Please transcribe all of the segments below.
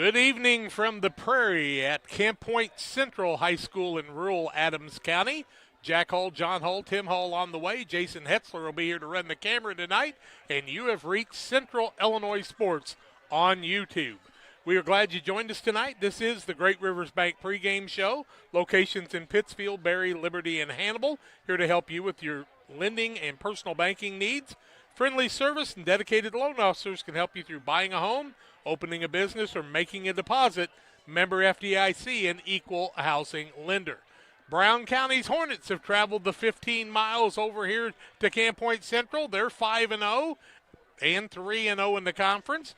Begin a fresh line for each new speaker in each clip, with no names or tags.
Good evening from the Prairie at Camp Point Central High School in rural Adams County. Jack Hull, John Hull, Tim Hull on the way. Jason Hetzler will be here to run the camera tonight. And you have reached Central Illinois Sports on YouTube. We are glad you joined us tonight. This is the Great Rivers Bank pregame show. Locations in Pittsfield, Berry, Liberty, and Hannibal. Here to help you with your lending and personal banking needs. Friendly service and dedicated loan officers can help you through buying a home, opening a business, or making a deposit. Member FDIC, an equal housing lender. Brown County's Hornets have traveled the 15 miles over here to Camp Point Central. They're 5-0 and 3-0 in the conference.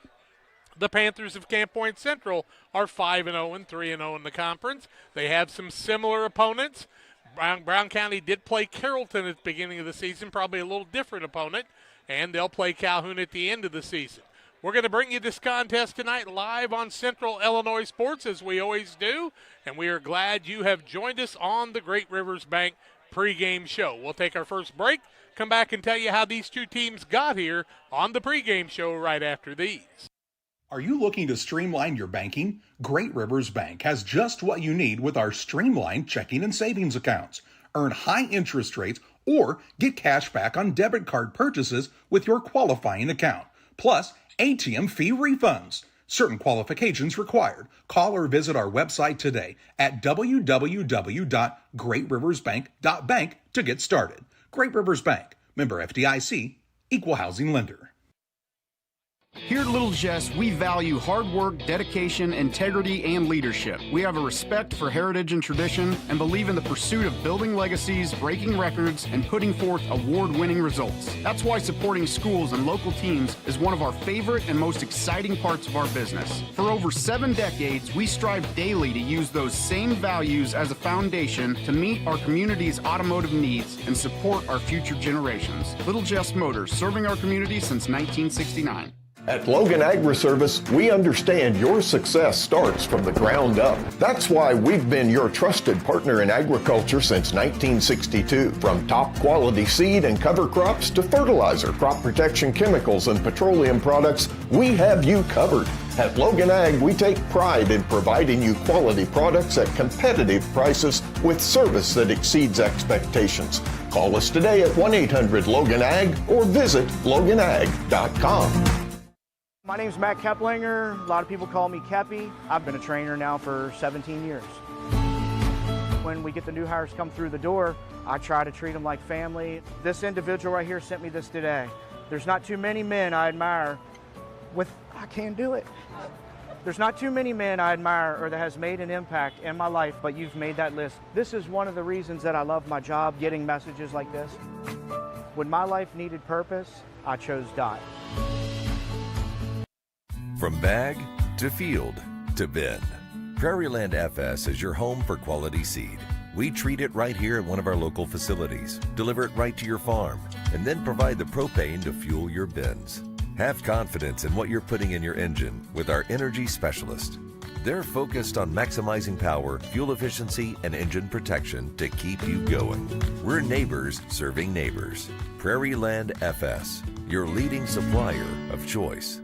The Panthers of Camp Point Central are 5-0 and 3-0 in the conference. They have some similar opponents. Brown County did play Carrollton at the beginning of the season, probably a little different opponent, and they'll play Calhoun at the end of the season. We're going to bring you this contest tonight live on Central Illinois Sports, as we always do, and we are glad you have joined us on the Great Rivers Bank pregame show. We'll take our first break, come back and tell you how these two teams got here on the pregame show right after these.
Are you looking to streamline your banking? Great Rivers Bank has just what you need with our streamlined checking and savings accounts. Earn high interest rates or get cash back on debit card purchases with your qualifying account. Plus, ATM fee refunds. Certain qualifications required. Call or visit our website today at www.greatriversbank.bank to get started. Great Rivers Bank, member FDIC, equal housing lender.
Here at Little Jess, we value hard work, dedication, integrity, and leadership. We have a respect for heritage and tradition and believe in the pursuit of building legacies, breaking records, and putting forth award-winning results. That's why supporting schools and local teams is one of our favorite and most exciting parts of our business. For over 7 decades, we strive daily to use those same values as a foundation to meet our community's automotive needs and support our future generations. Little Jess Motors, serving our community since 1969.
At Logan Agri-Service, we understand your success starts from the ground up. That's why we've been your trusted partner in agriculture since 1962. From top quality seed and cover crops to fertilizer, crop protection chemicals, and petroleum products, we have you covered. At Logan Ag, we take pride in providing you quality products at competitive prices with service that exceeds expectations. Call us today at 1-800-LOGAN-AG or visit loganag.com.
My name's Matt Keplinger. A lot of people call me Keppy. I've been a trainer now for 17 years. When we get the new hires come through the door, I try to treat them like family. This individual right here sent me this today. There's not too many men I admire I can't do it. There's not too many men I admire or that has made an impact in my life, but you've made that list. This is one of the reasons that I love my job, getting messages like this. When my life needed purpose, I chose Dot.
From bag to field to bin, Prairieland FS is your home for quality seed. We treat it right here at one of our local facilities, deliver it right to your farm, and then provide the propane to fuel your bins. Have confidence in what you're putting in your engine with our energy specialist. They're focused on maximizing power, fuel efficiency, and engine protection to keep you going. We're neighbors serving neighbors. Prairieland FS, your leading supplier of choice.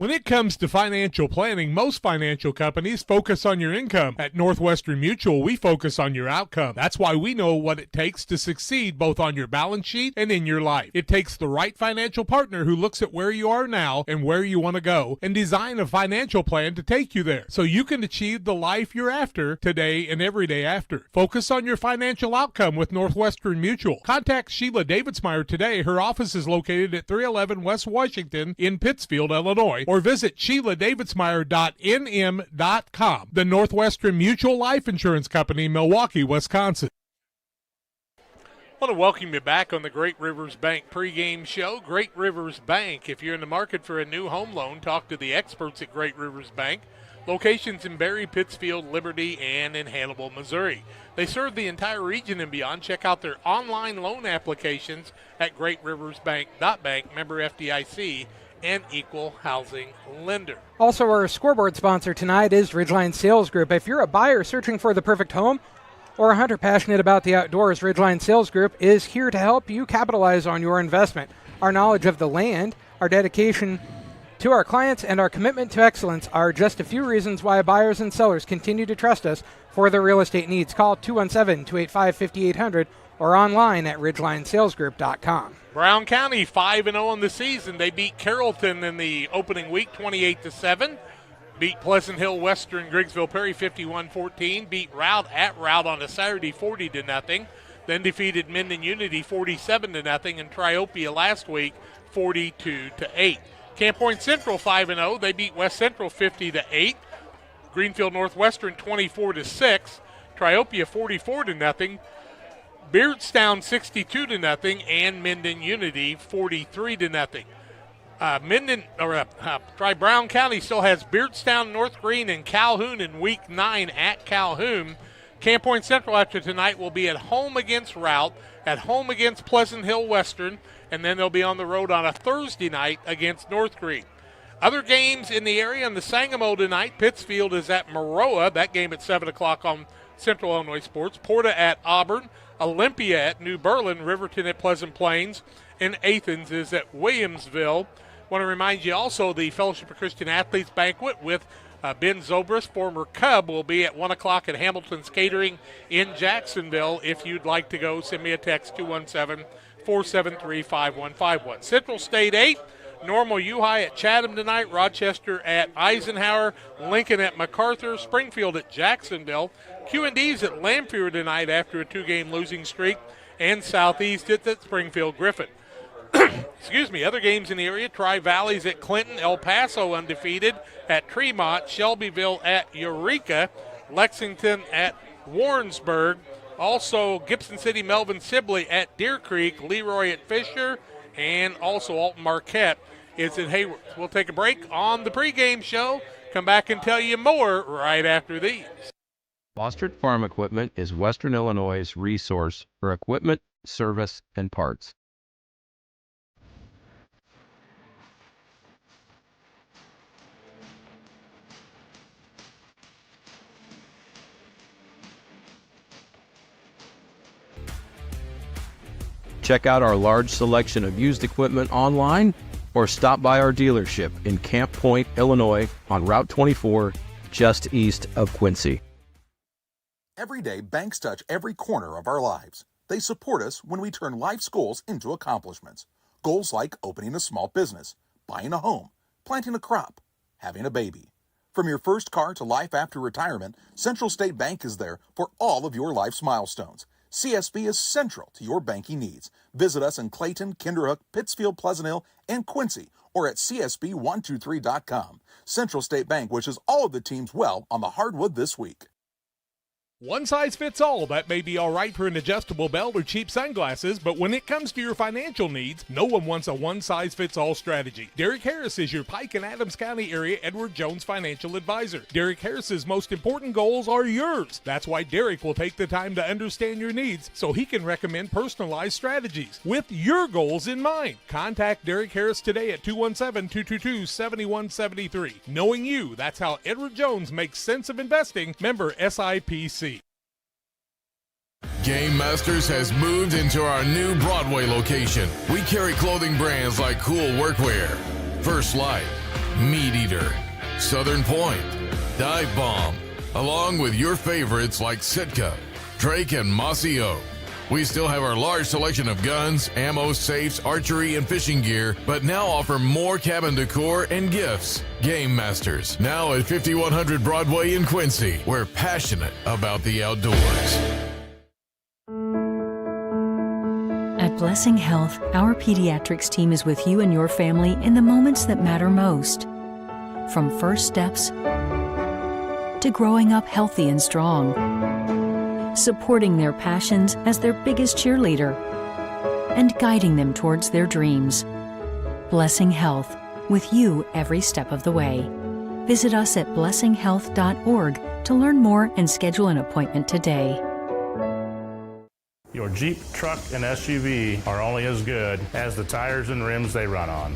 When it comes to financial planning, most financial companies focus on your income. At Northwestern Mutual, we focus on your outcome. That's why we know what it takes to succeed both on your balance sheet and in your life. It takes the right financial partner who looks at where you are now and where you want to go and design a financial plan to take you there so you can achieve the life you're after today and every day after. Focus on your financial outcome with Northwestern Mutual. Contact Sheila Davidsmeyer today. Her office is located at 311 West Washington in Pittsfield, Illinois, or visit SheilaDavidsmeyer.nm.com. The Northwestern Mutual Life Insurance Company, Milwaukee, Wisconsin. I want to welcome you back on the Great Rivers Bank pregame show. Great Rivers Bank. If you're in the market for a new home loan, talk to the experts at Great Rivers Bank. Locations in Berry, Pittsfield, Liberty, and in Hannibal, Missouri. They serve the entire region and beyond. Check out their online loan applications at greatriversbank.bank, member FDIC, and equal housing lender.
Also, our scoreboard sponsor tonight is Ridgeline Sales Group. If you're a buyer searching for the perfect home or a hunter passionate about the outdoors, Ridgeline Sales Group is here to help you capitalize on your investment. Our knowledge of the land, our dedication To our clients and our commitment to excellence are just a few reasons why buyers and sellers continue to trust us for their real estate needs. Call 217-285-5800 or online at ridgelinesalesgroup.com.
Brown County 5-0 in the season. They beat Carrollton in the opening week 28-7. Beat Pleasant Hill Western Griggsville Perry 51-14. Beat Route at Route on a Saturday 40-0. Then defeated Minden Unity 47-0 and Triopia last week 42-8. Camp Point Central 5-0. They beat West Central 50-8. Greenfield Northwestern 24-6. Triopia 44-0. Beardstown 62-0 and Minden Unity 43-0. Brown County still has Beardstown, North Green, and Calhoun in Week 9 at Calhoun. Camp Point Central after tonight will be at home against Route, at home against Pleasant Hill Western, and then they'll be on the road on a Thursday night against North Green. Other games in the area in the Sangamo tonight, Pittsfield is at Maroa. That game at 7 o'clock on Central Illinois Sports. Porta at Auburn, Olympia at New Berlin, Riverton at Pleasant Plains, and Athens is at Williamsville. Want to remind you also the Fellowship of Christian Athletes Banquet with Ben Zobrist, former Cub, will be at 1 o'clock at Hamilton's Catering in Jacksonville. If you'd like to go, send me a text, 217-473-5151. Central State 8, Normal U-High at Chatham tonight, Rochester at Eisenhower, Lincoln at MacArthur, Springfield at Jacksonville, Q&D's at Lamphere tonight after a 2-game losing streak, and Southeast at Springfield Griffin. Excuse me, other games in the area, Tri-Valley's at Clinton, El Paso undefeated at Tremont, Shelbyville at Eureka, Lexington at Warrensburg, also Gibson City, Melvin Sibley at Deer Creek, Leroy at Fisher, and also Alton Marquette is at Hayward. We'll take a break on the pregame show, come back and tell you more right after these.
Mostert Farm Equipment is Western Illinois' resource for equipment, service, and parts. Check out our large selection of used equipment online or stop by our dealership in Camp Point, Illinois on Route 24, just east of Quincy.
Every day, banks touch every corner of our lives. They support us when we turn life's goals into accomplishments. Goals like opening a small business, buying a home, planting a crop, having a baby. From your first car to life after retirement, Central State Bank is there for all of your life's milestones. CSB is central to your banking needs. Visit us in Clayton, Kinderhook, Pittsfield, Pleasant Hill, and Quincy, or at csb123.com. Central State Bank wishes all of the teams well on the hardwood this week.
One size fits all. That may be all right for an adjustable belt or cheap sunglasses, but when it comes to your financial needs, no one wants a one-size-fits-all strategy. Derek Harris is your Pike and Adams County area Edward Jones financial advisor. Derek Harris's most important goals are yours. That's why Derek will take the time to understand your needs so he can recommend personalized strategies with your goals in mind. Contact Derek Harris today at 217-222-7173. Knowing you, that's how Edward Jones makes sense of investing. Member SIPC.
Game Masters has moved into our new Broadway location. We carry clothing brands like Cool Workwear, First Light, Meat Eater, Southern Point, Dive Bomb, along with your favorites like Sitka, Drake, and Mossy Oak. We still have our large selection of guns, ammo, safes, archery, and fishing gear, but now offer more cabin decor and gifts. Game Masters, now at 5100 Broadway in Quincy. We're passionate about the outdoors.
At Blessing Health, our pediatrics team is with you and your family in the moments that matter most. From first steps to growing up healthy and strong, supporting their passions as their biggest cheerleader, and guiding them towards their dreams. Blessing Health, with you every step of the way. Visit us at blessinghealth.org to learn more and schedule an appointment today.
Your Jeep, truck, and SUV are only as good as the tires and rims they run on.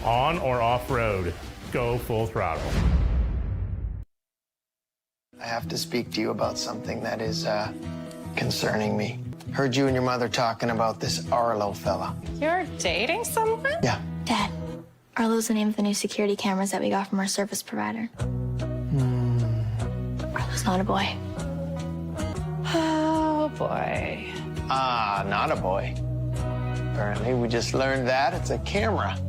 On or off-road, go full throttle.
I have to speak to you about something that is concerning me. Heard you and your mother talking about this Arlo fella.
You're dating someone?
Yeah.
Dad, Arlo's the name of the new security cameras that we got from our service provider. Arlo's not a boy.
Oh, boy.
Ah, not a boy. Apparently, we just learned that it's a camera.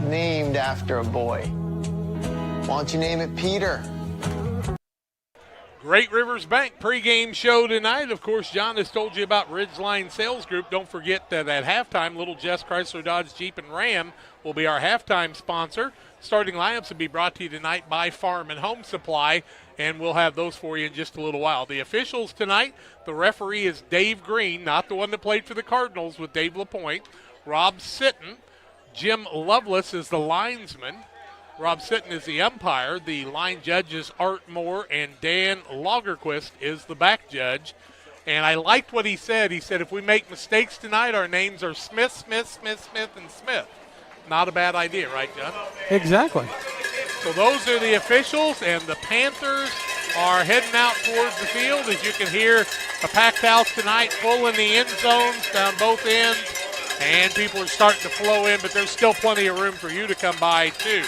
Named after a boy. Why don't you name it Peter?
Great Rivers Bank pregame show tonight. Of course, John has told you about Ridgeline Sales Group. Don't forget that at halftime, Little Jess Chrysler Dodge Jeep and Ram will be our halftime sponsor. Starting lineups will be brought to you tonight by Farm and Home Supply, and we'll have those for you in just a little while. The officials tonight, the referee is Dave Green, not the one that played for the Cardinals with Dave LaPointe. Rob Sitton. Jim Lovelace is the linesman. Rob Sitton is the umpire. The line judges Art Moore, and Dan Lagerquist is the back judge. And I liked what he said. He said if we make mistakes tonight, our names are Smith, Smith, Smith, Smith, and Smith. Not a bad idea, right, John?
Exactly.
So those are the officials, and the Panthers are heading out towards the field. As you can hear, a packed house tonight, full in the end zones down both ends, and people are starting to flow in, but there's still plenty of room for you to come by, too.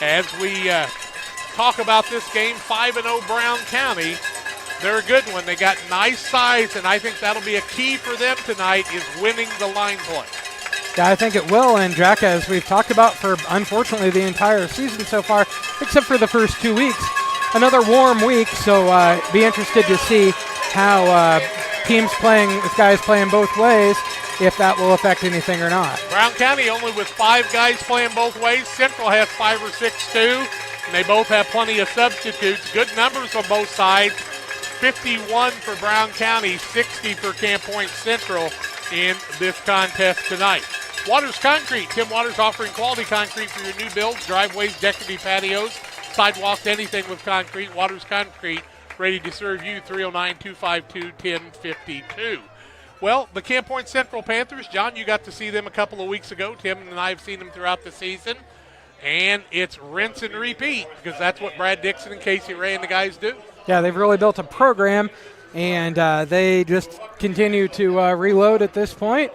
As we talk about this game, 5-0 Brown County, they're a good one. They got nice size, and I think that'll be a key for them tonight is winning the line play.
Yeah, I think it will, and Jack, as we've talked about for, unfortunately, the entire season so far, except for the first 2 weeks, another warm week, so be interested to see how teams playing, if guys playing both ways, if that will affect anything or not.
Brown County only with 5 guys playing both ways. Central has 5 or 6 too, and they both have plenty of substitutes. Good numbers on both sides. 51 for Brown County, 60 for Camp Point Central in this contest tonight. Waters Concrete. Tim Waters offering quality concrete for your new builds, driveways, decorative patios, sidewalks, anything with concrete. Waters Concrete, ready to serve you, 309-252-1052. Well, the Camp Point Central Panthers, John, you got to see them a couple of weeks ago. Tim and I have seen them throughout the season. And it's rinse and repeat because that's what Brad Dixon and Casey Ray and the guys do.
Yeah, they've really built a program, and they just continue to reload at this point.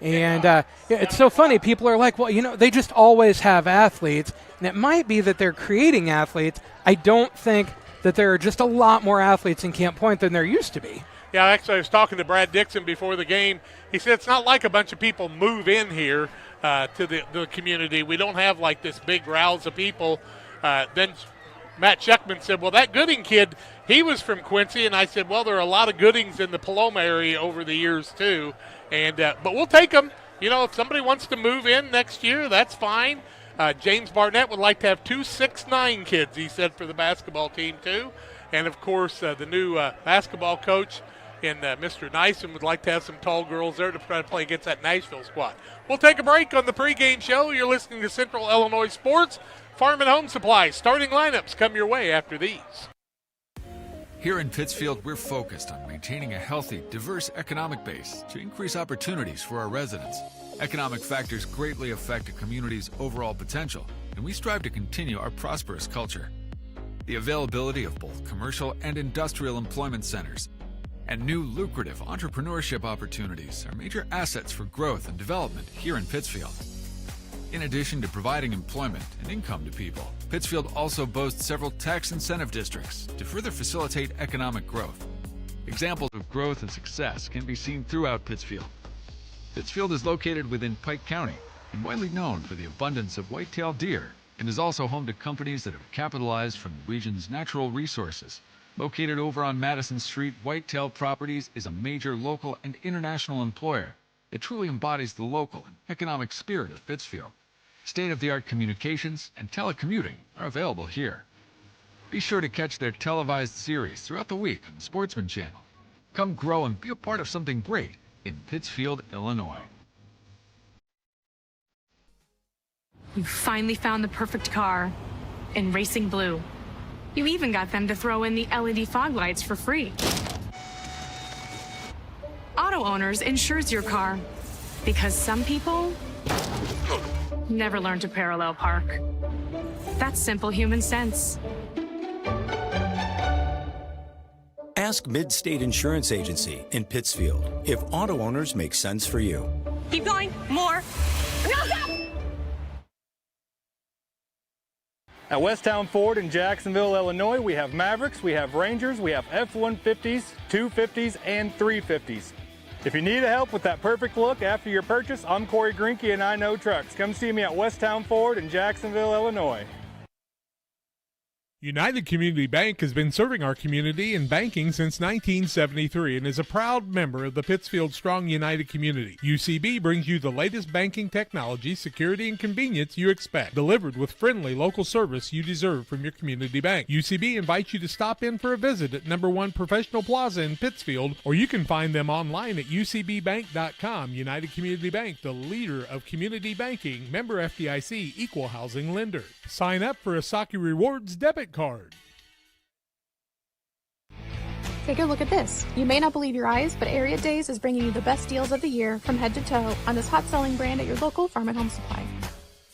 And it's so funny. People are like, well, you know, they just always have athletes. And it might be that they're creating athletes. I don't think that there are just a lot more athletes in Camp Point than there used to be.
Yeah, actually, I was talking to Brad Dixon before the game. He said it's not like a bunch of people move in here to the community. We don't have like this big rouse of people. Then Matt Schuckman said, well, that Gooding kid, he was from Quincy. And I said, well, there are a lot of Goodings in the Paloma area over the years too. And but we'll take them. You know, if somebody wants to move in next year, that's fine. James Barnett would like to have 2 6'9" kids, he said, for the basketball team too. And, of course, the new basketball coach and Mr. Nyson would like to have some tall girls there to try to play against that Nashville squad. We'll take a break on the pregame show. You're listening to Central Illinois Sports. Farm and Home Supply. Starting lineups come your way after these.
Here in Pittsfield, we're focused on maintaining a healthy, diverse economic base to increase opportunities for our residents. Economic factors greatly affect a community's overall potential, and we strive to continue our prosperous culture. The availability of both commercial and industrial employment centers and new lucrative entrepreneurship opportunities are major assets for growth and development here in Pittsfield. In addition to providing employment and income to people, Pittsfield also boasts several tax incentive districts to further facilitate economic growth. Examples of growth and success can be seen throughout Pittsfield. Pittsfield is located within Pike County and widely known for the abundance of white-tailed deer, and is also home to companies that have capitalized from the region's natural resources. Located over on Madison Street, Whitetail Properties is a major local and international employer. It truly embodies the local and economic spirit of Pittsfield. State-of-the-art communications and telecommuting are available here. Be sure to catch their televised series throughout the week on the Sportsman Channel. Come grow and be a part of something great in Pittsfield, Illinois.
You finally found the perfect car in Racing Blue. You even got them to throw in the LED fog lights for free. Auto Owners insures your car because some people never learn to parallel park. That's simple human sense.
Ask Mid-State Insurance Agency in Pittsfield if auto owners make sense for you.
Keep going. More. No, stop!
At Westtown Ford in Jacksonville, Illinois, we have Mavericks, we have Rangers, we have F-150s, 250s, and 350s. If you need help with that perfect look after your purchase, I'm Corey Grinke and I Know Trucks. Come see me at Westtown Ford in Jacksonville, Illinois.
United Community Bank has been serving our community in banking since 1973 and is a proud member of the Pittsfield Strong United community. UCB brings you the latest banking technology, security, and convenience you expect, delivered with friendly local service you deserve from your community bank. UCB invites you to stop in for a visit at number 1 Professional Plaza in Pittsfield, or you can find them online at ucbbank.com. United Community Bank, the leader of community banking, member FDIC, equal housing lender. Sign up for a Saki Rewards debit card.
Take a look at this. You may not believe your eyes, but Area Days is bringing you the best deals of the year from head to toe on this hot-selling brand at your local Farm and Home Supply.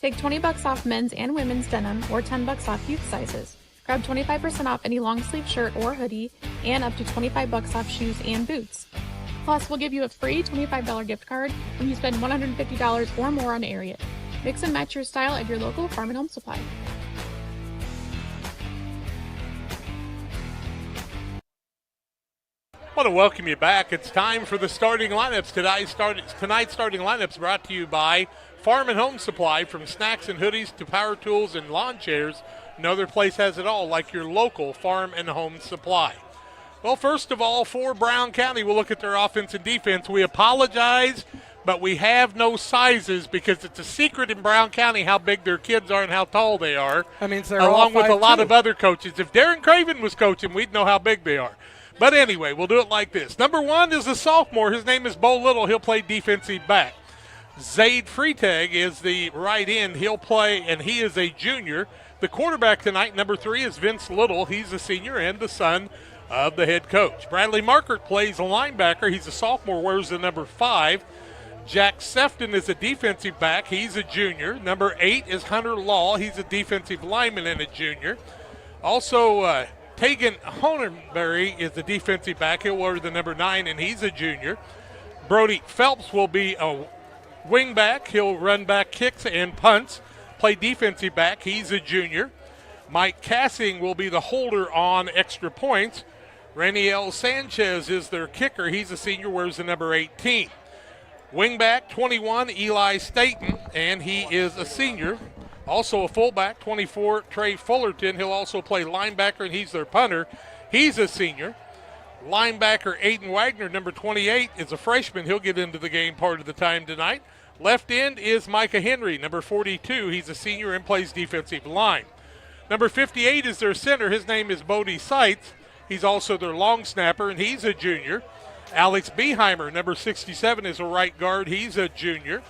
Take 20 bucks off men's and women's denim or 10 bucks off youth sizes. Grab 25% off any long-sleeve shirt or hoodie and up to 25 bucks off shoes and boots. Plus, we'll give you a free $25 gift card when you spend $150 or more on Area. Mix and match your style at your local Farm and Home Supply.
I want to welcome you back. It's time for the starting lineups. Tonight's starting lineups brought to you by Farm and Home Supply. From snacks and hoodies to power tools and lawn chairs, no other place has it all like your local Farm and Home Supply. Well, first of all, for Brown County, we'll look at their offense and defense. We apologize, but we have no sizes because it's a secret in Brown County how big their kids are and how tall they are.
That means they're
along
all
with a lot
5'2".
of other coaches. If Darren Craven was coaching, we'd know how big they are. But anyway, we'll do it like this. Number 1 is a sophomore. His name is Bo Little. He'll play defensive back. Zaid Freitag is the right end. He'll play, and he is a junior. The quarterback tonight, number 3, is Vince Little. He's a senior and the son of the head coach. Bradley Markert plays a linebacker. He's a sophomore, wears the number 5. Jack Sefton is a defensive back. He's a junior. Number 8 is Hunter Law. He's a defensive lineman and a junior. Also, Tegan Honenberry is the defensive back. He'll wear the number 9, and he's a junior. Brody Phelps will be a wing back. He'll run back kicks and punts, play defensive back. He's a junior. Mike Cassing will be the holder on extra points. Raniel Sanchez is their kicker. He's a senior, wears the number 18. Wingback 21, Eli Staten, and he is a senior. Also a fullback, 24, Trey Fullerton. He'll also play linebacker, and he's their punter. He's a senior. Linebacker Aiden Wagner, number 28, is a freshman. He'll get into the game part of the time tonight. Left end is Micah Henry, number 42. He's a senior and plays defensive line. Number 58 is their center. His name is Bodie Seitz. He's also their long snapper, and he's a junior. Alex Beheimer, number 67, is a right guard. He's a junior.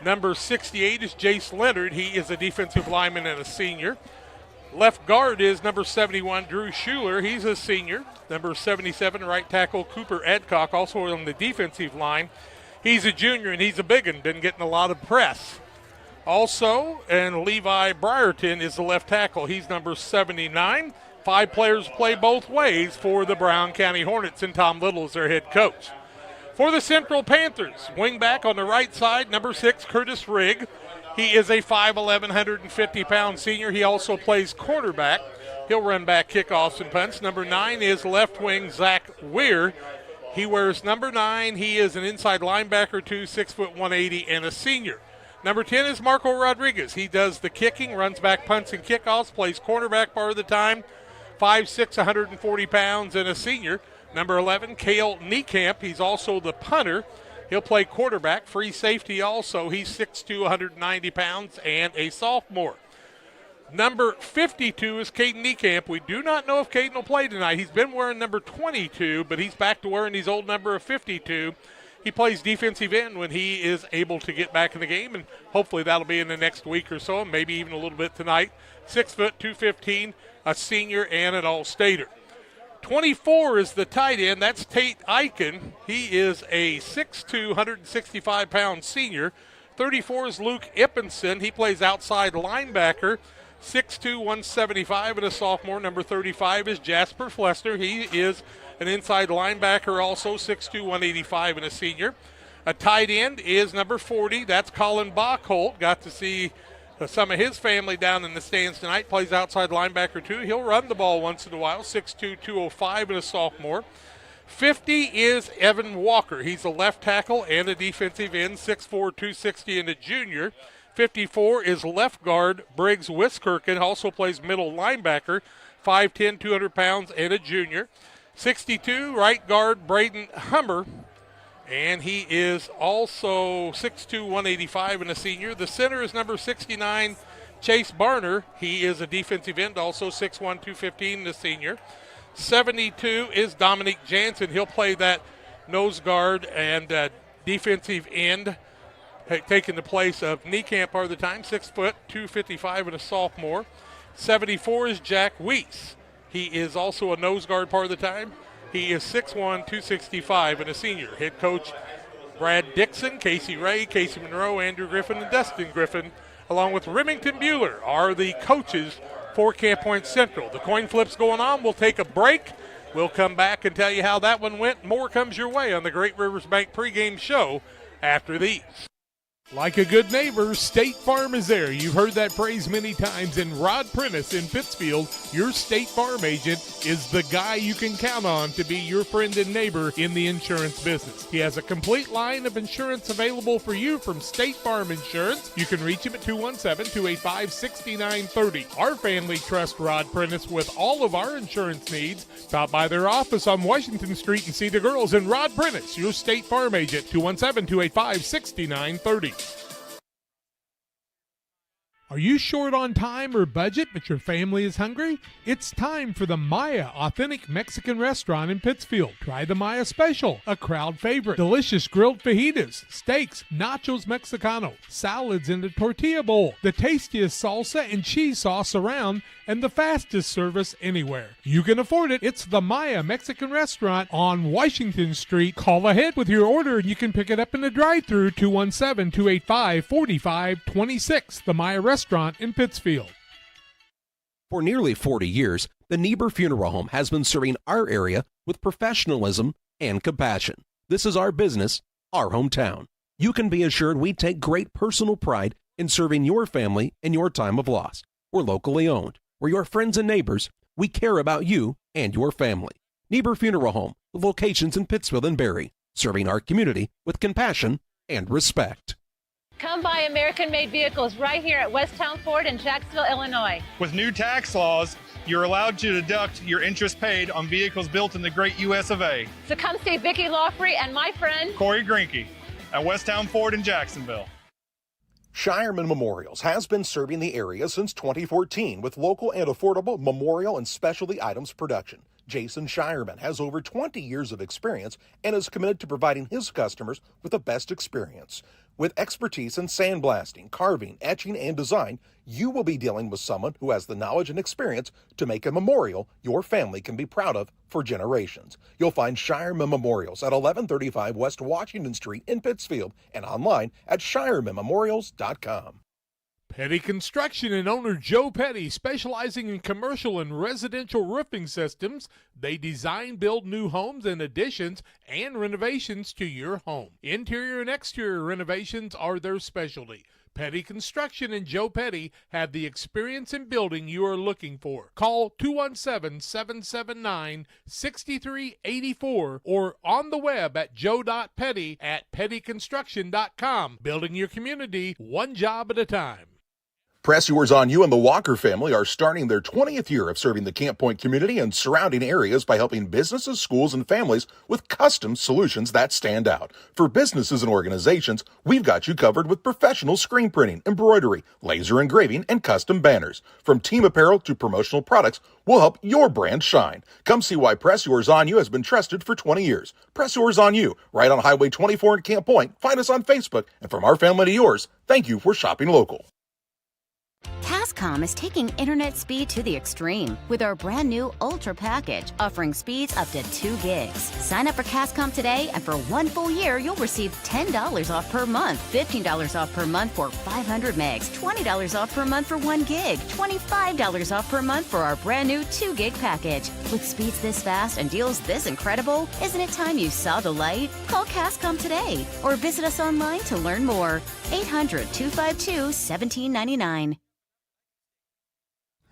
Number 68 is Jace Leonard. He is a defensive lineman and a senior. Left guard is number 71, Drew Schuler. He's a senior. Number 77, right tackle Cooper Adcock, also on the defensive line. He's a junior, and he's a big one, been getting a lot of press. Also, and Levi Brierton is the left tackle. He's number 79. 5 players play both ways for the Brown County Hornets, and Tom Little is their head coach. For the Central Panthers, wingback on the right side, number 6, Curtis Rigg. He is a 5'11", 150-pound senior. He also plays cornerback. He'll run back kickoffs and punts. Number 9 is left wing Zach Weir. He wears number 9. He is an inside linebacker, too, 6'1", 180, and a senior. Number 10 is Marco Rodriguez. He does the kicking, runs back punts and kickoffs, plays cornerback part of the time, 5'6", 140 pounds, and a senior. Number 11, Cale Niekamp. He's also the punter. He'll play quarterback, free safety also. He's 6'2", 190 pounds, and a sophomore. Number 52 is Caden Niekamp. We do not know if Caden will play tonight. He's been wearing number 22, but he's back to wearing his old number of 52. He plays defensive end when he is able to get back in the game, and hopefully that'll be in the next week or so, maybe even a little bit tonight. 6 foot, 215, a senior and an all-stater. 24 is the tight end. That's Tate Eichen. He is a 6'2", 165-pound senior. 34 is Luke Ippenson. He plays outside linebacker. 6'2", 175, and a sophomore. Number 35 is Jasper Flester. He is an inside linebacker also, 6'2", 185, and a senior. A tight end is number 40. That's Colin Bachholt. Got to see some of his family down in the stands tonight. Plays outside linebacker too. He'll run the ball once in a while, 6'2", 205, and a sophomore. 50 is Evan Walker. He's a left tackle and a defensive end, 6'4", 260, and a junior. 54 is left guard Briggs Wiskirchen, also plays middle linebacker, 5'10", 200 pounds, and a junior. 62, right guard Braden Hummer, and he is also 6'2", 185, and a senior. The center is number 69, Chase Barner. He is a defensive end, also 6'1", 215, and a senior. 72 is Dominic Jansen. He'll play that nose guard and defensive end, taking the place of Niekamp part of the time, 6 foot, 255, and a sophomore. 74 is Jack Weiss. He is also a nose guard part of the time. He is 6'1", 265, and a senior. Head coach Brad Dixon, Casey Ray, Casey Monroe, Andrew Griffin, and Dustin Griffin, along with Remington Bueller, are the coaches for Camp Point Central. The coin flip's going on. We'll take a break. We'll come back and tell you how that one went. More comes your way on the Great Rivers Bank pregame show after these.
Like a good neighbor, State Farm is there. You've heard that phrase many times. And Rod Prentice in Pittsfield, your State Farm agent, is the guy you can count on to be your friend and neighbor in the insurance business. He has a complete line of insurance available for you from State Farm Insurance. You can reach him at 217-285-6930. Our family trusts Rod Prentice with all of our insurance needs. Stop by their office on Washington Street and see the girls. And Rod Prentice, your State Farm agent, 217-285-6930. Are you short on time or budget, but your family is hungry? It's time for the Maya Authentic Mexican Restaurant in Pittsfield. Try the Maya Special, a crowd favorite. Delicious grilled fajitas, steaks, nachos Mexicano, salads in a tortilla bowl, the tastiest salsa and cheese sauce around, and the fastest service anywhere. You can afford it. It's the Maya Mexican Restaurant on Washington Street. Call ahead with your order and you can pick it up in the drive-thru, 217-285-4526. The Maya Restaurant in Pittsfield.
For nearly 40 years, the Niebuhr Funeral Home has been serving our area with professionalism and compassion. This is our business, our hometown. You can be assured we take great personal pride in serving your family in your time of loss. We're locally owned. We're your friends and neighbors. We care about you and your family. Niebuhr Funeral Home, with locations in Pittsfield and Barry, serving our community with compassion and respect.
Come buy American-made vehicles right here at Westtown Ford in Jacksonville, Illinois.
With new tax laws, you're allowed to deduct your interest paid on vehicles built in the great U.S. of A.
So come see Vicki Lawfrey and my friend
Corey Grinke at Westtown Ford in Jacksonville.
Shireman Memorials has been serving the area since 2014 with local and affordable memorial and specialty items production. Jason Shireman has over 20 years of experience and is committed to providing his customers with the best experience. With expertise in sandblasting, carving, etching, and design, you will be dealing with someone who has the knowledge and experience to make a memorial your family can be proud of for generations. You'll find Shireman Memorials at 1135 West Washington Street in Pittsfield and online at shiremanmemorials.com.
Petty Construction and owner Joe Petty, specializing in commercial and residential roofing systems. They design, build new homes and additions and renovations to your home. Interior and exterior renovations are their specialty. Petty Construction and Joe Petty have the experience in building you are looking for. Call 217-779-6384 or on the web at joe.petty@pettyconstruction.com. Building your community one job at a time.
Press Yours on You and the Walker family are starting their 20th year of serving the Camp Point community and surrounding areas by helping businesses, schools, and families with custom solutions that stand out. For businesses and organizations, we've got you covered with professional screen printing, embroidery, laser engraving, and custom banners. From team apparel to promotional products, we'll help your brand shine. Come see why Press Yours on You has been trusted for 20 years. Press Yours on You, right on Highway 24 in Camp Point. Find us on Facebook. And from our family to yours, thank you for shopping local.
Cascom is taking internet speed to the extreme with our brand new Ultra package, offering speeds up to 2 gigs. Sign up for Cascom today, and for 1 full year, you'll receive $10 off per month, $15 off per month for 500 megs, $20 off per month for 1 gig, $25 off per month for our brand new 2 gig package. With speeds this fast and deals this incredible, isn't it time you saw the light? Call Cascom today or visit us online to learn more. 800-252-1799.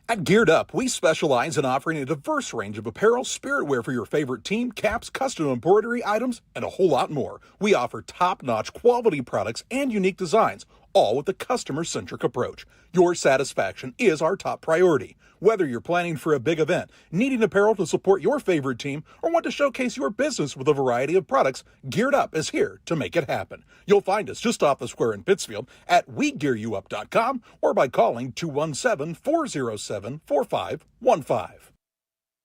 At Geared Up, we specialize in offering a diverse range of apparel, spirit wear for your favorite team, caps, custom embroidery items, and a whole lot more. We offer top-notch quality products and unique designs, all with a customer-centric approach. Your satisfaction is our top priority. Whether you're planning for a big event, needing apparel to support your favorite team, or want to showcase your business with a variety of products, Geared Up is here to make it happen. You'll find us just off the square in Pittsfield at WeGearYouUp.com or by calling 217-407-4515.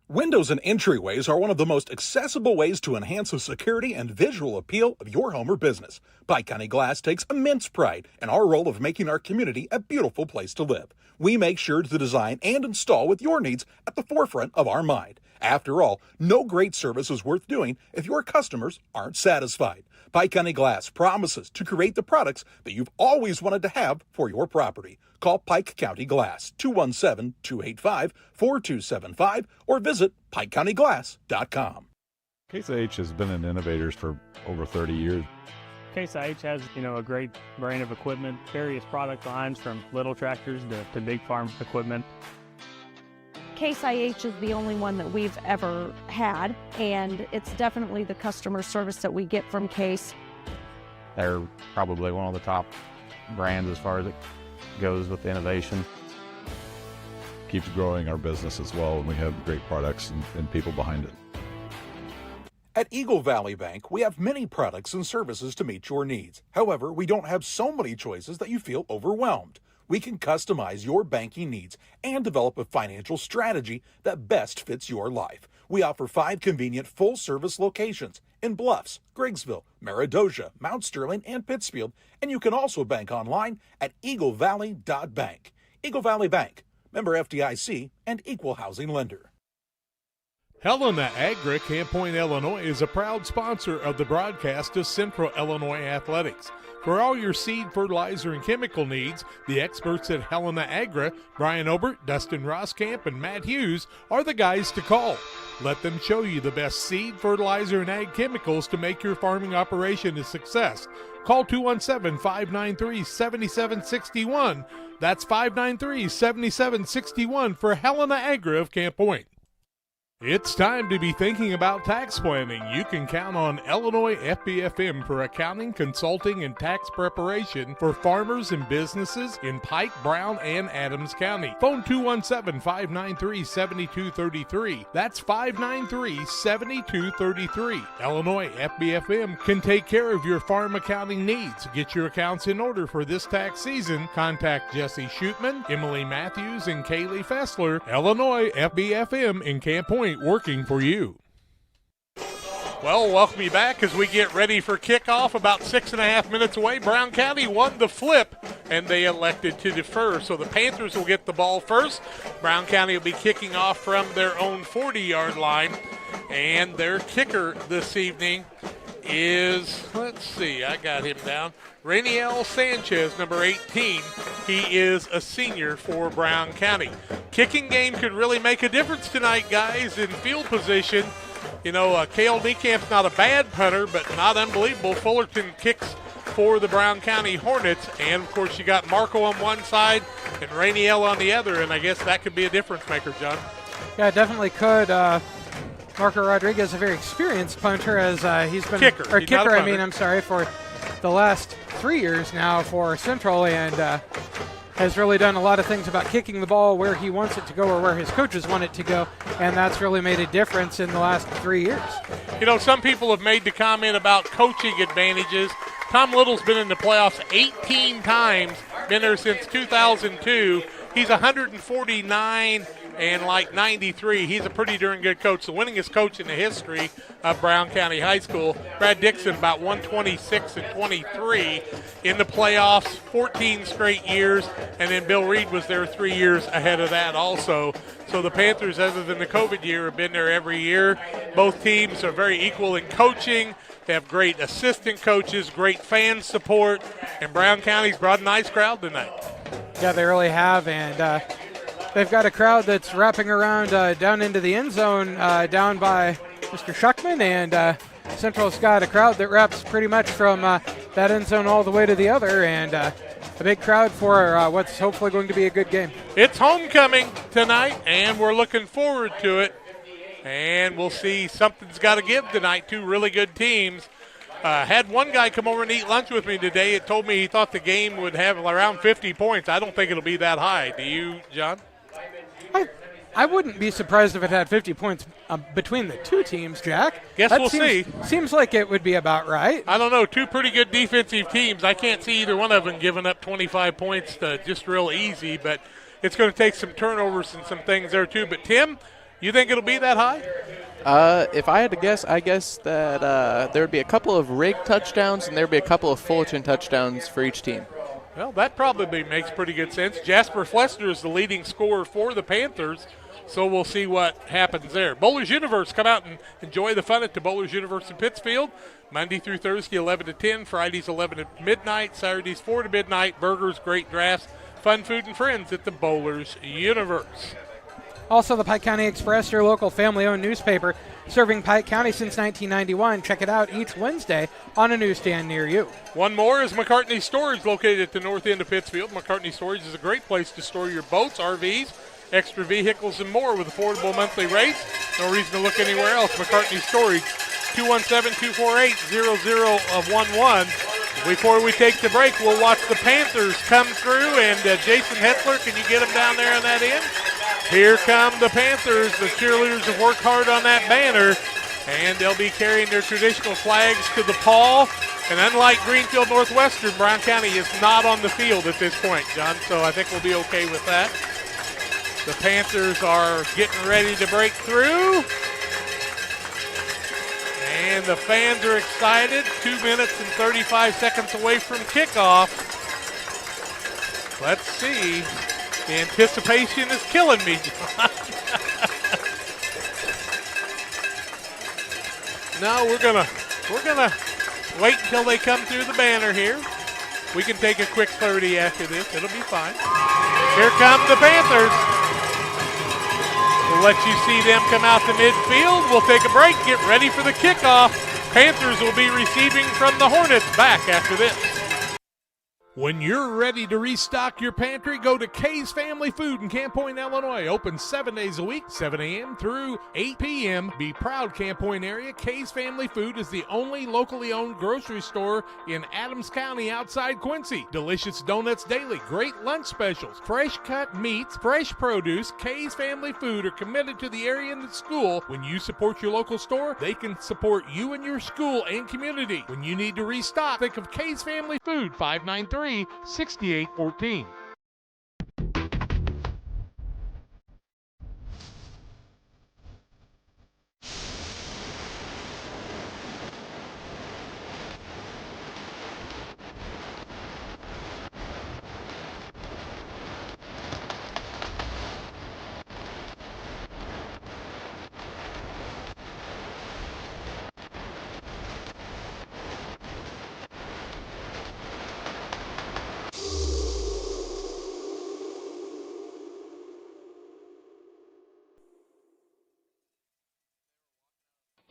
Windows and entryways are one of the most accessible ways to enhance the security and visual appeal of your home or business. Pike County Glass takes immense pride in our role of making our community a beautiful place to live. We make sure to design and install with your needs at the forefront of our mind. After all, no great service is worth doing if your customers aren't satisfied. Pike County Glass promises to create the products that you've always wanted to have for your property. Call Pike County Glass, 217-285-4275, or visit PikeCountyGlass.com.
Case IH has been in Innovators for over 30 years.
Case IH has, a great brand of equipment, various product lines from little tractors to big farm equipment.
Case IH is the only one that we've ever had, and it's definitely the customer service that we get from Case.
They're probably one of the top brands as far as it goes with innovation.
Keeps growing our business as well, and we have great products and people behind it.
At Eagle Valley Bank, we have many products and services to meet your needs. However, we don't have so many choices that you feel overwhelmed. We can customize your banking needs and develop a financial strategy that best fits your life. We offer 5 convenient full-service locations in Bluffs, Griggsville, Maridosia, Mount Sterling, and Pittsfield, and you can also bank online at eaglevalley.bank. Eagle Valley Bank, member FDIC, and equal housing lender.
Helena Agri, Camp Point, Illinois, is a proud sponsor of the broadcast of Central Illinois Athletics. For all your seed, fertilizer, and chemical needs, the experts at Helena Agri, Brian Obert, Dustin Roskamp, and Matt Hughes, are the guys to call. Let them show you the best seed, fertilizer, and ag chemicals to make your farming operation a success. Call 217-593-7761. That's 593-7761 for Helena Agri of Camp Point. It's time to be thinking about tax planning. You can count on Illinois FBFM for accounting, consulting, and tax preparation for farmers and businesses in Pike, Brown, and Adams County. Phone 217-593-7233. That's 593-7233. Illinois FBFM can take care of your farm accounting needs. Get your accounts in order for this tax season. Contact Jesse Shootman, Emily Matthews, and Kaylee Fessler. Illinois FBFM in Camp Point, working for you.
Well, welcome you back as we get ready for kickoff. About 6.5 minutes away. Brown County won the flip, and they elected to defer. So the Panthers will get the ball first. Brown County will be kicking off from their own 40-yard line. And their kicker this evening is, let's see, I got him down, Rainiel Sanchez, number 18. He is a senior for Brown County. Kicking game could really make a difference tonight, guys, in field position. Cale Niecamp's not a bad punter, but not unbelievable. Fullerton kicks for the Brown County Hornets. And, of course, you got Marco on one side and Rainiel on the other, and I guess that could be a difference maker, John.
Yeah, it definitely could. Marco Rodriguez, a very experienced punter, as he's been
kicker,
for the last 3 years now for Central, and has really done a lot of things about kicking the ball where he wants it to go or where his coaches want it to go, and that's really made a difference in the last 3 years.
Some people have made the comment about coaching advantages. Tom Little's been in the playoffs 18 times, been there since 2002. He's 149 And like 93, he's a pretty darn good coach. The winningest coach in the history of Brown County High School. Brad Dixon about 126-23 in the playoffs, 14 straight years. And then Bill Reed was there 3 years ahead of that also. So the Panthers, other than the COVID year, have been there every year. Both teams are very equal in coaching. They have great assistant coaches, great fan support. And Brown County's brought a nice crowd tonight.
Yeah, they really have. And they've got a crowd that's wrapping around down into the end zone down by Mr. Shuckman, and Central's got a crowd that wraps pretty much from that end zone all the way to the other, and a big crowd for what's hopefully going to be a good game.
It's homecoming tonight, and we're looking forward to it, and we'll see something's got to give tonight. Two really good teams. Had one guy come over and eat lunch with me today. It told me he thought the game would have around 50 points. I don't think it'll be that high. Do you, John?
I wouldn't be surprised if it had 50 points between the two teams, Jack.
We'll see.
Seems like it would be about right.
I don't know. Two pretty good defensive teams. I can't see either one of them giving up 25 points just real easy, but it's going to take some turnovers and some things there too. But, Tim, you think it'll be that high?
If I had to guess, I guess that there would be a couple of rigged touchdowns and there would be a couple of Fullerton touchdowns for each team.
Well, that probably makes pretty good sense. Jasper Flessner is the leading scorer for the Panthers, so we'll see what happens there. Bowlers Universe, come out and enjoy the fun at the Bowlers Universe in Pittsfield. Monday through Thursday, 11 to 10. Fridays, 11 to midnight. Saturdays, 4 to midnight. Burgers, great drafts, fun food and friends at the Bowlers Universe.
Also, the Pike County Express, your local family-owned newspaper, serving Pike County since 1991. Check it out each Wednesday on a newsstand near you.
One more is McCartney Storage, located at the north end of Pittsfield. McCartney Storage is a great place to store your boats, RVs, extra vehicles, and more with affordable monthly rates. No reason to look anywhere else. McCartney Storage, 217-248-0011. Before we take the break, we'll watch the Panthers come through, and Jason Hetzler, can you get them down there on that end? Here come the Panthers. The cheerleaders have worked hard on that banner, and they'll be carrying their traditional flags to the pall. And unlike Greenfield Northwestern, Brown County is not on the field at this point, John, so I think we'll be okay with that. The Panthers are getting ready to break through. And the fans are excited. 2 minutes and 35 seconds away from kickoff. Let's see. The anticipation is killing me, John. No, we're gonna wait until they come through the banner here. We can take a quick 30 after this. It'll be fine. Here come the Panthers. We'll let you see them come out to midfield. We'll take a break, get ready for the kickoff. Panthers will be receiving from the Hornets back after this.
When you're ready to restock your pantry, go to Kay's Family Food in Camp Point, Illinois. Open 7 days a week, 7 a.m. through 8 p.m. Be proud, Camp Point area. Kay's Family Food is the only locally owned grocery store in Adams County outside Quincy. Delicious donuts daily, great lunch specials, fresh cut meats, fresh produce. Kay's Family Food are committed to the area and the school. When you support your local store, they can support you and your school and community. When you need to restock, think of Kay's Family Food, 593-6814.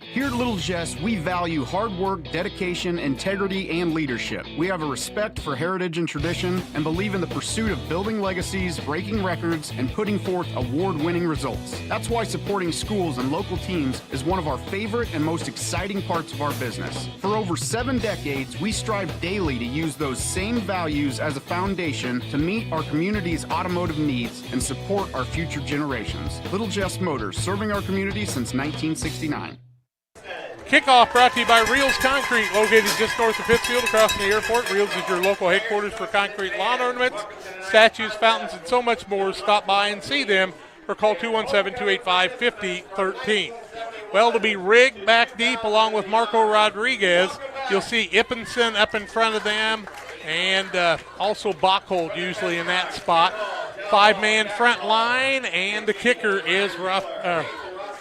Here at Little Jess, we value hard work, dedication, integrity, and leadership. We have a respect for heritage and tradition and believe in the pursuit of building legacies, breaking records, and putting forth award-winning results. That's why supporting schools and local teams is one of our favorite and most exciting parts of our business. For over 7 decades, we strive daily to use those same values as a foundation to meet our community's automotive needs and support our future generations. Little Jess Motors, serving our community since 1969.
Kickoff brought to you by Reels Concrete, located just north of Pittsfield across from the airport. Reels is your local headquarters for concrete lawn ornaments, statues, fountains, and so much more. Stop by and see them. or call 217-285-5013. Well, to be Rigg back deep along with Marco Rodriguez. You'll see Ippenson up in front of them, and also Bachhold usually in that spot. 5-man front line, and the kicker is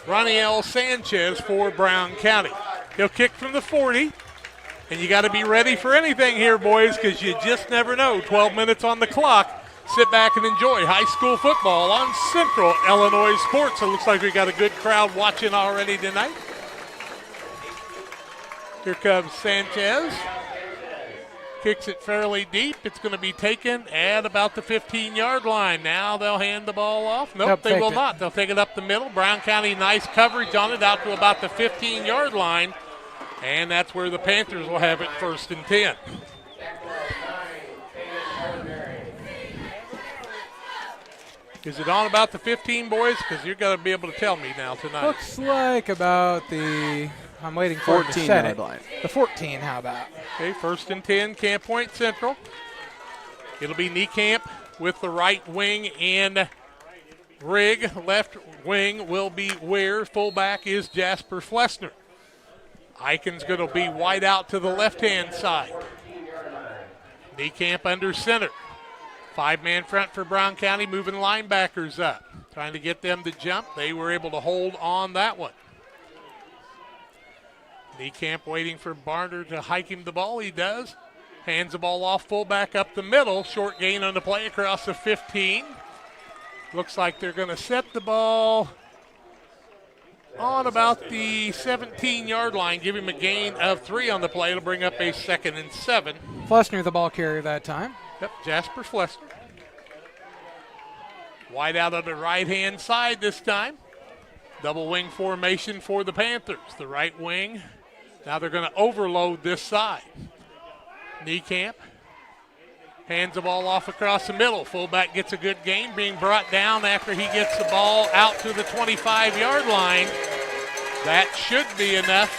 Raniel Sanchez for Brown County. He'll kick from the 40, and you got to be ready for anything here, boys, because you just never know. 12 minutes on the clock. Sit back and enjoy high school football on Central Illinois Sports. It looks like we got a good crowd watching already tonight. Here comes Sanchez. Kicks it fairly deep. It's going to be taken at about the 15-yard line. Now they'll hand the ball off. Nope, they will not. They'll take it up the middle. Brown County, nice coverage on it out to about the 15-yard line. And that's where the Panthers will have it 1st and 10. Is it on about the 15, boys? Because you're going to be able to tell me now tonight.
Looks like about the, I'm waiting for
14
it to set
yard
it.
line.
The 14, how about?
Okay, 1st and 10, Camp Point Central. It'll be Niekamp with the right wing and Rigg. Left wing will be Weir. Fullback is Jasper Flessner. Eichen's going to be wide out to the left-hand side. Niekamp under center. 5-man front for Brown County, moving linebackers up. Trying to get them to jump. They were able to hold on that one. Niekamp waiting for Barner to hike him the ball. He does. Hands the ball off, fullback up the middle. Short gain on the play across the 15. Looks like they're going to set the ball on about the 17-yard line. Give him a gain of 3 on the play. It'll bring up a 2nd and 7.
Flessner the ball carrier that time.
Yep, Jasper Flessner. Wide out on the right-hand side this time. Double wing formation for the Panthers. The right wing. Now they're going to overload this side. Niekamp hands the ball off across the middle. Fullback gets a good gain, being brought down after he gets the ball out to the 25-yard line. That should be enough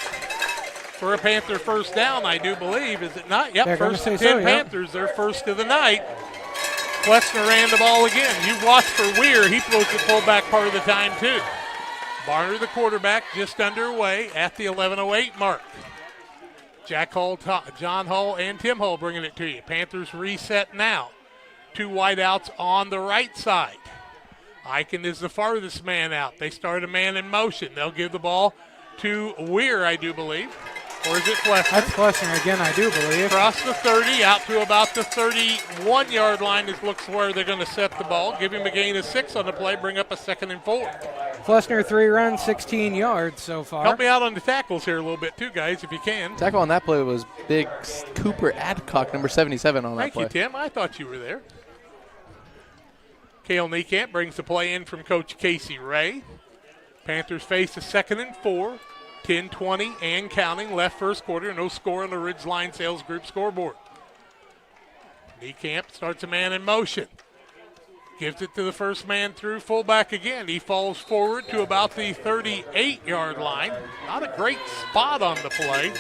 for a Panther 1st down, I do believe. Is it not? Yep, 1st and 10 Panthers, their 1st of the night. Flessner ran the ball again. You watch for Weir. He throws the fullback part of the time, too. Barner, the quarterback, just underway at the 11:08 mark. Jack Hull, John Hull, and Tim Hull bringing it to you. Panthers reset now. 2 wideouts on the right side. Eichen is the farthest man out. They start a man in motion. They'll give the ball to Weir, I do believe. Or is it Flessner?
That's Flessner again, I do believe.
Across the 30, out to about the 31-yard line is looks where they're going to set the ball. Give him a gain of 6 on the play, bring up a 2nd and 4.
Flessner 3 runs, 16 yards so far.
Help me out on the tackles here a little bit too, guys, if you can.
Tackle on that play was big Cooper Adcock, number 77 on that play.
Thank you, Tim. I thought you were there. Cale Niekamp brings the play in from Coach Casey Ray. Panthers face a 2nd and 4. 10-20 and counting, left 1st quarter. No score on the Ridgeline Sales Group scoreboard. Niekamp starts a man in motion. Gives it to the 1st man through, fullback again. He falls forward to about the 38-yard line. Not a great spot on the play.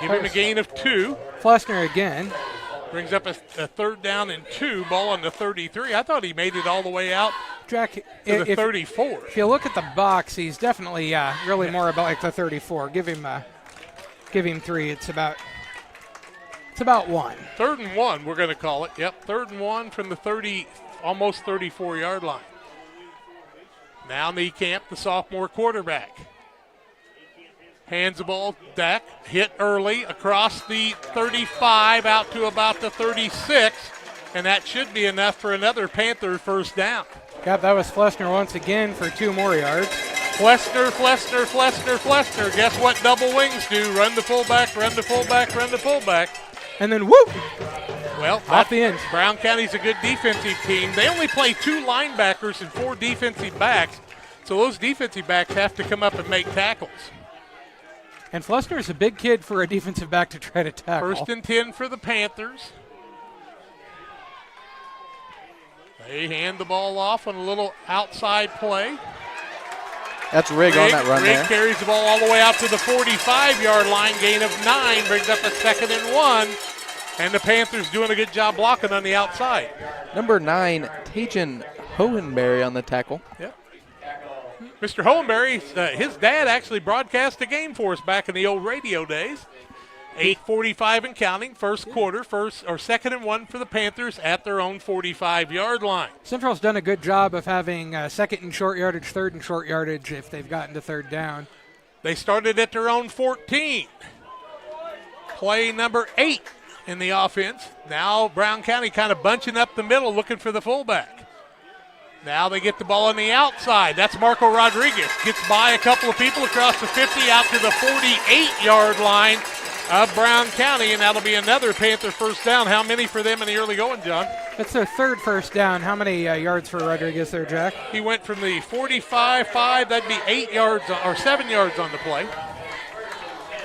Give him a gain of 2.
Flessner again.
Brings up a 3rd down and 2, ball on the 33. I thought he made it all the way out
Jack,
to the 34.
If you look at the box, he's definitely really more about like the 34. Give him 3. It's about 1.
3rd and 1, we're going to call it. Yep, 3rd and 1 from the almost 34-yard line. Now Niekamp, the sophomore quarterback. Hands the ball, Dak, hit early across the 35 out to about the 36, and that should be enough for another Panther 1st down.
Yep, that was Flessner once again for 2 more yards.
Flessner. Guess what double wings do? Run the fullback, run the fullback, run the fullback.
And then whoop!
Well,
off the end.
Brown County's a good defensive team. They only play 2 linebackers and 4 defensive backs, so those defensive backs have to come up and make tackles.
And Flessner is a big kid for a defensive back to try to tackle.
1st and 10 for the Panthers. They hand the ball off on a little outside play.
That's Rigg on that run there.
Rigg carries the ball all the way out to the 45-yard line. Gain of 9 brings up a 2nd and 1. And the Panthers doing a good job blocking on the outside.
Number 9, Tajan Hohenberry on the tackle.
Yep. Mr. Hohenberry, his dad actually broadcast a game for us back in the old radio days. 8:45 and counting, first quarter, second and 1 for the Panthers at their own 45-yard line.
Central's done a good job of having second and short yardage, third and short yardage if they've gotten to third down.
They started at their own 14. Play number 8 in the offense. Now Brown County kind of bunching up the middle, looking for the fullback. Now they get the ball on the outside. That's Marco Rodriguez. Gets by a couple of people across the 50 out to the 48-yard line of Brown County, and that'll be another Panther first down. How many for them in the early going, John?
That's their third first down. How many yards for Rodriguez there, Jack?
He went from the 45-5. That'd be 8 yards or 7 yards on the play.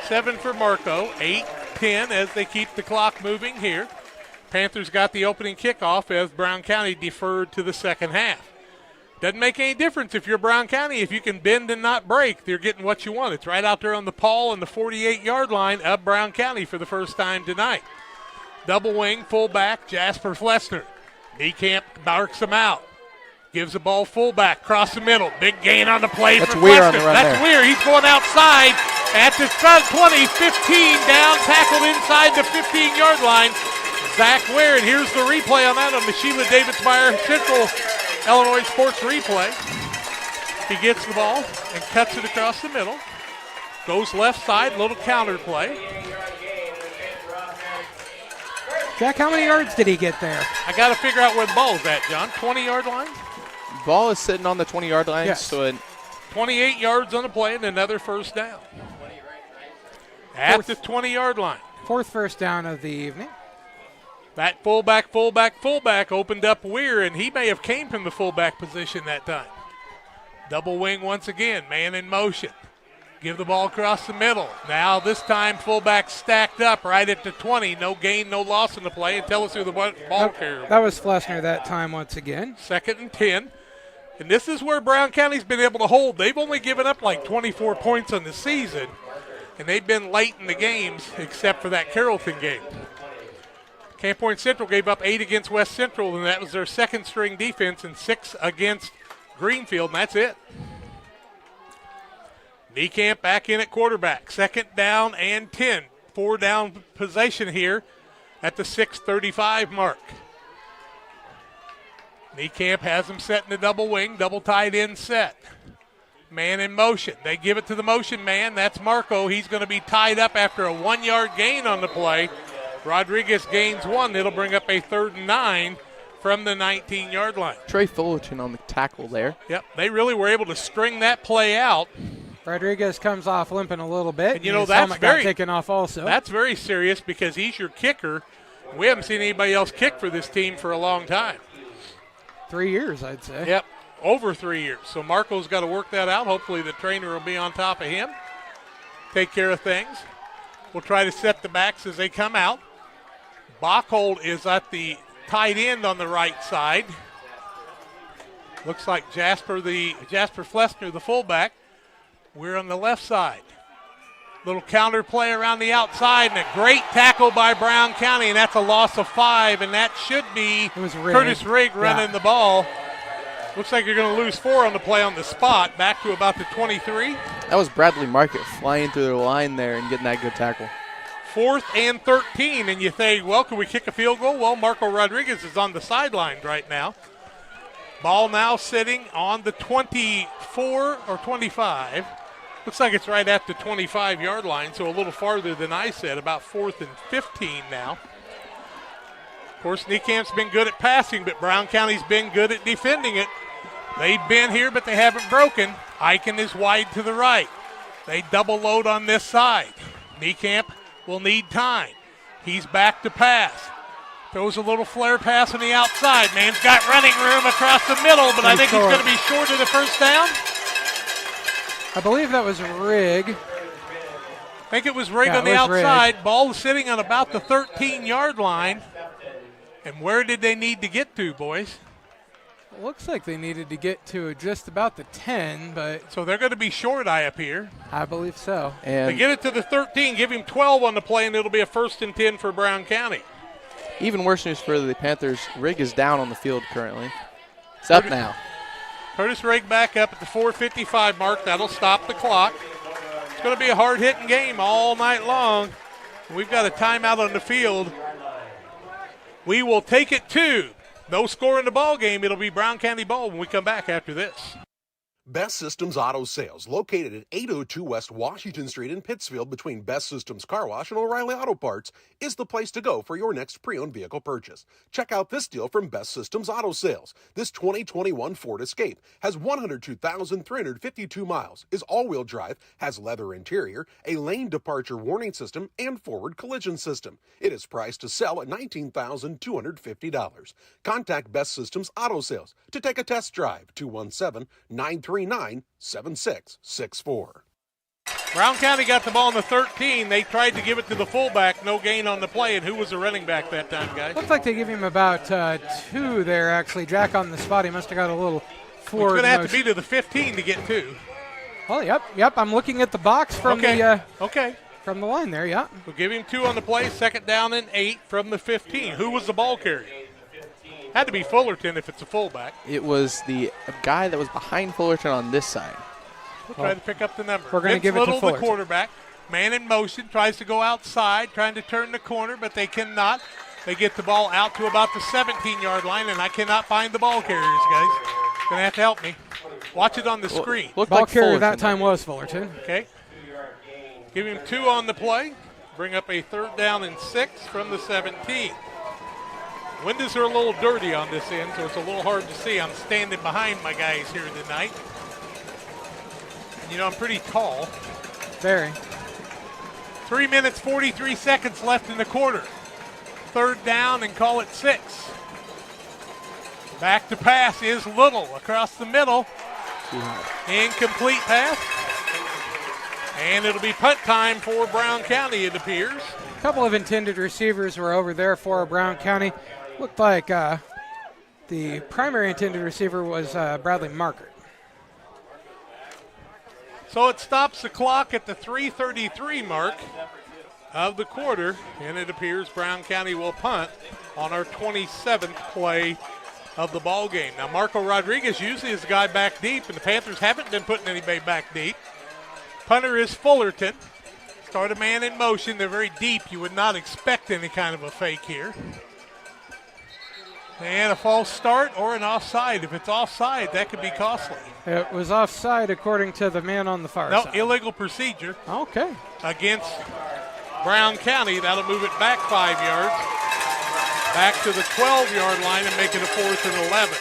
7 for Marco, 8-10 as they keep the clock moving here. Panthers got the opening kickoff as Brown County deferred to the second half. Doesn't make any difference if you're Brown County. If you can bend and not break, you're getting what you want. It's right out there on the Paul and the 48-yard line of Brown County for the first time tonight. Double wing, fullback, Jasper Flessner. Niekamp barks him out. Gives the ball fullback, across the middle. Big gain on the play
That's
for
Weir
Flessner.
on the run
That's
there.
Weir. He's going outside at the 20, 15 down, tackled inside the 15-yard line. Zach Weir, and here's the replay on that on the Sheila Davidsmeyer Central Illinois Sports Replay. He gets the ball and cuts it across the middle. Goes left side, little counter play.
Jack, how many yards did he get there?
I got to figure out where the ball's at, John. 20-yard line?
Ball is sitting on the 20-yard line.
Yes.
So
28 yards on the play and another first down. At the 20-yard line.
Fourth first down of the evening.
That fullback opened up Weir, and he may have came from the fullback position that time. Double wing once again, man in motion. Give the ball across the middle. Now this time fullback stacked up right at the 20. No gain, no loss in the play. And tell us who the ball carrier was.
That was Flessner that time once again.
Second and 10. And this is where Brown County's been able to hold. They've only given up like 24 points on the season, and they've been late in the games except for that Carrollton game. Camp Point Central gave up 8 against West Central, and that was their second string defense, and 6 against Greenfield, and that's it. Niekamp back in at quarterback. Second down and 10. 4 down possession here at the 6:35 mark. Niekamp has him set in the double wing, double tight end set. Man in motion. They give it to the motion man. That's Marco. He's going to be tied up after a 1-yard gain on the play. Rodriguez gains 1. It'll bring up a 3rd and 9 from the 19-yard line.
Trey Fullerton on the tackle there.
Yep, they really were able to string that play out.
Rodriguez comes off limping a little bit.
And you know,
his
that's
helmet
very
got taken off also.
That's very serious because he's your kicker. We haven't seen anybody else kick for this team for a long time.
3 years, I'd say.
Yep, over 3 years. So Marco's got to work that out. Hopefully the trainer will be on top of him. Take care of things. We'll try to set the backs as they come out. Bachhold is at the tight end on the right side. Looks like Jasper Flessner, the fullback. We're on the left side. Little counter play around the outside, and a great tackle by Brown County, and that's a loss of 5, and that should be Curtis Rigg running the ball. Looks like you're going to lose 4 on the play on the spot, back to about the 23.
That was Bradley Market flying through the line there and getting that good tackle.
4th and 13, and you think, well, can we kick a field goal? Well, Marco Rodriguez is on the sidelines right now. Ball now sitting on the 24 or 25. Looks like it's right at the 25-yard line, so a little farther than I said, about 4th and 15 now. Of course, Niekamp's been good at passing, but Brown County's been good at defending it. They've been here, but they haven't broken. Eichen is wide to the right. They double load on this side. Niekamp will need time. He's back to pass. Throws a little flare pass on the outside. Man's got running room across the middle, but I think he's going to be short of the first down.
I believe that was Rigg.
I think it was Rigg on the outside. Ball sitting on about the 13-yard line. And where did they need to get to, boys?
Looks like they needed to get to just about the 10, but...
So they're going to be short eye up here.
I believe so.
And
they get it to the 13, give him 12 on the play, and it'll be a 1st and 10 for Brown County.
Even worse news for the Panthers, Rigg is down on the field currently. It's up now.
Curtis Rigg back up at the 4:55 mark. That'll stop the clock. It's going to be a hard-hitting game all night long. We've got a timeout on the field. We will take it to no score in the ball game. It'll be Brown County ball when we come back after this.
Best Systems Auto Sales, located at 802 West Washington Street in Pittsfield between Best Systems Car Wash and O'Reilly Auto Parts, is the place to go for your next pre-owned vehicle purchase. Check out this deal from Best Systems Auto Sales. This 2021 Ford Escape has 102,352 miles, is all-wheel drive, has leather interior, a lane departure warning system, and forward collision system. It is priced to sell at $19,250. Contact Best Systems Auto Sales to take a test drive. 217-939-7664.
Brown County got the ball in the 13. They tried to give it to the fullback. No gain on the play. And who was the running back that time, guys?
Looks like they give him about 2 there, actually. Jack on the spot. He must have got a little forward.
It's going to have to be to the 15 to get 2.
Oh, yep. I'm looking at the box from
the
from the line there, yeah.
We'll give him 2 on the play. 2nd down and 8 from the 15. Who was the ball carrier? Had to be Fullerton if it's a fullback.
It was the guy that was behind Fullerton on this side.
We'll try to pick up the number.
We're going to give it to
Little,
Fullerton.
the quarterback. Man in motion, tries to go outside, trying to turn the corner, but they cannot. They get the ball out to about the 17-yard line, and I cannot find the ball carriers, guys. Going to have to help me. Watch it on the screen.
Ball like carrier Fullerton that time was Fullerton.
Okay. Give him 2 on the play. Bring up a 3rd down and 6 from the 17. Windows are a little dirty on this end, so it's a little hard to see. I'm standing behind my guys here tonight. You know, I'm pretty tall.
Very.
3 minutes, 43 seconds left in the quarter. 3rd down and call it 6. Back to pass is Little across the middle. Incomplete pass. And it'll be punt time for Brown County, it appears.
A couple of intended receivers were over there for Brown County. Looked like the primary intended receiver was Bradley Markert.
So it stops the clock at the 3:33 mark of the quarter, and it appears Brown County will punt on our 27th play of the ball game. Now, Marco Rodriguez usually is the guy back deep, and the Panthers haven't been putting anybody back deep. Punter is Fullerton. Start a man in motion. They're very deep. You would not expect any kind of a fake here. And a false start or an offside. If it's offside, that could be costly.
It was offside according to the man on the far side.
No, illegal procedure.
Okay.
Against Brown County. That'll move it back 5 yards. Back to the 12-yard line and make it a 4th and 11.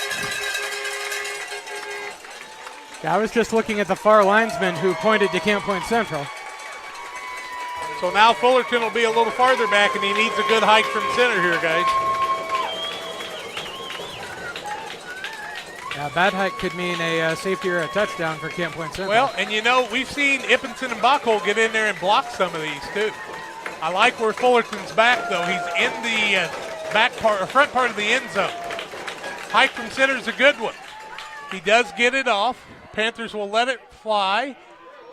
Yeah, I was just looking at the far linesman who pointed to Camp Point Central.
So now Fullerton will be a little farther back, and he needs a good hike from center here, guys.
Yeah, bad hike could mean a safety or a touchdown for Camp Point Central.
Well, and you know, we've seen Ippenson and Backhole get in there and block some of these, too. I like where Fullerton's back, though. He's in the front part of the end zone. Hike from center is a good one. He does get it off. Panthers will let it fly.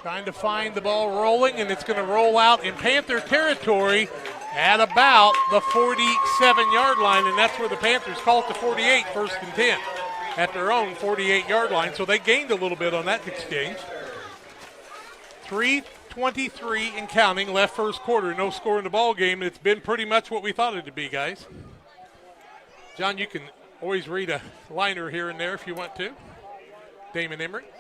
Trying to find the ball rolling, and it's going to roll out in Panther territory at about the 47-yard line, and that's where the Panthers call it the 48, 1st and 10, at their own 48-yard line. So they gained a little bit on that exchange. 3:23 and counting left first quarter. No score in the ball game, and it's been pretty much what we thought it would be, guys. John, you can always read a liner here and there if you want to. Damon Emmerich.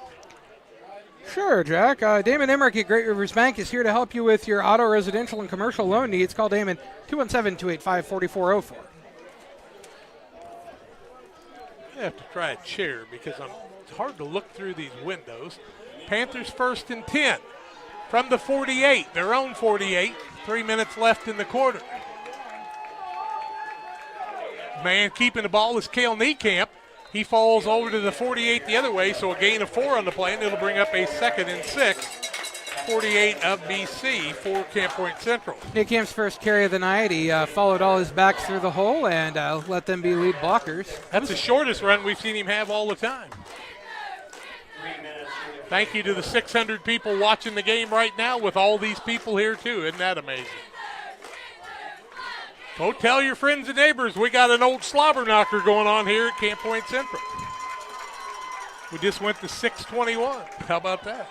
Sure, Jack. Damon Emmerich at Great Rivers Bank is here to help you with your auto, residential, and commercial loan needs. Call Damon 217-285-4404.
I have to try a chair because it's hard to look through these windows. Panthers 1st and 10 from the 48, their own 48. 3 minutes left in the quarter. Man keeping the ball is Cale Niekamp. He falls over to the 48 the other way, so a gain of 4 on the play, and it'll bring up a 2nd and 6. 48 of BC for Camp Point Central.
Niekamp's first carry of the night. He followed all his backs through the hole and let them be lead blockers.
That's the shortest run we've seen him have all the time. Thank you to the 600 people watching the game right now with all these people here, too. Isn't that amazing? Go tell your friends and neighbors we got an old slobber knocker going on here at Camp Point Central. We just went to 6:21. How about that?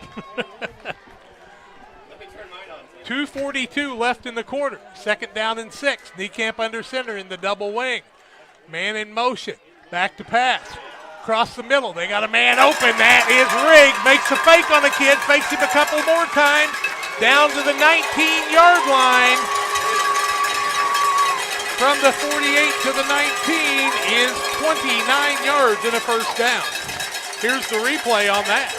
2:42 left in the quarter. 2nd down and 6. Niekamp under center in the double wing. Man in motion. Back to pass. Across the middle. They got a man open. That is Rigg. Makes a fake on the kid. Fakes him a couple more times. Down to the 19-yard line. From the 48 to the 19 is 29 yards and a first down. Here's the replay on that.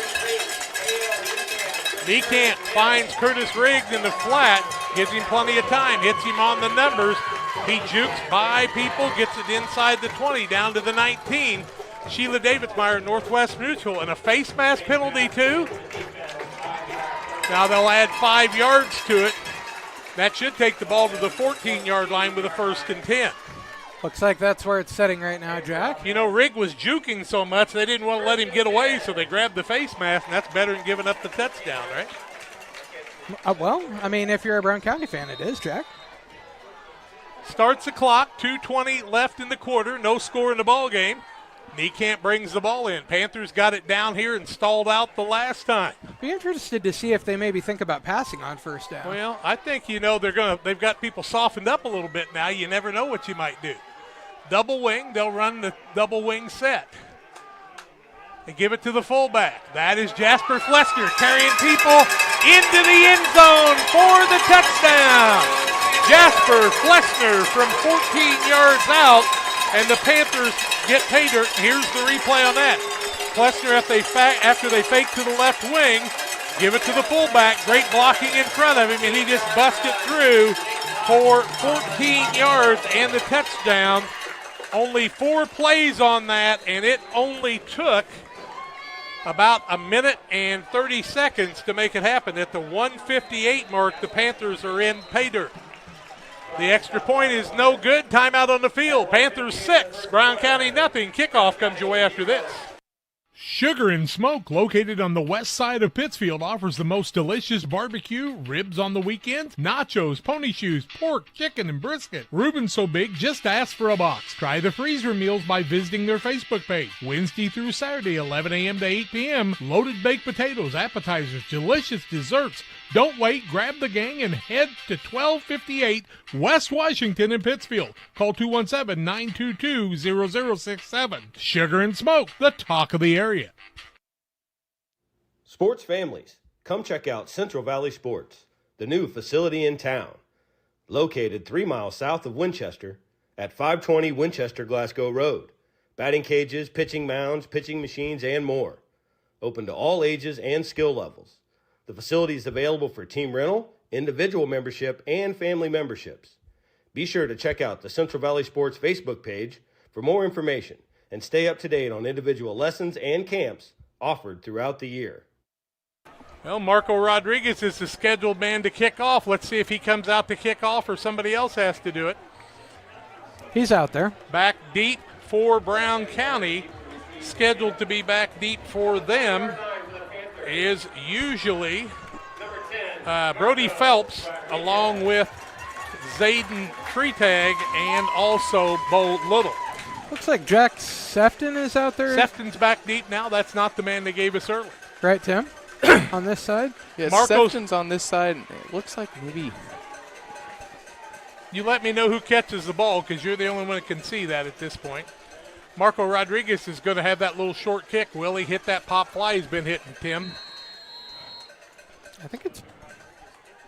Niekamp finds Curtis Riggs in the flat, gives him plenty of time, hits him on the numbers. He jukes by people, gets it inside the 20, down to the 19. Sheila Davidsmeyer, Northwest Mutual, and a face mask penalty too. Now they'll add 5 yards to it. That should take the ball to the 14-yard line with a 1st and 10.
Looks like that's where it's setting right now, Jack.
You know, Rigg was juking so much they didn't want to let him get away, so they grabbed the face mask, and that's better than giving up the touchdown, right?
Well, I mean, if you're a Brown County fan, it is, Jack.
Starts the clock, 2:20 left in the quarter, no score in the ball game. Niekamp brings the ball in. Panthers got it down here and stalled out the last time.
Be interested to see if they maybe think about passing on 1st down.
Well, I think, you know, they've got people softened up a little bit now. You never know what you might do. Double wing, they'll run the double wing set. They give it to the fullback. That is Jasper Flesner carrying people into the end zone for the touchdown. Jasper Flesner from 14 yards out, and the Panthers get pay dirt. Here's the replay on that. Flesner, after they fake to the left wing, give it to the fullback. Great blocking in front of him, and he just busted through for 14 yards and the touchdown. Only 4 plays on that, and it only took about a minute and 30 seconds to make it happen. At the 1:58 mark, the Panthers are in pay dirt. The extra point is no good. Timeout on the field. Panthers 6, Brown County nothing. Kickoff comes your way after this.
Sugar and Smoke, located on the west side of Pittsfield, offers the most delicious barbecue, ribs on the weekends, nachos, pony shoes, pork, chicken, and brisket. Reuben's so big, just ask for a box. Try the freezer meals by visiting their Facebook page. Wednesday through Saturday, 11 a.m. to 8 p.m. Loaded baked potatoes, appetizers, delicious desserts. Don't wait, grab the gang and head to 1258 West Washington in Pittsfield. Call 217-922-0067. Sugar and Smoke, the talk of the area.
Sports families, come check out Central Valley Sports, the new facility in town. Located 3 miles south of Winchester at 520 Winchester Glasgow Road. Batting cages, pitching mounds, pitching machines, and more. Open to all ages and skill levels. The facility is available for team rental, individual membership, and family memberships. Be sure to check out the Central Valley Sports Facebook page for more information and stay up to date on individual lessons and camps offered throughout the year.
Well, Marco Rodriguez is the scheduled man to kick off. Let's see if he comes out to kick off or somebody else has to do it.
He's out there.
Back deep for Brown County. Scheduled to be back deep for them is usually Brody Phelps along with Zayden Freitag and also Bo Little.
Looks like Jack Sefton is out there.
Sefton's back deep now. That's not the man they gave us early.
Right, Tim? On this side?
Yeah, Sefton's on this side. It looks like maybe.
You let me know who catches the ball because you're the only one that can see that at this point. Marco Rodriguez is going to have that little short kick. Will he hit that pop fly he's been hitting, Tim?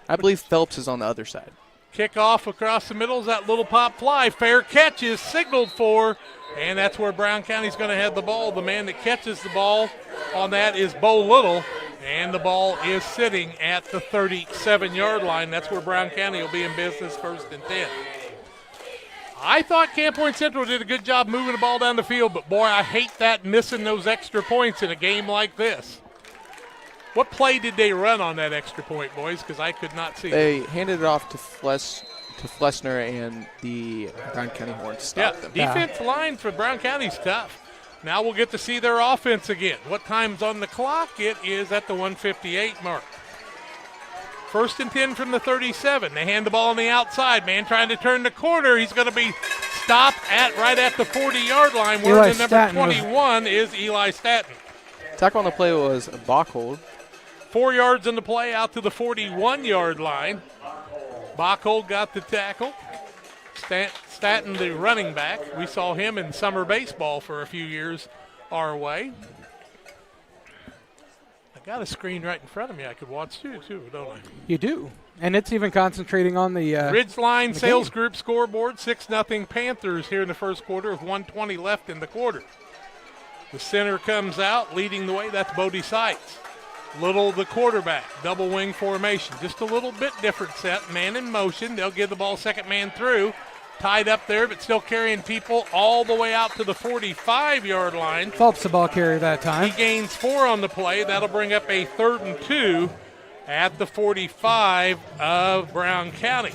I believe Phelps is on the other side.
Kickoff across the middle is that little pop fly. Fair catch is signaled for, and that's where Brown County's going to have the ball. The man that catches the ball on that is Bo Little, and the ball is sitting at the 37-yard line. That's where Brown County will be in business, 1st and 10. I thought Camp Point Central did a good job moving the ball down the field, but boy, I hate that missing those extra points in a game like this. What play did they run on that extra point, boys? Because I could not see.
They handed it off to Flesner and the Brown County Horns stopped them.
Defense line for Brown County's tough. Now we'll get to see their offense again. What time's on the clock? It is at the 1:58 mark. 1st and 10 from the 37. They hand the ball on the outside. Man trying to turn the corner. He's going to be stopped right at the 40-yard line where the number 21 is Eli Staton.
Tackle on the play was Bachhold.
4 yards in the play out to the 41-yard line. Bachhold got the tackle. Staten, the running back. We saw him in summer baseball for a few years our way. I got a screen right in front of me I could watch too, don't I?
You do. And it's even concentrating on the
Ridgeline
the
Sales
game.
Group scoreboard, 6-0 Panthers here in the first quarter with 1:20 left in the quarter. The center comes out, leading the way. That's Bodie Seitz. Little, the quarterback, double wing formation. Just a little bit different set. Man in motion. They'll give the ball second man through. Tied up there, but still carrying people all the way out to the 45-yard line.
Phelps the ball carrier that time.
He gains 4 on the play. That'll bring up a 3rd and 2 at the 45 of Brown County.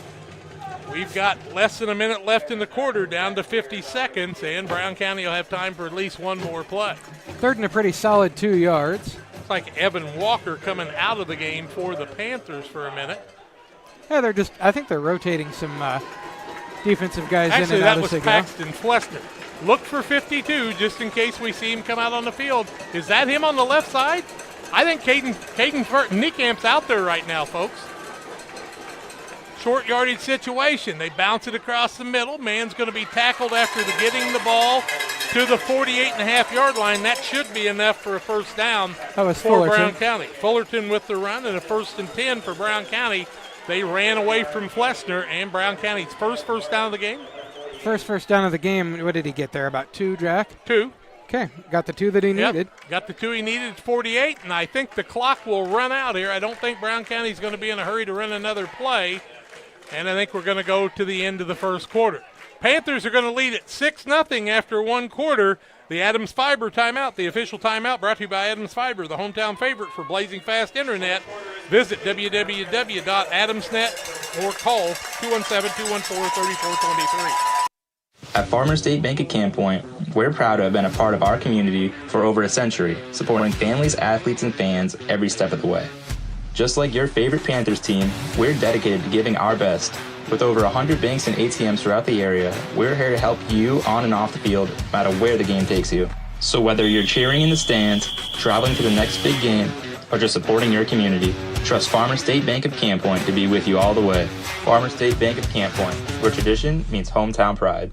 We've got less than a minute left in the quarter, down to 50 seconds, and Brown County will have time for at least one more play.
3rd and a pretty solid 2 yards.
It's like Evan Walker coming out of the game for the Panthers for a minute.
Yeah, I think they're rotating some defensive guys
Actually,
in and out
that
as
was
they
Paxton Flessner. Look for 52 just in case we see him come out on the field. Is that him on the left side? I think Caden Niecamp's out there right now, folks. Short yardage situation. They bounce it across the middle. Man's going to be tackled after getting the ball to the 48.5-yard line. That should be enough for a first down
for
Fullerton. Brown County. Fullerton with the run and a 1st and 10 for Brown County. They ran away from Flessner, and Brown County's first down of the game.
First down of the game. What did he get there? About 2, Jack?
2.
Okay, got the 2 that he needed.
Got the 2 he needed, 48, and I think the clock will run out here. I don't think Brown County's going to be in a hurry to run another play, and I think we're going to go to the end of the first quarter. Panthers are going to lead at 6-0 after 1 quarter. The Adams Fiber timeout, the official timeout brought to you by Adams Fiber, the hometown favorite for blazing fast internet. Visit www.adamsnet or call 217-214-3423.
At Farmers State Bank at Camp Point, we're proud to have been a part of our community for over a century, supporting families, athletes, and fans every step of the way. Just like your favorite Panthers team, we're dedicated to giving our best. With over 100 banks and ATMs throughout the area, we're here to help you on and off the field, no matter where the game takes you. So whether you're cheering in the stands, traveling to the next big game, or just supporting your community, trust Farmers State Bank of Camp Point to be with you all the way. Farmers State Bank of Camp Point, where tradition meets hometown pride.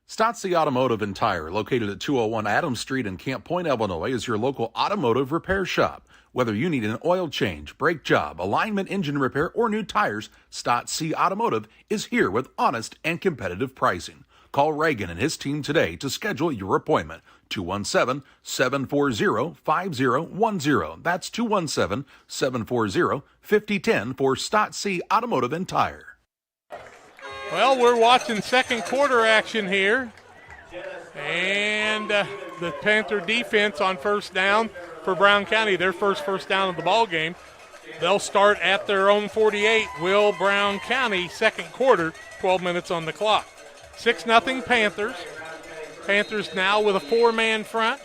Stotzi Automotive and Tire, located at 201 Adams Street in Camp Point, Illinois, is your local automotive repair shop. Whether you need an oil change, brake job, alignment, engine repair, or new tires, Stotzi Automotive is here with honest and competitive pricing. Call Reagan and his team today to schedule your appointment. 217-740-5010. That's 217-740-5010 for Stotzi Automotive and Tire.
Well, we're watching second quarter action here. And the Panther defense on first down for Brown County, their first down of the ball game. They'll start at their own 48. Will Brown County, second quarter, 12 minutes on the clock. 6-0 Panthers. Panthers now with a 4-man front.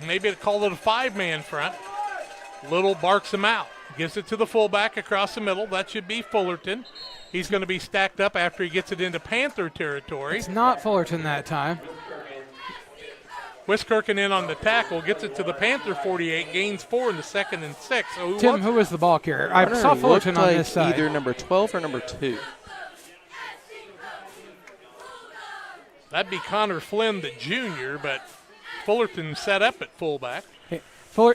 Maybe call it a 5-man front. Little barks him out. Gives it to the fullback across the middle. That should be Fullerton. He's going to be stacked up after he gets it into Panther territory.
It's not Fullerton that time.
Wiskirchen in on the tackle, gets it to the Panther 48, gains 4 in the 2nd and 6. So
Tim, who was the ball carrier? I saw Fullerton on this side.
Either number 12 or number 2.
That'd be Connor Flynn, the junior, but Fullerton set up at fullback.
Hey,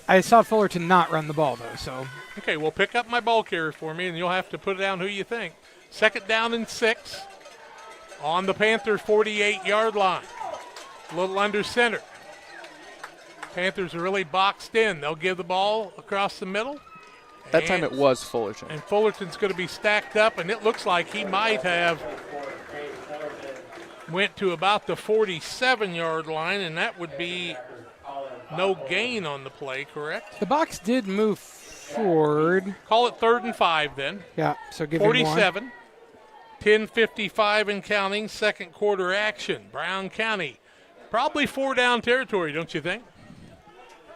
I saw Fullerton not run the ball, though. So
okay, well, pick up my ball carrier for me, and you'll have to put down who you think. 2nd down and 6 on the Panther 48-yard line. A little under center. Panthers are really boxed in. They'll give the ball across the middle.
That time it was Fullerton.
And Fullerton's going to be stacked up, and it looks like he might have went to about the 47-yard line, and that would be no gain on the play, correct?
The box did move forward.
Call it 3rd and 5 then.
Yeah, so give
47.
him
10:55 and counting, second quarter action. Brown County, probably 4 down territory, don't you think?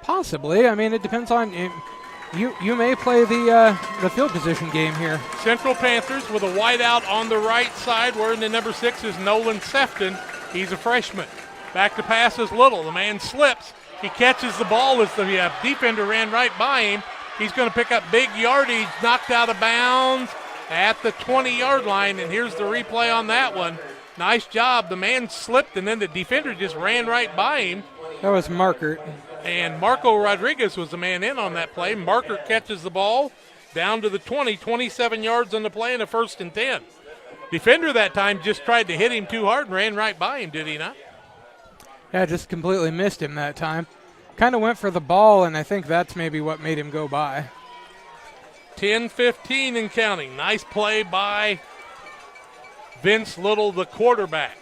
Possibly. I mean, it depends on you may play the field position game here.
Central Panthers with a wideout on the right side. Wearing the number 6 is Nolan Sefton. He's a freshman. Back to pass is Little. The man slips. He catches the ball as the defender ran right by him. He's going to pick up big yardage, knocked out of bounds at the 20-yard line, and here's the replay on that one. Nice job. The man slipped, and then the defender just ran right by him.
That was Markert.
And Marco Rodriguez was the man in on that play. Markert catches the ball down to the 20, 27 yards on the play, and a 1st and 10. Defender that time just tried to hit him too hard and ran right by him, did he not?
Yeah, just completely missed him that time. Kind of went for the ball, and I think that's maybe what made him go by.
10-15 and counting. Nice play by Vince Little, the quarterback.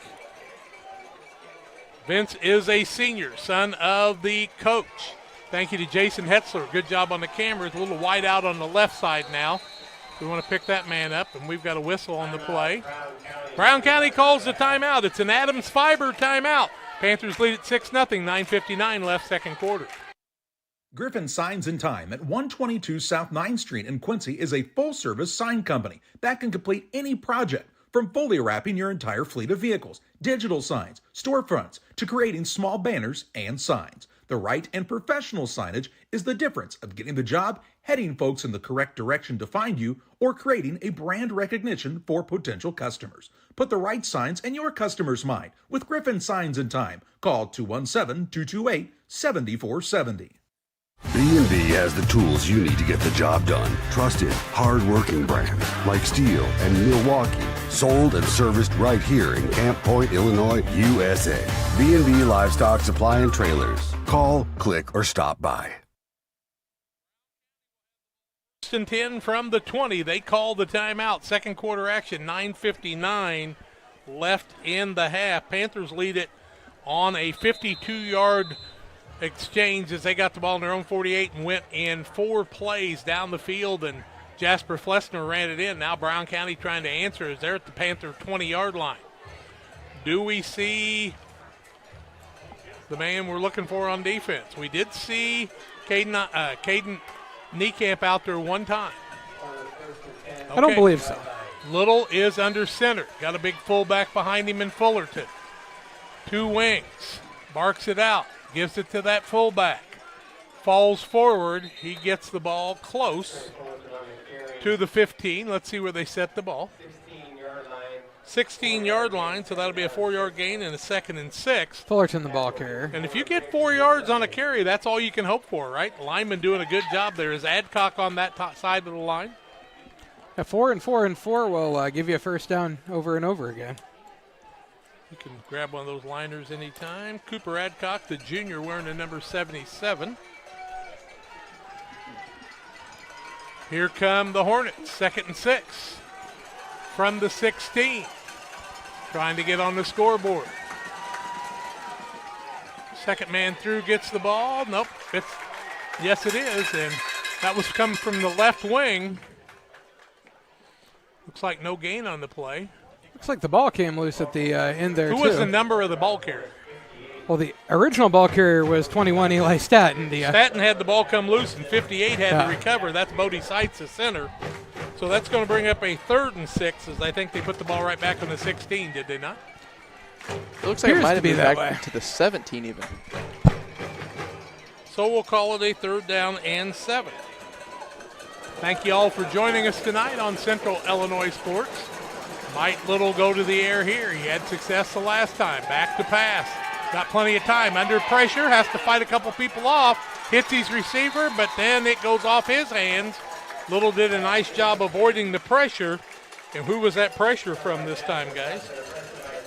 Vince is a senior, son of the coach. Thank you to Jason Hetzler. Good job on the camera. It's a little wide out on the left side now. We want to pick that man up, and we've got a whistle on the play. Brown County calls the timeout. It's an Adams Fiber timeout. Panthers lead at 6-0, 9:59 left, second quarter.
Griffin Signs and Time at 122 South 9th Street in Quincy is a full-service sign company that can complete any project, from fully wrapping your entire fleet of vehicles, digital signs, storefronts, to creating small banners and signs. The right and professional signage is the difference of getting the job, heading folks in the correct direction to find you, or creating a brand recognition for potential customers. Put the right signs in your customer's mind with Griffin Signs and Time. Call 217-228-7470.
B&B has the tools you need to get the job done. Trusted, hard-working brands like Steel and Milwaukee. Sold and serviced right here in Camp Point, Illinois, USA. B&B Livestock Supply and Trailers. Call, click, or stop by.
1st and 10 from the 20. They call the timeout. Second quarter action, 9:59 left in the half. Panthers lead it on a 52-yard exchange as they got the ball in their own 48 and went in 4 plays down the field, and Jasper Flessner ran it in. Now Brown County trying to answer as they're at the Panther 20-yard line. Do we see the man we're looking for on defense? We did see Caden Niekamp out there one time. Okay.
I don't believe so.
Little is under center. Got a big fullback behind him in Fullerton. 2 wings. Barks it out. Gives it to that fullback. Falls forward. He gets the ball close to the 15. Let's see where they set the ball. 16-yard line, so that'll be a 4-yard gain and a 2nd and 6.
Fullerton the ball carrier.
And if you get 4 yards on a carry, that's all you can hope for, right? Lineman doing a good job there. Is Adcock on that top side of the line?
A 4 and 4 and 4 will give you a first down over and over again.
You can grab one of those liners anytime. Cooper Adcock, the junior, wearing the number 77. Here come the Hornets, 2nd and 6 from the 16. Trying to get on the scoreboard. Second man through gets the ball. Nope, yes it is, and that was coming from the left wing. Looks like no gain on the play.
Looks like the ball came loose at the end there,
Who
too.
was the number of the ball carrier?
Well, the original ball carrier was 21, Eli Staton.
Staton had the ball come loose, and 58 had to recover. That's Bodie Seitz, the center. So that's going to bring up a 3rd and 6, as I think they put the ball right back on the 16, did they not?
It looks like it might have been back to the 17 even.
So we'll call it a 3rd down and 7. Thank you all for joining us tonight on Central Illinois Sports. Might Little go to the air here. He had success the last time. Back to pass. Got plenty of time. Under pressure. Has to fight a couple people off. Hits his receiver, but then it goes off his hands. Little did a nice job avoiding the pressure. And who was that pressure from this time, guys?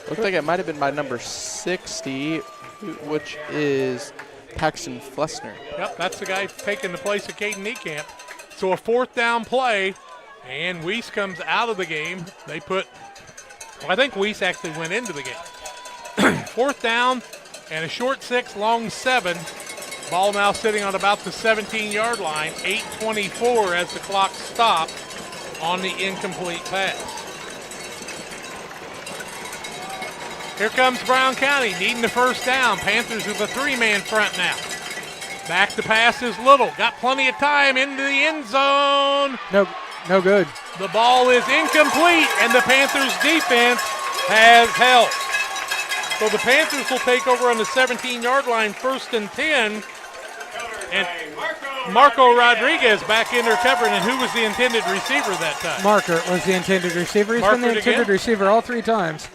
Looked like it might have been by number 60, which is Paxton Flessner.
Yep, that's the guy taking the place of Caden Niekamp. So a 4th down play. And Weiss comes out of the game. They put, well, I think Weiss actually went into the game. 4th down and a short 6, long 7. Ball now sitting on about the 17-yard line. 8:24 as the clock stopped on the incomplete pass. Here comes Brown County needing the first down. Panthers with a 3-man front now. Back to pass is Little. Got plenty of time into the end zone.
No good.
The ball is incomplete, and the Panthers defense has held. So the Panthers will take over on the 17-yard line, 1st and 10. And Marco Rodriguez back in there covering. And who was the intended receiver that time?
Marker was the intended receiver. He's been the intended receiver all 3 times.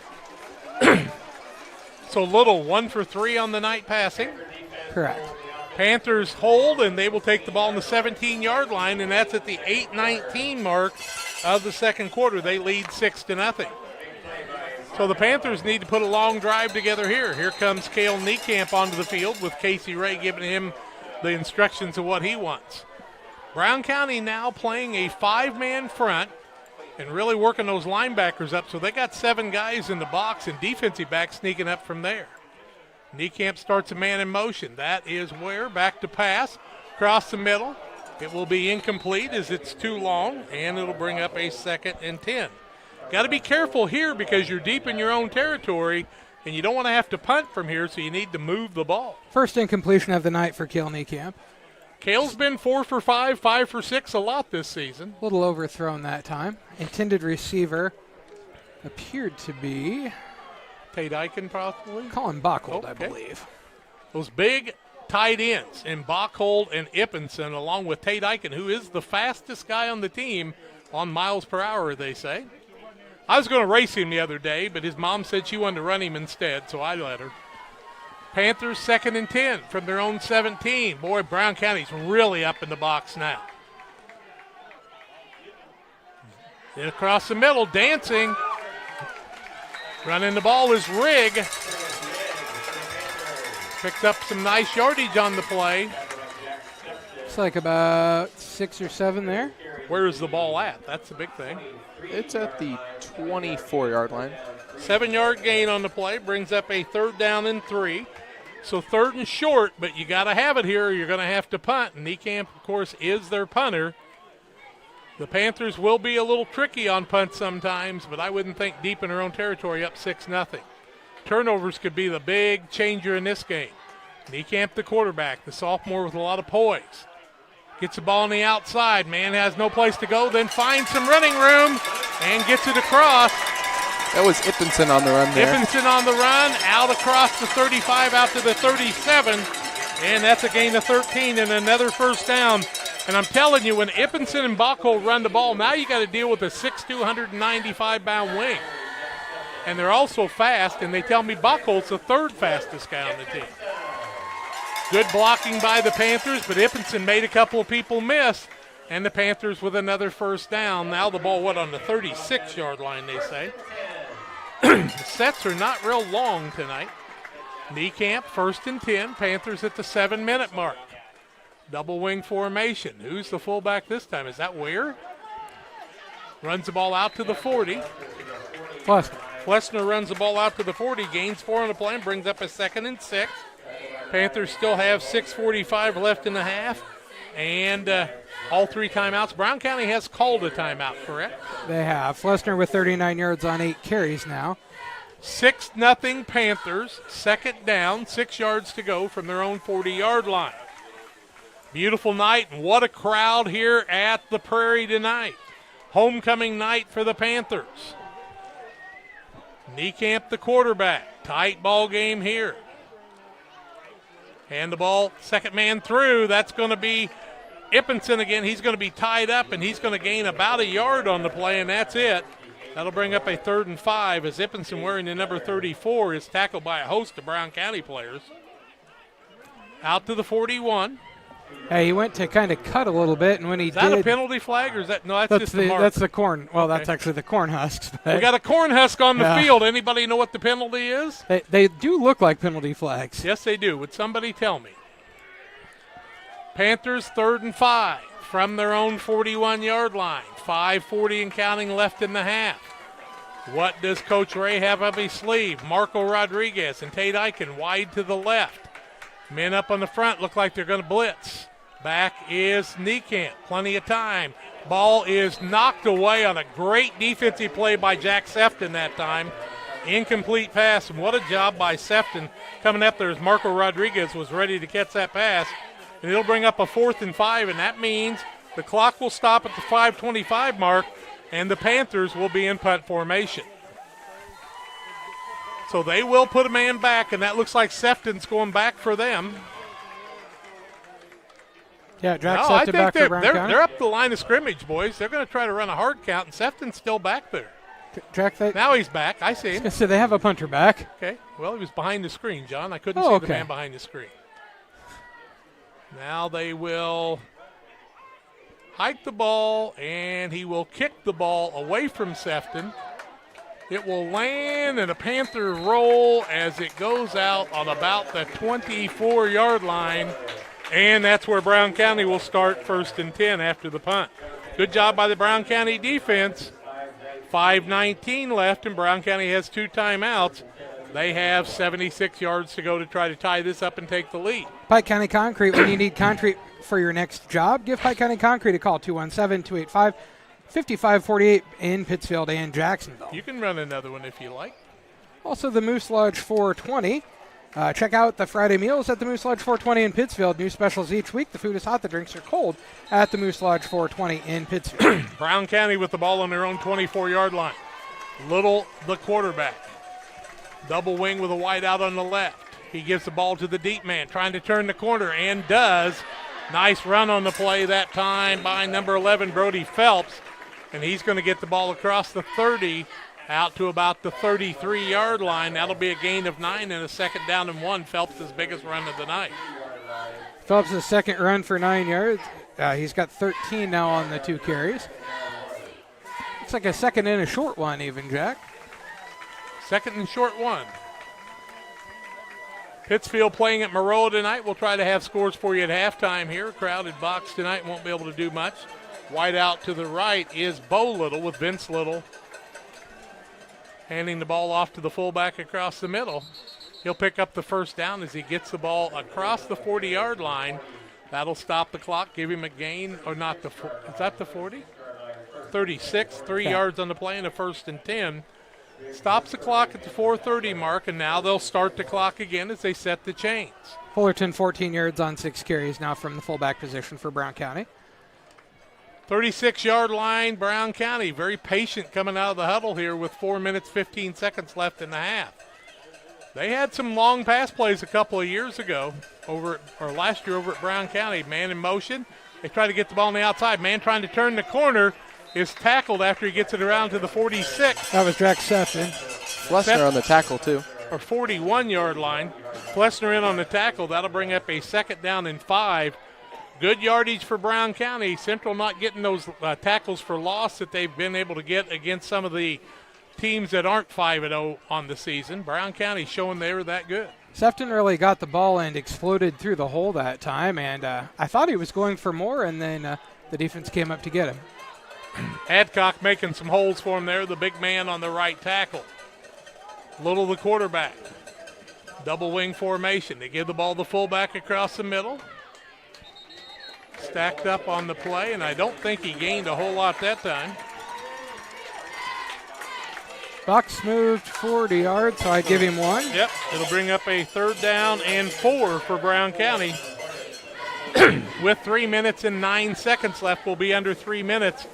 So Little 1 for 3 on the night passing.
Correct.
Panthers hold, and they will take the ball on the 17-yard line, and that's at the 8:19 mark of the second quarter. They lead 6-0. So the Panthers need to put a long drive together here. Here comes Cale Niekamp onto the field with Casey Ray giving him the instructions of what he wants. Brown County now playing a 5-man front and really working those linebackers up. So they got 7 guys in the box and defensive backs sneaking up from there. Niekamp starts a man in motion. That is where, back to pass, across the middle. It will be incomplete as it's too long, and it'll bring up a 2nd and 10. Got to be careful here because you're deep in your own territory, and you don't want to have to punt from here, so you need to move the ball.
First incompletion of the night for Cale Niekamp.
Cale's been 4 for 5, 5 for 6 a lot this season.
A little overthrown that time. Intended receiver appeared to be
Tate Eichen, possibly?
Colin Bachhold, I believe.
Those big tight ends in Bachhold and Ippenson, along with Tate Eichen, who is the fastest guy on the team on miles per hour, they say. I was going to race him the other day, but his mom said she wanted to run him instead, so I let her. Panthers 2nd and 10 from their own 17. Boy, Brown County's really up in the box now. Then across the middle, dancing. Running the ball is Rigg. Picks up some nice yardage on the play.
It's like about 6 or 7 there.
Where is the ball at? That's the big thing.
It's at the 24-yard line.
7-yard gain on the play brings up a 3rd down and 3. So 3rd and short, but you got to have it here or you're going to have to punt. And Niekamp, of course, is their punter. The Panthers will be a little tricky on punts sometimes, but I wouldn't think deep in their own territory up 6-0. Turnovers could be the big changer in this game. Niekamp, the quarterback, the sophomore with a lot of poise. Gets the ball on the outside. Man has no place to go, then finds some running room and gets it across.
That was Ippenson on the run there.
Ippenson on the run, out across the 35, out to the 37. And that's a gain of 13 and another 1st down. And I'm telling you, when Ippenson and Bachhold run the ball, now you got to deal with a 6'2", 195-pound wing. And they're also fast, and they tell me Bachhold's the 3rd fastest guy on the team. Good blocking by the Panthers, but Ippenson made a couple of people miss, and the Panthers with another 1st down. Now the ball, on the 36-yard line, they say. The sets are not real long tonight. Niekamp, 1st and 10. Panthers at the 7-minute mark. Double wing formation. Who's the fullback this time? Is that Ware? Runs the ball out to the 40. Flessner runs the ball out to the 40. Gains 4 on the play and brings up a 2nd and 6. Panthers still have 6:45 left in the half. And all 3 timeouts. Brown County has called a timeout, correct?
They have. Flessner with 39 yards on 8 carries now.
6-0 Panthers. 2nd down, 6 yards to go from their own 40-yard line. Beautiful night, and what a crowd here at the Prairie tonight. Homecoming night for the Panthers. Niekamp, the quarterback. Tight ball game here. Hand the ball, 2nd man through. That's going to be Ippenson again. He's going to be tied up, and he's going to gain about a yard on the play, and that's it. That'll bring up a 3rd and 5 as Ippenson, wearing the number 34, is tackled by a host of Brown County players. Out to the 41.
Hey, he went to kind of cut a little bit, and when he
did. Is that a penalty flag, or is that? No, that's just the mark.
That's the corn. Well,
okay.
That's actually the corn husks.
We got a corn husk on the field. Anybody know what the penalty is?
They do look like penalty flags.
Yes, they do. Would somebody tell me? Panthers 3rd and 5 from their own 41-yard line. 5:40 and counting left in the half. What does Coach Ray have up his sleeve? Marco Rodriguez and Tate Eichen wide to the left. Men up on the front look like they're going to blitz. Back is Niekamp. Plenty of time. Ball is knocked away on a great defensive play by Jack Sefton that time. Incomplete pass, and what a job by Sefton coming up there as Marco Rodriguez was ready to catch that pass. And it'll bring up a 4th and 5, and that means the clock will stop at the 5:25 mark, and the Panthers will be in punt formation. So they will put a man back, and that looks like Sefton's going back for them.
Yeah, Jack
I
Sefton
think
back for Brown County.
they're up the line of scrimmage, boys. They're going to try to run a hard count, and Sefton's still back there.
Jack,
now he's back. I see him.
So they have a punter back.
Okay. Well, he was behind the screen, John. I couldn't see the man behind the screen. Now they will hike the ball, and he will kick the ball away from Sefton. It will land in a Panther roll as it goes out on about the 24-yard line, and that's where Brown County will start 1st and 10 after the punt. Good job by the Brown County defense. 5:19 left, and Brown County has 2 timeouts. They have 76 yards to go to try to tie this up and take the lead.
Pike County Concrete, when you need concrete for your next job, give Pike County Concrete a call, 217-285-5548 in Pittsfield and Jacksonville.
You can run another one if you like.
Also, the Moose Lodge 420. Check out the Friday meals at the Moose Lodge 420 in Pittsfield. New specials each week. The food is hot, the drinks are cold at the Moose Lodge 420 in Pittsfield.
Brown County with the ball on their own 24-yard line. Little, the quarterback. Double wing with a wide out on the left. He gives the ball to the deep man, trying to turn the corner, and does. Nice run on the play that time by number 11, Brody Phelps. And he's going to get the ball across the 30 out to about the 33-yard line. That'll be a gain of 9 and a 2nd down and 1. Phelps' biggest run of the night.
Phelps' second run for 9 yards. He's got 13 now on the 2 carries. It's like a second and a short one even, Jack.
Second and short 1. Pittsfield playing at Maroa tonight. We'll try to have scores for you at halftime here. Crowded box tonight, won't be able to do much. Wide out to the right is Bo Little with Vince Little handing the ball off to the fullback across the middle. He'll pick up the 1st down as he gets the ball across the 40-yard line. That'll stop the clock, give him a gain, or not the, is that the 40? 36, 3 yards on the play and a 1st and 10. Stops the clock at the 4:30 mark, and now they'll start the clock again as they set the chains.
Fullerton 14 yards on 6 carries now from the fullback position for Brown County.
36-yard line, Brown County. Very patient coming out of the huddle here with 4 minutes, 15 seconds left in the half. They had some long pass plays a couple of years ago, last year over at Brown County. Man in motion. They try to get the ball on the outside. Man trying to turn the corner is tackled after he gets it around to the 46.
That was Jack Sefton.
Flessner on the tackle, too.
Or 41-yard line. Flessner in on the tackle. That'll bring up a 2nd down and 5. Good yardage for Brown County. Central not getting those tackles for loss that they've been able to get against some of the teams that aren't 5-0 on the season. Brown County showing they were that good.
Sefton really got the ball and exploded through the hole that time, and I thought he was going for more, and then the defense came up to get him.
Adcock making some holes for him there, the big man on the right tackle. Little the quarterback. Double wing formation. They give the ball to the fullback across the middle. Stacked up on the play, and I don't think he gained a whole lot that time.
Bucks moved 40 yards, so I'd give him 1.
Yep, it'll bring up a 3rd down and 4 for Brown County. With 3 minutes and 9 seconds left, we'll be under 3 minutes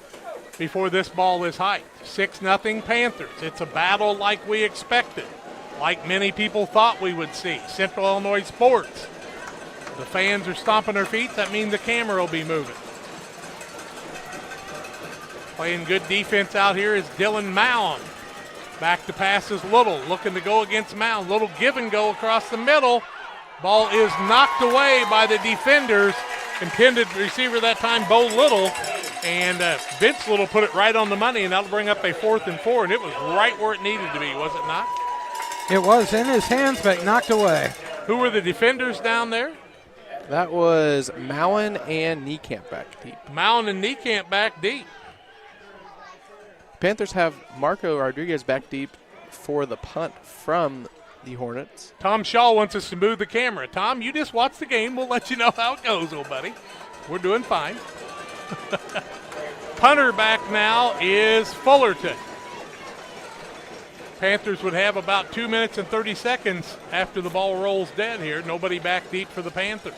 before this ball is hiked. 6-0 Panthers. It's a battle like we expected, like many people thought we would see. Central Illinois sports. The fans are stomping their feet. That means the camera will be moving. Playing good defense out here is Dylan Mound. Back to pass is Little, looking to go against Mound. Little give and go across the middle. Ball is knocked away by the defenders. Intended receiver that time, Bo Little. And Vince Little put it right on the money, and that'll bring up a 4th and 4. And it was right where it needed to be, was it not?
It was in his hands, but knocked away.
Who were the defenders down there?
That was Mowen and Niekamp back deep.
Mowen and Niekamp back deep.
Panthers have Marco Rodriguez back deep for the punt from the Hornets.
Tom Shaw wants us to move the camera. Tom, you just watch the game. We'll let you know how it goes, old buddy. We're doing fine. Punter back now is Fullerton. Panthers would have about 2 minutes and 30 seconds after the ball rolls dead here. Nobody back deep for the Panthers.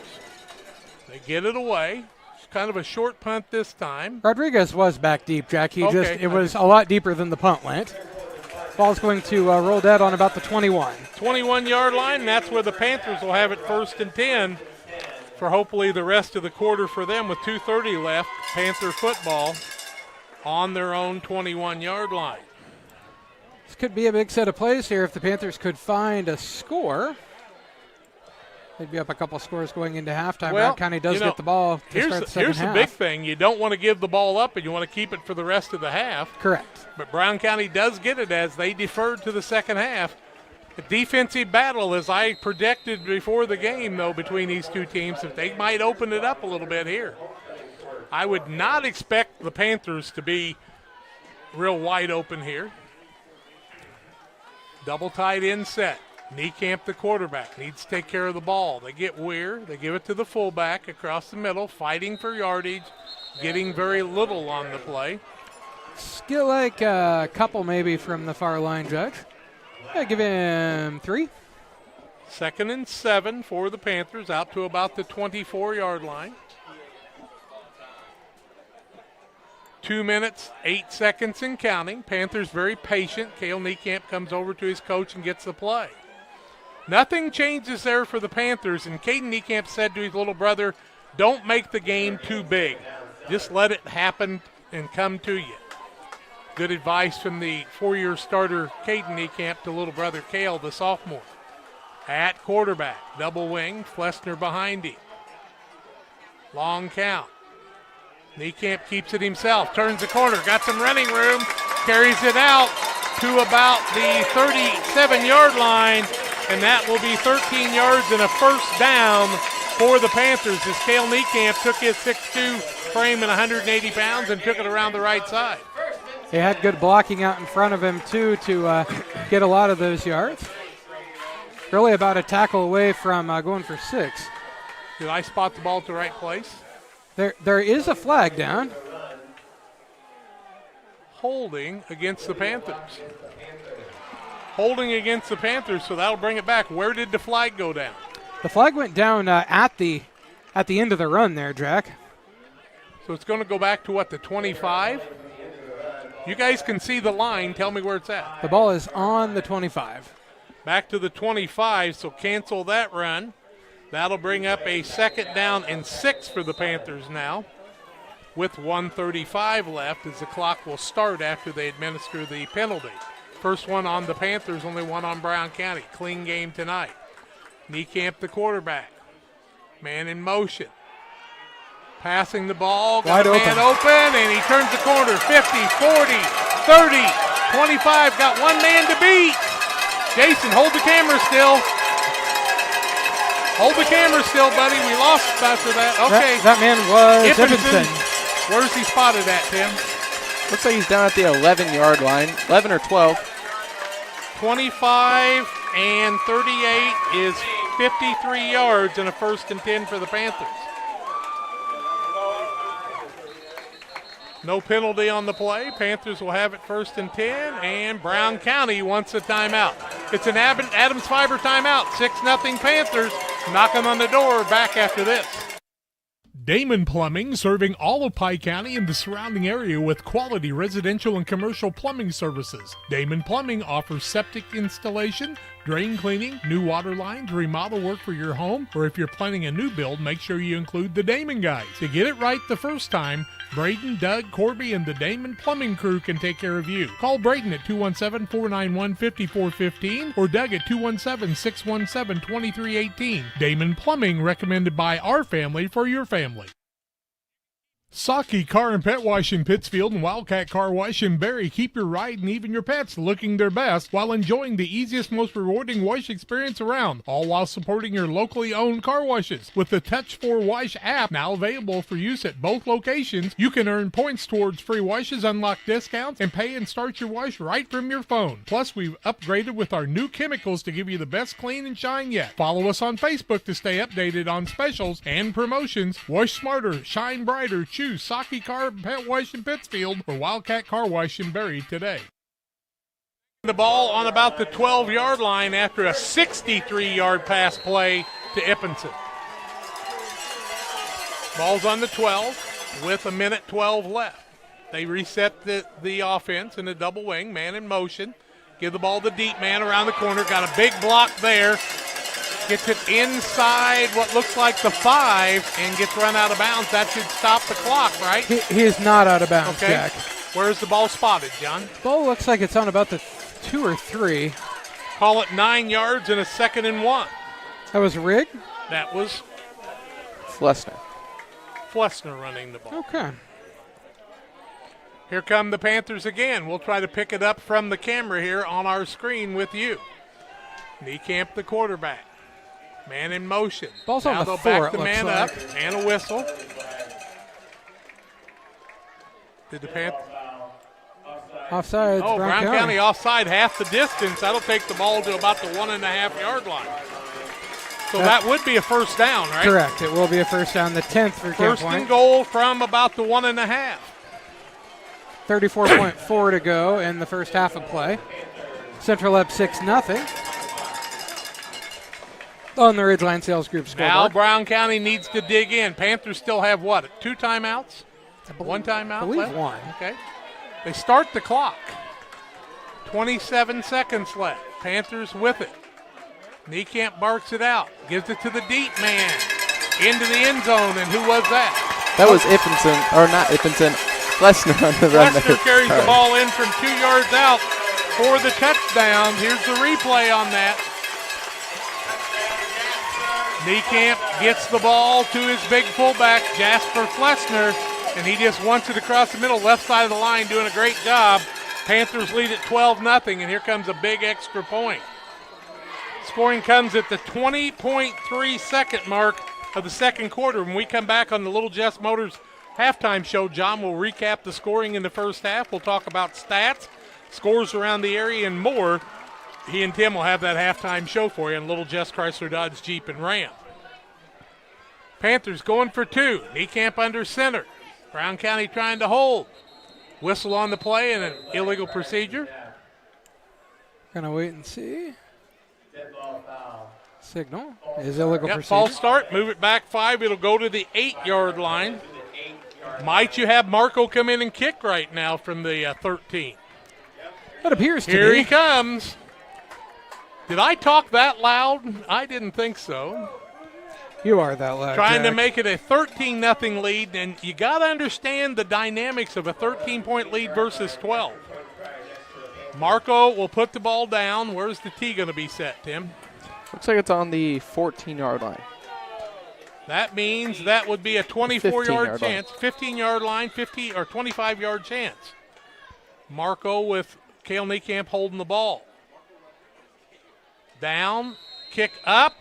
They get it away. It's kind of a short punt this time.
Rodriguez was back deep, Jack. It was a lot deeper than the punt went. Ball's going to roll dead on about the 21.
21-yard line, and that's where the Panthers will have it 1st and 10 for hopefully the rest of the quarter for them with 2:30 left. Panther football on their own 21-yard line.
This could be a big set of plays here if the Panthers could find a score. They'd be up a couple scores going into halftime.
Well,
Brown County does get the ball to start the second
here's
half.
the big thing. You don't want to give the ball up, and you want to keep it for the rest of the half.
Correct.
But Brown County does get it as they deferred to the second half. A defensive battle, as I predicted before the game, though, between these two teams, if they might open it up a little bit here. I would not expect the Panthers to be real wide open here. Double tight end set. Niekamp, the quarterback, needs to take care of the ball. They get Weir. They give it to the fullback across the middle, fighting for yardage, getting very little on the play.
Skill like a couple maybe from the far line, Judge. Yeah, give him 3.
2nd and 7 for the Panthers, out to about the 24-yard line. 2 minutes, 8 seconds and counting. Panthers very patient. Cale Niekamp comes over to his coach and gets the play. Nothing changes there for the Panthers, and Caden Niekamp said to his little brother, don't make the game too big. Just let it happen and come to you. Good advice from the 4-year starter, Caden Niekamp, to little brother Cale, the sophomore. At quarterback, double wing, Flessner behind him. Long count. Niekamp keeps it himself, turns the corner, got some running room, carries it out to about the 37-yard line, and that will be 13 yards and a first down for the Panthers as Cale Niekamp took his 6'2 frame and 180 pounds and took it around the right side.
They had good blocking out in front of him, too, to get a lot of those yards. Really about a tackle away from going for 6.
Did I spot the ball at the right place?
There is a flag down.
Holding against the Panthers. Holding against the Panthers, so that'll bring it back. Where did the flag go down?
The flag went down at the end of the run there, Jack.
So it's going to go back to what, the 25? You guys can see the line. Tell me where it's at.
The ball is on the 25.
Back to the 25, so cancel that run. That'll bring up a 2nd down and 6 for the Panthers now with 1:35 left as the clock will start after they administer the penalty. First one on the Panthers, only one on Brown County. Clean game tonight. Niekamp, the quarterback. Man in motion. Passing the ball, got a man open, and he turns the corner. 50, 40, 30, 25, got one man to beat. Jason, hold the camera still. Hold the camera still, buddy. We lost after that. Okay.
That man was Ibbinson.
Where's he spotted at, Tim?
Looks like he's down at the 11-yard line, 11 or 12.
25 and 38 is 53 yards and a 1st and 10 for the Panthers. No penalty on the play. Panthers will have it 1st and 10, and Brown County wants a timeout. It's an Adams Fiber timeout. 6-0 Panthers knocking on the door back after this.
Damon Plumbing, serving all of Pike County and the surrounding area with quality residential and commercial plumbing services. Damon Plumbing offers septic installation, drain cleaning, new water lines, remodel work for your home, or if you're planning a new build, make sure you include the Damon guys. To get it right the first time, Braden, Doug, Corby, and the Damon Plumbing crew can take care of you. Call Braden at 217-491-5415 or Doug at 217-617-2318. Damon Plumbing, recommended by our family for your family. Saki Car and Pet Wash in Pittsfield and Wildcat Car Wash in Barry keep your ride and even your pets looking their best while enjoying the easiest, most rewarding wash experience around, all while supporting your locally owned car washes. With the Touch4 Wash app now available for use at both locations, you can earn points towards free washes, unlock discounts, and pay and start your wash right from your phone. Plus, we've upgraded with our new chemicals to give you the best clean and shine yet. Follow us on Facebook to stay updated on specials and promotions. Wash smarter, shine brighter, choose Saki Car and Pet Wash in Pittsfield or Wildcat Car Wash in Barry today.
The ball on about the 12-yard line after a 63-yard pass play to Ibbinson. Ball's on the 12 with a minute 12 left. They reset the offense in a double wing, man in motion. Give the ball to the deep man around the corner. Got a big block there. Gets it inside what looks like the 5 and gets run out of bounds. That should stop the clock, right?
He is not out of bounds,
Okay.
Jack.
Where's the ball spotted, John?
Ball looks like it's on about the 2 or 3.
Call it 9 yards and a 2nd and 1.
That was Rigg?
That was
Flessner.
Flessner running the ball.
Okay.
Here come the Panthers again. We'll try to pick it up from the camera here on our screen with you. Niekamp, the quarterback. Man in motion.
Ball's
now
on the
they'll
4,
back the
it
man
looks
up
like.
and a whistle. Did the Panthers?
Offside.
Oh, Brown County offside half the distance. That'll take the ball to about the 1.5 yard line. So that would be a first down, right?
Correct. It will be a first down, the 10th for Camp
First
Point.
and goal from about the 1.5.
34.4 to go in the first half of play. Central up 6-0 on the Ridgeline Sales Group scoreboard.
Now Brown County needs to dig in. Panthers still have what, 2 timeouts? 1 timeout
I believe
left?
1.
Okay. They start the clock. 27 seconds left. Panthers with it. Niekamp barks it out. Gives it to the deep man. Into the end zone, and who was that?
That was Iffinson, or not Iffinson, Flessner on the run there.
Flessner carries the
Sorry.
ball in from 2 yards out for the touchdown. Here's the replay on that. Niekamp gets the ball to his big fullback, Jasper Flessner, and he just wants it across the middle, left side of the line, doing a great job. Panthers lead at 12-0, and here comes a big extra point. Scoring comes at the 20.3 second mark of the second quarter. When we come back on the Little Jess Motors halftime show, John will recap the scoring in the first half. We'll talk about stats, scores around the area, and more. He and Tim will have that halftime show for you on Little Jess Chrysler Dodge Jeep and Ram. Panthers going for 2. Niekamp under center. Brown County trying to hold. Whistle on the play and an illegal procedure.
Gonna wait and see. Signal is illegal procedure.
False start. Move it back 5. It'll go to the 8-yard line. Might you have Marco come in and kick right now from the 13?
That appears to
Here
be.
he comes. Did I talk that loud? I didn't think so.
You are that loud,
Trying to
Jack.
make it a 13-0 lead, and you got to understand the dynamics of a 13-point lead versus 12. Marco will put the ball down. Where's the tee going to be set, Tim?
Looks like it's on the 14-yard line.
That means that would be a 24-yard
15-yard line.
chance, 15-yard line, 50 or 25-yard chance. Marco with Cale Niekamp holding the ball. Down, kick up,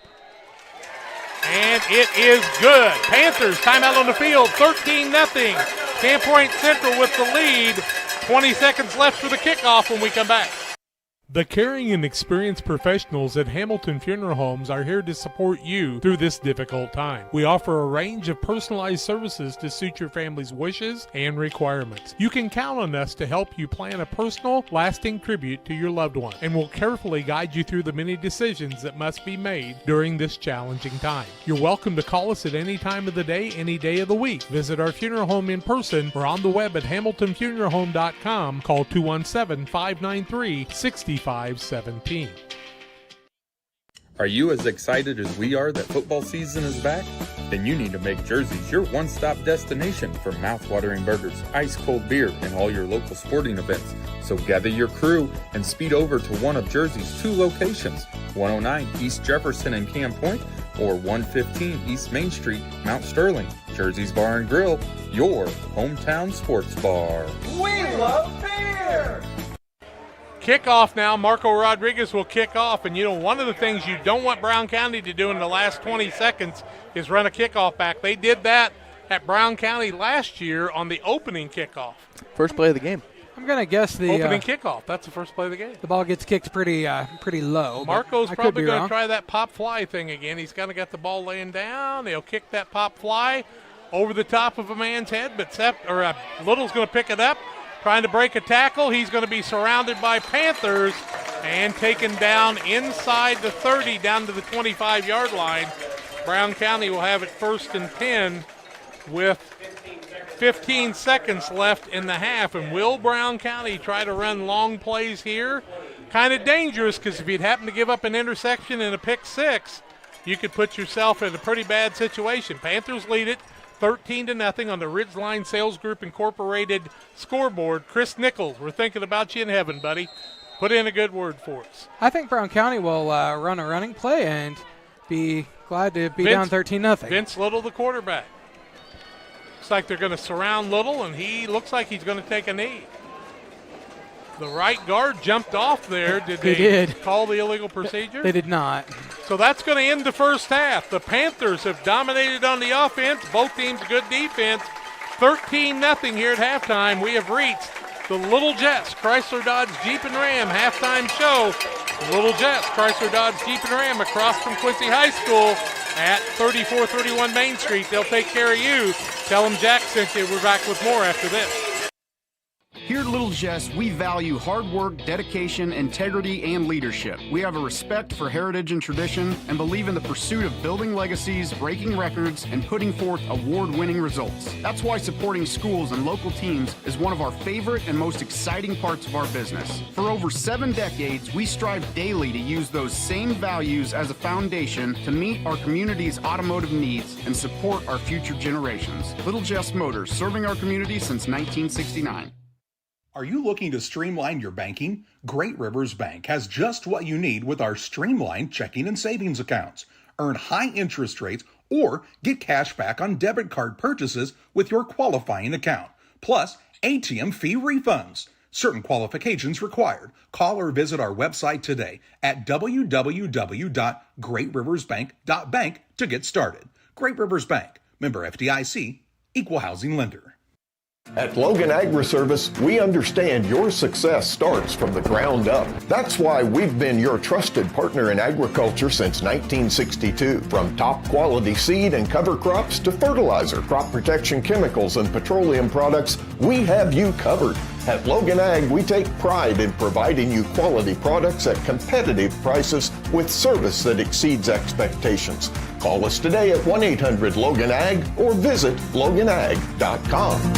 and it is good. Panthers timeout on the field, 13-0. Camp Point Central with the lead. 20 seconds left for the kickoff when we come back.
The caring and experienced professionals at Hamilton Funeral Homes are here to support you through this difficult time. We offer a range of personalized services to suit your family's wishes and requirements. You can count on us to help you plan a personal, lasting tribute to your loved one, and will carefully guide you through the many decisions that must be made during this challenging time. You're welcome to call us at any time of the day, any day of the week. Visit our funeral home in person or on the web at hamiltonfuneralhome.com. Call 217-593-6517.
Are you as excited as we are that football season is back? Then you need to make Jersey's your one-stop destination for mouth-watering burgers, ice-cold beer, and all your local sporting events. So gather your crew and speed over to one of Jersey's 2 locations, 109 East Jefferson and Camp Point, or 115 East Main Street, Mount Sterling. Jersey's Bar and Grill, your hometown sports bar.
We love beer!
Kickoff now. Marco Rodriguez will kick off. And, you know, one of the things you don't want Brown County to do in the last 20 seconds is run a kickoff back. They did that at Brown County last year on the opening kickoff.
First play of the game.
I'm going to guess the
Opening kickoff. That's the first play of the game.
The ball gets kicked pretty low. but
Marco's
I could
probably
be
going to
wrong.
try that pop fly thing again. He's kind of got the ball laying down. He'll kick that pop fly over the top of a man's head, but Little's going to pick it up. Trying to break a tackle. He's going to be surrounded by Panthers and taken down inside the 30 down to the 25-yard line. Brown County will have it 1st and 10 with 15 seconds left in the half. And will Brown County try to run long plays here? kind of dangerous because if you'd happen to give up an interception and a pick six, you could put yourself in a pretty bad situation. Panthers lead it 13-0 on the Ridgeline Sales Group Incorporated scoreboard. Chris Nichols, we're thinking about you in heaven, buddy. Put in a good word for us.
I think Brown County will run a running play and be glad to be down 13-0.
Vince Little, the quarterback. Looks like they're going to surround Little, and he looks like he's going to take a knee. The right guard jumped off there. Did they call the illegal procedure?
They did not.
So that's going to end the first half. The Panthers have dominated on the offense. Both teams good defense. 13-0 here at halftime. We have reached the Little Jets Chrysler Dodge Jeep and Ram halftime show. The Little Jets Chrysler Dodge Jeep and Ram across from Quincy High School at 3431 Main Street. They'll take care of you. Tell them Jack sent you. We're back with more after this.
Here at Little Jess, we value hard work, dedication, integrity, and leadership. We have a respect for heritage and tradition and believe in the pursuit of building legacies, breaking records, and putting forth award-winning results. That's why supporting schools and local teams is one of our favorite and most exciting parts of our business. For over 7 decades, we strive daily to use those same values as a foundation to meet our community's automotive needs and support our future generations. Little Jess Motors, serving our community since 1969.
Are you looking to streamline your banking? Great Rivers Bank has just what you need with our streamlined checking and savings accounts. Earn high interest rates or get cash back on debit card purchases with your qualifying account. Plus, ATM fee refunds. Certain qualifications required. Call or visit our website today at www.greatriversbank.bank to get started. Great Rivers Bank, member FDIC, equal housing lender.
At Logan Agri-Service, we understand your success starts from the ground up. That's why we've been your trusted partner in agriculture since 1962. From top quality seed and cover crops to fertilizer, crop protection chemicals, and petroleum products, we have you covered. At Logan Ag, we take pride in providing you quality products at competitive prices with service that exceeds expectations. Call us today at 1-800-LOGAN-AG or visit loganag.com.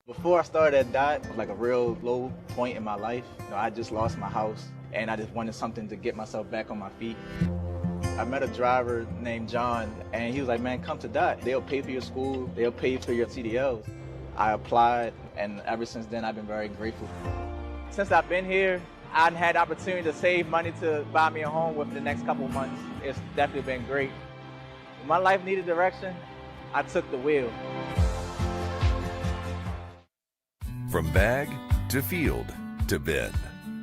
Before I started at DOT, it was like a real low point in my life. I just lost my house, and I just wanted something to get myself back on my feet. I met a driver named John, and he was like, man, come to DOT. They'll pay for your school. They'll pay for your CDLs. I applied, and ever since then, I've been very grateful. Since I've been here, I've had the opportunity to save money to buy me a home within the next couple of months. It's definitely been great. When my life needed direction, I took the wheel.
From bag to field to bin,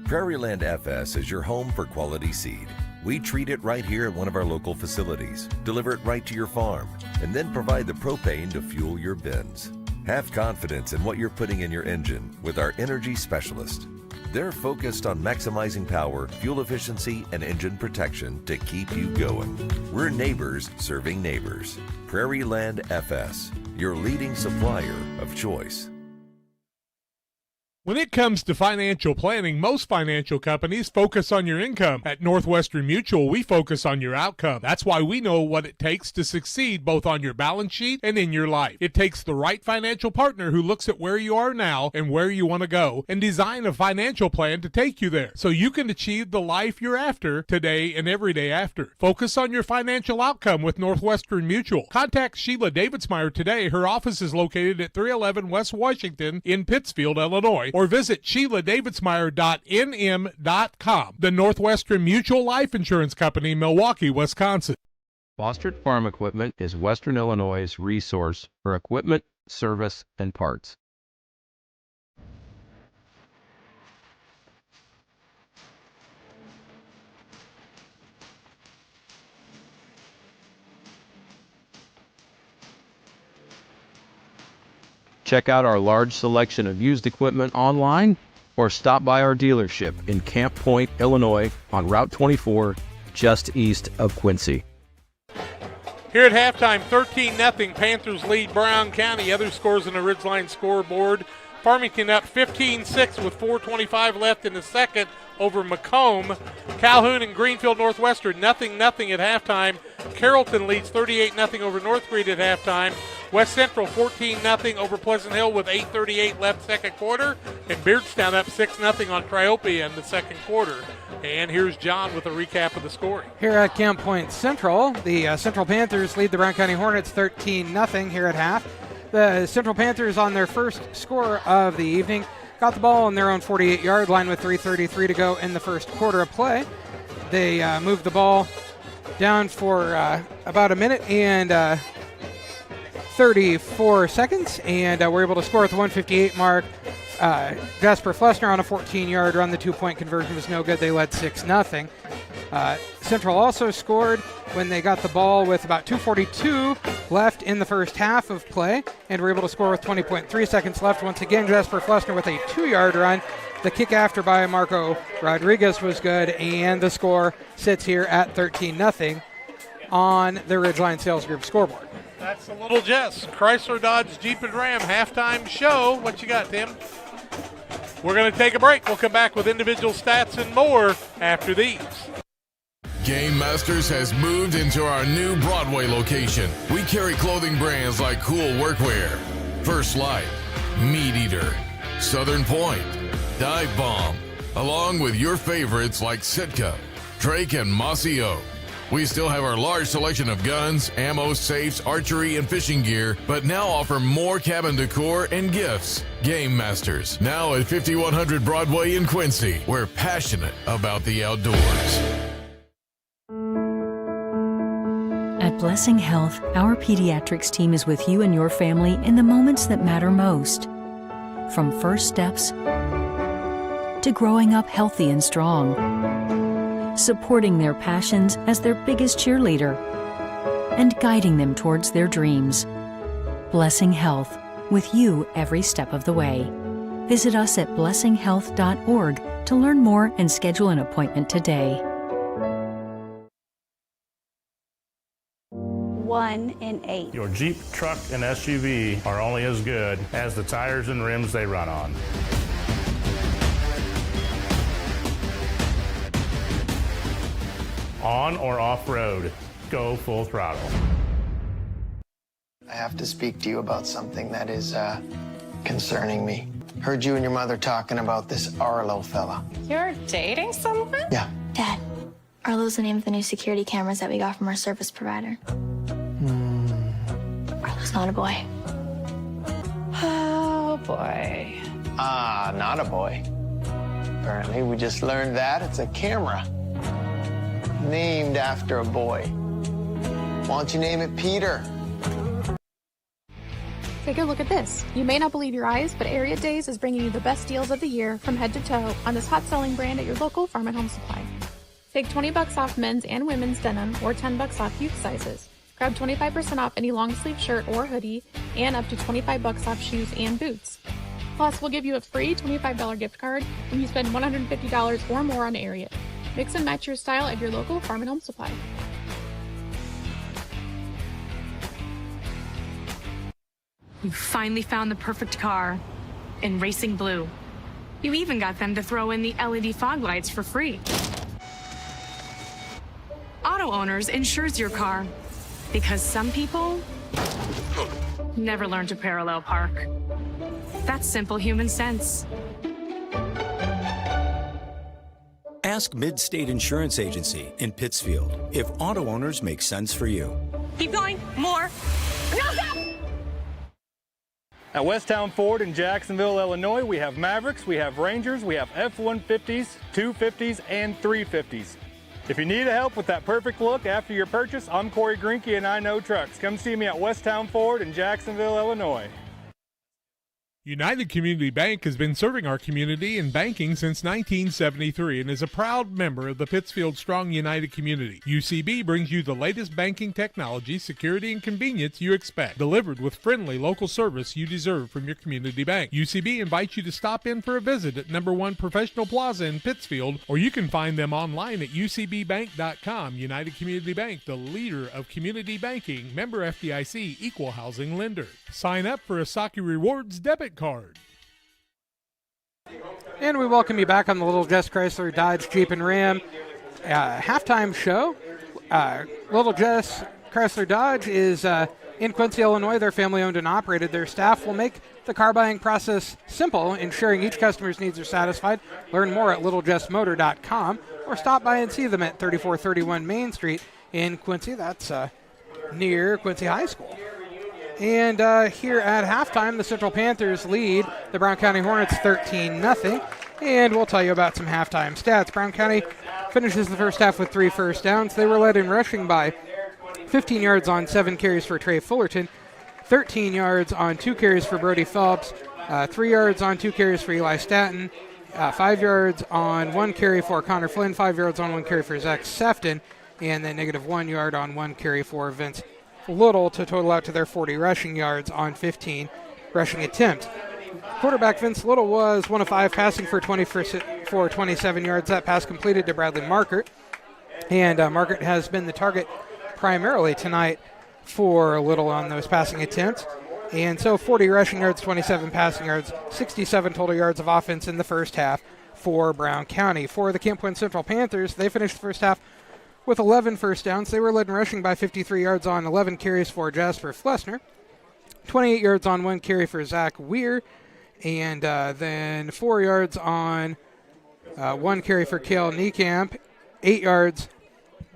Prairieland FS is your home for quality seed. We treat it right here at one of our local facilities, deliver it right to your farm, and then provide the propane to fuel your bins. Have confidence in what you're putting in your engine with our energy specialist. They're focused on maximizing power, fuel efficiency, and engine protection to keep you going. We're neighbors serving neighbors. Prairieland FS, your leading supplier of choice.
When it comes to financial planning, most financial companies focus on your income. At Northwestern Mutual, we focus on your outcome. That's why we know what it takes to succeed both on your balance sheet and in your life. It takes the right financial partner who looks at where you are now and where you want to go and design a financial plan to take you there so you can achieve the life you're after today and every day after. Focus on your financial outcome with Northwestern Mutual. Contact Sheila Davidsmeyer today. Her office is located at 311 West Washington in Pittsfield, Illinois, or visit SheilaDavidsmeyer.nm.com. The Northwestern Mutual Life Insurance Company, Milwaukee, Wisconsin.
Fostered Farm Equipment is Western Illinois' resource for equipment, service, and parts. Check out our large selection of used equipment online or stop by our dealership in Camp Point, Illinois on Route 24, just east of Quincy.
Here at halftime, 13-0. Panthers lead Brown County. Other scores on the Ridgeline scoreboard. Farmington up 15-6 with 4:25 left in the second over Macomb. Calhoun and Greenfield Northwestern 0-0 at halftime. Carrollton leads 38-0 over North Creek at halftime. West Central 14-0 over Pleasant Hill with 8:38 left second quarter. And Beardstown up 6-0 on Triopia in the second quarter. And here's John with a recap of the scoring.
Here at Camp Point Central, the Central Panthers lead the Brown County Hornets 13-0 here at half. The Central Panthers on their first score of the evening got the ball on their own 48-yard line with 3:33 to go in the first quarter of play. They moved the ball down for about a minute and 34 seconds, and were able to score at the 1:58 mark. Jasper Flessner on a 14-yard run. The 2-point conversion was no good. They led 6-0. Central also scored when they got the ball with about 2:42 left in the first half of play, and were able to score with 20.3 seconds left. Once again, Jasper Flessner with a 2-yard run. The kick after by Marco Rodriguez was good, and the score sits here at 13-0 on the Ridgeline Sales Group scoreboard.
That's the Little Jess Chrysler Dodge Jeep and Ram halftime show. What you got, Tim? We're going to take a break. We'll come back with individual stats and more after these.
Game Masters has moved into our new Broadway location. We carry clothing brands like Cool Workwear, First Light, Meat Eater, Southern Point, Dive Bomb, along with your favorites like Sitka, Drake, and Mossy Oak. We still have our large selection of guns, ammo, safes, archery, and fishing gear, but now offer more cabin decor and gifts. Game Masters, now at 5100 Broadway in Quincy. We're passionate about the outdoors.
At Blessing Health, our pediatrics team is with you and your family in the moments that matter most. From first steps to growing up healthy and strong, supporting their passions as their biggest cheerleader, and guiding them towards their dreams. Blessing Health, with you every step of the way. Visit us at blessinghealth.org to learn more and schedule an appointment today.
1 in 8.
Your Jeep, truck, and SUV are only as good as the tires and rims they run on. On or off-road, go full throttle.
I have to speak to you about something that is concerning me. Heard you and your mother talking about this Arlo fella.
You're dating someone?
Yeah.
Dad, Arlo's the name of the new security cameras that we got from our service provider. Arlo's not a boy.
Oh, boy.
Ah, not a boy. Apparently, we just learned that it's a camera. Named after a boy. Why don't you name it Peter?
Take a look at this. You may not believe your eyes, but Area Days is bringing you the best deals of the year from head to toe on this hot-selling brand at your local Farm and Home Supply. Take 20 bucks off men's and women's denim or 10 bucks off youth sizes. Grab 25% off any long sleeve shirt or hoodie and up to 25 bucks off shoes and boots. Plus, we'll give you a free $25 gift card when you spend $150 or more on Area. Mix and match your style at your local Farm and Home Supply.
You finally found the perfect car in Racing Blue. You even got them to throw in the LED fog lights for free. Auto Owners insures your car because some people never learn to parallel park. That's simple human sense.
Ask Mid-State Insurance Agency in Pittsfield if Auto Owners make sense for you.
Keep going. More. No, stop!
At Westtown Ford in Jacksonville, Illinois, we have Mavericks, we have Rangers, we have F-150s, 250s, and 350s. If you need help with that perfect look after your purchase, I'm Corey Greinke and I Know Trucks. Come see me at Westtown Ford in Jacksonville, Illinois.
United Community Bank has been serving our community in banking since 1973 and is a proud member of the Pittsfield Strong United community. UCB brings you the latest banking technology, security, and convenience you expect, delivered with friendly local service you deserve from your community bank. UCB invites you to stop in for a visit at number 1 Professional Plaza in Pittsfield, or you can find them online at ucbbank.com. United Community Bank, the leader of community banking, member FDIC, equal housing lender. Sign up for a Saki Rewards debit card.
And we welcome you back on the Little Jess Chrysler Dodge Jeep and Ram halftime show. Little Jess Chrysler Dodge is In Quincy, Illinois, they're family-owned and operated. Their staff will make the car buying process simple, ensuring each customer's needs are satisfied. Learn more at littlejessmotor.com or stop by and see them at 3431 Main Street in Quincy. That's near Quincy High School. And here at halftime, the Central Panthers lead the Brown County Hornets 13-0. And we'll tell you about some halftime stats. Brown County finishes the first half with 3 first downs. They were led in rushing by 15 yards on 7 carries for Trey Fullerton, 13 yards on 2 carries for Brody Phelps, 3 yards on 2 carries for Eli Staton, 5 yards on 1 carry for Connor Flynn, 5 yards on 1 carry for Zach Sefton, and then -1 yard on 1 carry for Vince Little to total out to their 40 rushing yards on 15 rushing attempts. Quarterback Vince Little was 1 of 5 passing for 27 yards. That pass completed to Bradley Markert. And Markert has been the target primarily tonight for Little on those passing attempts. And so 40 rushing yards, 27 passing yards, 67 total yards of offense in the first half for Brown County. For the Camp Point Central Panthers, they finished the first half with 11 first downs. They were led in rushing by 53 yards on 11 carries for Jasper Flessner, 28 yards on 1 carry for Zach Weir, and then 4 yards on 1 carry for Cale Niekamp, 8 yards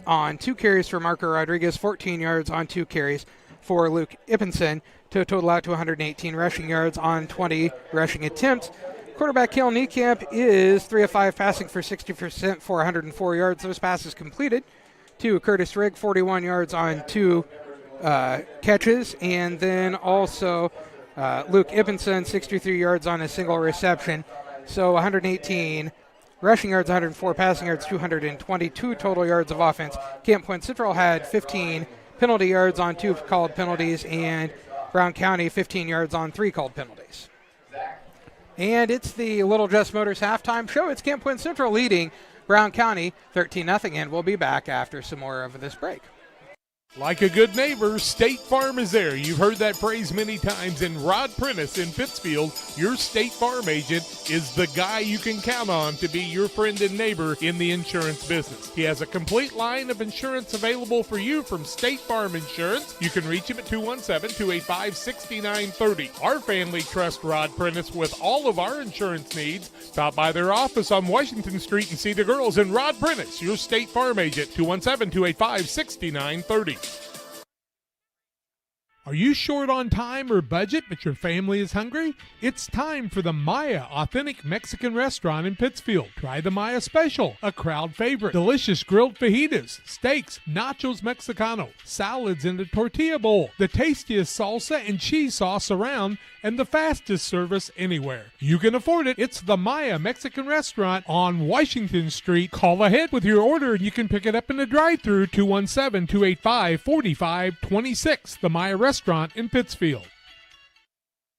on 2 carries for Marco Rodriguez, 14 yards on 2 carries for Luke Ippenson to total out to 118 rushing yards on 20 rushing attempts. Quarterback Cale Niekamp is 3 of 5 passing for 60% for 104 yards. Those passes completed to Curtis Rigg, 41 yards on 2 catches, and then also Luke Ippenson, 63 yards on a single reception. So 118 rushing yards, 104 passing yards, 222 total yards of offense. Camp Point Central had 15 penalty yards on 2 called penalties, and Brown County 15 yards on 3 called penalties. And it's the Little Jess Motors halftime show. It's Camp Point Central leading Brown County 13-0, and we'll be back after some more of this break.
Like a good neighbor, State Farm is there. You've heard that phrase many times. And Rod Prentice in Pittsfield, your State Farm agent, is the guy you can count on to be your friend and neighbor in the insurance business. He has a complete line of insurance available for you from State Farm Insurance. You can reach him at 217-285-6930. Our family trusts Rod Prentice with all of our insurance needs. Stop by their office on Washington Street and see the girls. And Rod Prentice, your State Farm agent, 217-285-6930. Are you short on time or budget, but your family is hungry? It's time for the Maya Authentic Mexican Restaurant in Pittsfield. Try the Maya Special, a crowd favorite. Delicious grilled fajitas, steaks, nachos Mexicano, salads in a tortilla bowl, the tastiest salsa and cheese sauce around, and the fastest service anywhere. You can afford it. It's the Maya Mexican Restaurant on Washington Street. Call ahead with your order and you can pick it up in the drive-thru, 217-285-4526. The Maya Restaurant in Pittsfield.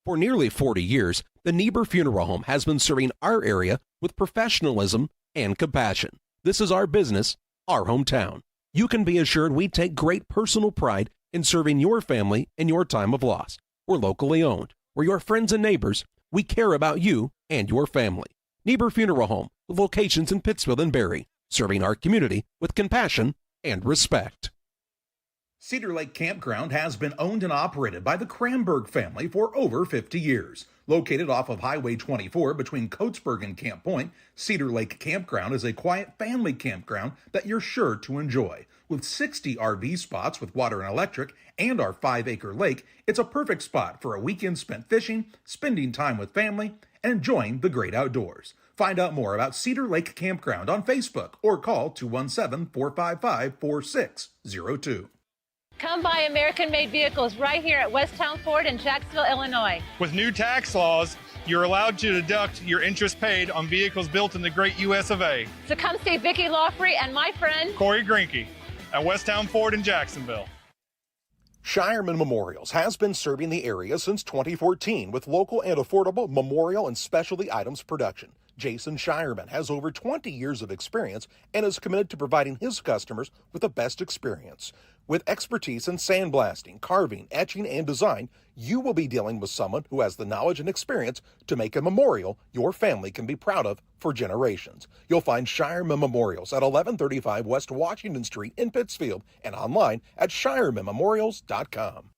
For nearly 40 years, the Niebuhr Funeral Home has been serving our area with professionalism and compassion. This is our business, our hometown. You can be assured we take great personal pride in serving your family in your time of loss. We're locally owned. We're your friends and neighbors. We care about you and your family. Niebuhr Funeral Home, with locations in Pittsfield and Barry, serving our community with compassion and respect.
Cedar Lake Campground has been owned and operated by the Kramberg family for over 50 years. Located off of Highway 24 between Coatesburg and Camp Point, Cedar Lake Campground is a quiet family campground that you're sure to enjoy. With 60 RV spots with water and electric and our 5-acre lake, it's a perfect spot for a weekend spent fishing, spending time with family, and enjoying the great outdoors. Find out more about Cedar Lake Campground on Facebook or call 217-455-4602.
Come buy American-made vehicles right here at Westtown Ford in Jacksonville, Illinois.
With new tax laws, you're allowed to deduct your interest paid on vehicles built in the great U.S. of A.
So come see Vicki Lawfrey and my friend
Corey Grinke at Westtown Ford in Jacksonville.
Shireman Memorials has been serving the area since 2014 with local and affordable memorial and specialty items production. Jason Shireman has over 20 years of experience and is committed to providing his customers with the best experience. With expertise in sandblasting, carving, etching, and design, you will be dealing with someone who has the knowledge and experience to make a memorial your family can be proud of for generations. You'll find Shireman Memorials at 1135 West Washington Street in Pittsfield and online at shiremanmemorials.com.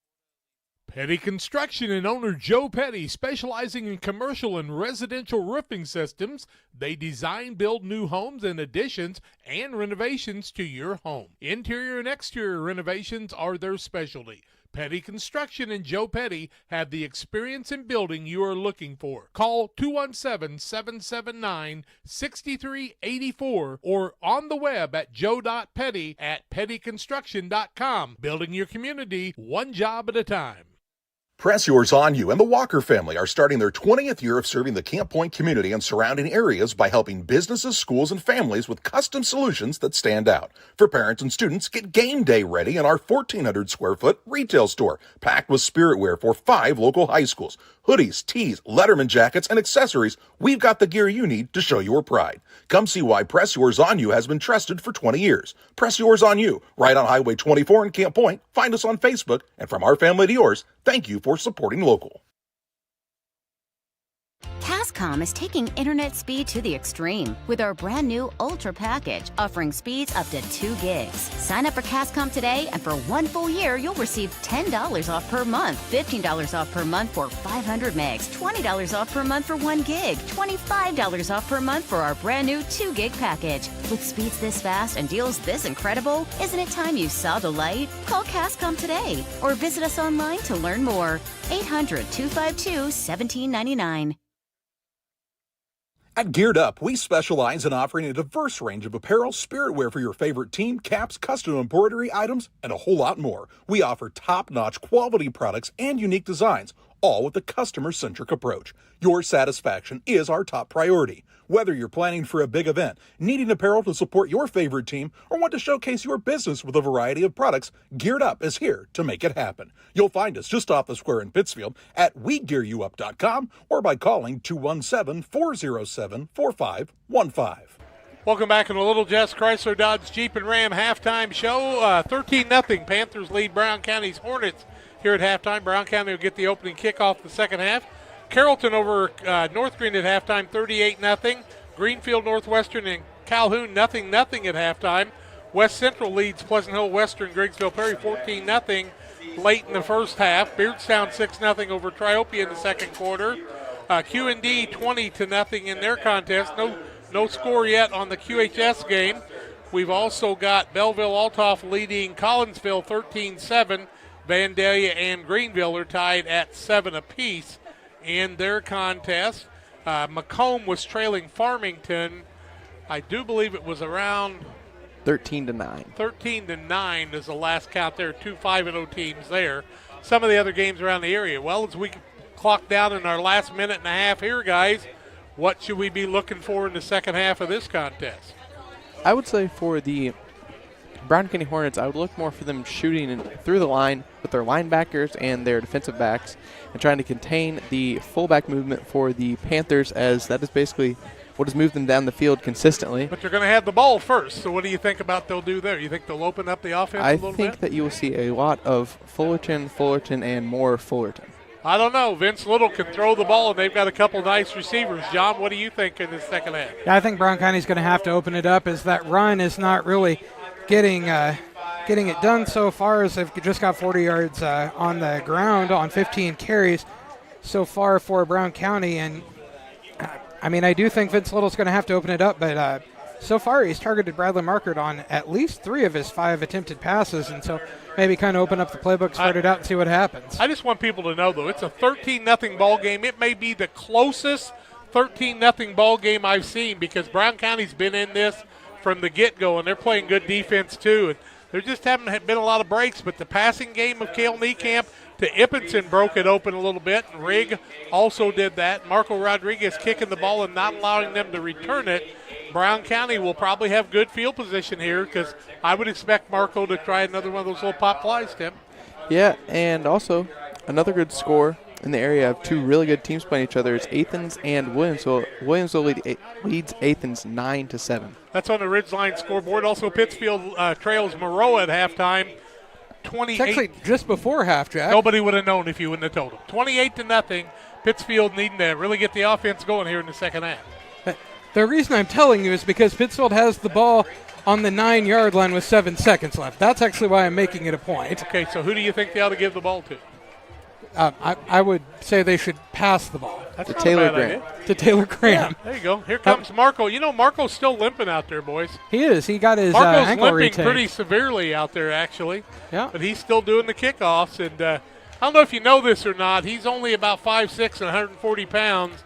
Petty Construction and owner Joe Petty, specializing in commercial and residential roofing systems. They design, build new homes and additions and renovations to your home. Interior and exterior renovations are their specialty. Petty Construction and Joe Petty have the experience in building you are looking for. Call 217-779-6384 or on the web at joe.petty@pettyconstruction.com. Building your community one job at a time.
Press Yours On You and the Walker family are starting their 20th year of serving the Camp Point community and surrounding areas by helping businesses, schools, and families with custom solutions that stand out. For parents and students, get game day ready in our 1,400 square foot retail store, packed with spirit wear for 5 local high schools. Hoodies, tees, Letterman jackets, and accessories, we've got the gear you need to show your pride. Come see why Press Yours On You has been trusted for 20 years. Press Yours On You, right on Highway 24 in Camp Point. Find us on Facebook, and from our family to yours, thank you for supporting local.
Cascom is taking internet speed to the extreme with our brand new Ultra package, offering speeds up to 2 gigs. Sign up for Cascom today, and for 1 full year, you'll receive $10 off per month, $15 off per month for 500 megs, $20 off per month for 1 gig, $25 off per month for our brand new 2 gig package. With speeds this fast and deals this incredible, isn't it time you saw the light? Call Cascom today or visit us online to learn more. 800-252-1799.
At Geared Up, we specialize in offering a diverse range of apparel, spirit wear for your favorite team, caps, custom embroidery items, and a whole lot more. We offer top-notch quality products and unique designs, all with a customer-centric approach. Your satisfaction is our top priority. Whether you're planning for a big event, needing apparel to support your favorite team, or want to showcase your business with a variety of products, Geared Up is here to make it happen. You'll find us just off the square in Pittsfield at WeGearYouUp.com or by calling 217-407-4515.
Welcome back in the Little Jess Chrysler Dodge Jeep and Ram halftime show. 13-0. Panthers lead Brown County's Hornets here at halftime. Brown County will get the opening kickoff the second half. Carrollton over North Green at halftime, 38-0. Greenfield Northwestern and Calhoun 0-0 at halftime. West Central leads Pleasant Hill Western Griggsville Perry 14-0 late in the first half. Beardstown 6-0 over Triopia in the second quarter. QND 20-0 in their contest. No score yet on the QHS game. We've also got Belleville-Altoff leading Collinsville 13-7. Vandalia and Greenville are tied at 7 apiece in their contest. Macomb was trailing Farmington. I do believe it was around
13-9.
13-9 is the last count there. 2 5-0 teams there. Some of the other games around the area. Well, as we clock down in our last minute and a half here, guys, what should we be looking for in the second half of this contest?
I would say for the Brown County Hornets, I would look more for them shooting through the line with their linebackers and their defensive backs and trying to contain the fullback movement for the Panthers, as that is basically what has moved them down the field consistently.
But they're going to have the ball first, so what do you think about they'll do there? You think they'll open up the offense a little bit?
I think that you will see a lot of Fullerton, and more Fullerton.
I don't know. Vince Little can throw the ball, and they've got a couple nice receivers. John, what do you think in the second half?
Yeah, I think Brown County's going to have to open it up, as that run is not really getting it done so far, as they've just got 40 yards on the ground on 15 carries so far for Brown County. And, I mean, I do think Vince Little's going to have to open it up, but so far he's targeted Bradley Markert on at least 3 of his 5 attempted passes, and so maybe kind of open up the playbook, spread it out, and see what happens.
I just want people to know, though, it's a 13-0 ball game. It may be the closest 13-0 ball game I've seen, because Brown County's been in this from the get-go, and they're playing good defense too. And there just haven't been a lot of breaks, but the passing game of Cale Niekamp to Ippenson broke it open a little bit, and Rigg also did that. Marco Rodriguez kicking the ball and not allowing them to return it. Brown County will probably have good field position here, because I would expect Marco to try another one of those little pop flies, Tim.
Yeah, and also another good score in the area of 2 really good teams playing each other is Athens and Williamsville. Williamsville leads Athens 9-7.
That's on the Ridgeline scoreboard. Also, Pittsfield trails Maroa at halftime, 28.
It's actually just before half, Jack.
Nobody would have known if you wouldn't have told them. 28-0. Pittsfield needing to really get the offense going here in the second half.
The reason I'm telling you is because Pittsfield has the ball on the 9-yard line with 7 seconds left. That's actually why I'm making it a point.
Okay, so who do you think they ought to give the ball to?
I would say they should pass the ball.
That's
To
not a
Taylor
bad
Graham.
idea.
To Taylor Graham.
There you go. Here comes Marco. You know, Marco's still limping out there, boys.
He is. He got his
Marco's
ankle
limping
retained.
pretty severely out there, actually.
Yeah.
But he's still doing the kickoffs. And I don't know if you know this or not. He's only about 5'6" and 140 pounds.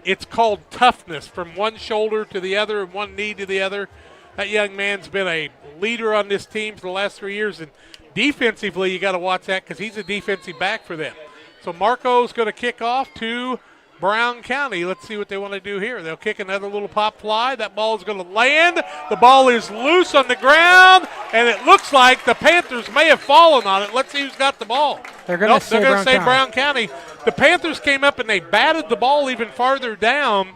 It's called toughness, from one shoulder to the other and one knee to the other. That young man's been a leader on this team for the last 3 years. And defensively, you got to watch that because he's a defensive back for them. So Marco's going to kick off to Brown County. Let's see what they want to do here. They'll kick another little pop fly. That ball is going to land. The ball is loose on the ground, and it looks like the Panthers may have fallen on it. Let's see who's got the ball.
They're going to
say Brown County. The Panthers came up and they batted the ball even farther down,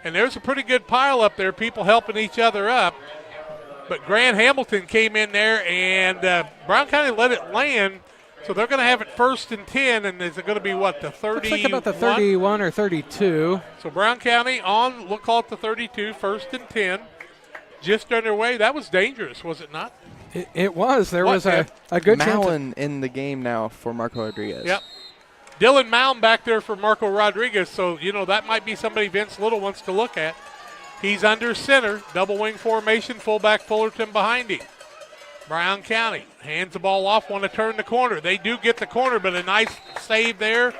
and there's a pretty good pile up there, people helping each other up. But Grant Hamilton came in there, and Brown County let it land. So they're going to have it 1st and 10, and is it going to be, what, the 30?
Looks like about the 31 or 32.
So Brown County on, we'll call it the 32, 1st and 10. Just underway. That was dangerous, was it not?
It was. There was a good chance.
Mallon in the game now for Marco Rodriguez.
Yep. Dylan Mound back there for Marco Rodriguez. So, you know, that might be somebody Vince Little wants to look at. He's under center, double wing formation, fullback Fullerton behind him. Brown County hands the ball off, want to turn the corner. They do get the corner, but a nice save there.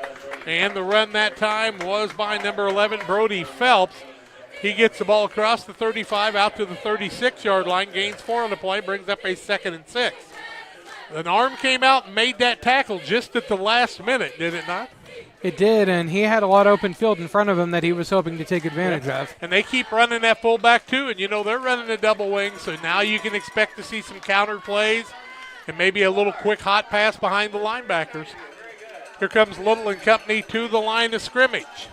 And the run that time was by number 11, Brody Phelps. He gets the ball across the 35 out to the 36-yard line, gains 4 on the play, brings up a 2nd and 6. An arm came out and made that tackle just at the last minute, did it not?
It did, and he had a lot of open field in front of him that he was hoping to take advantage of.
And they keep running that fullback too, and you know they're running a double wing, so now you can expect to see some counter plays and maybe a little quick hot pass behind the linebackers. Here comes Little and company to the line of scrimmage.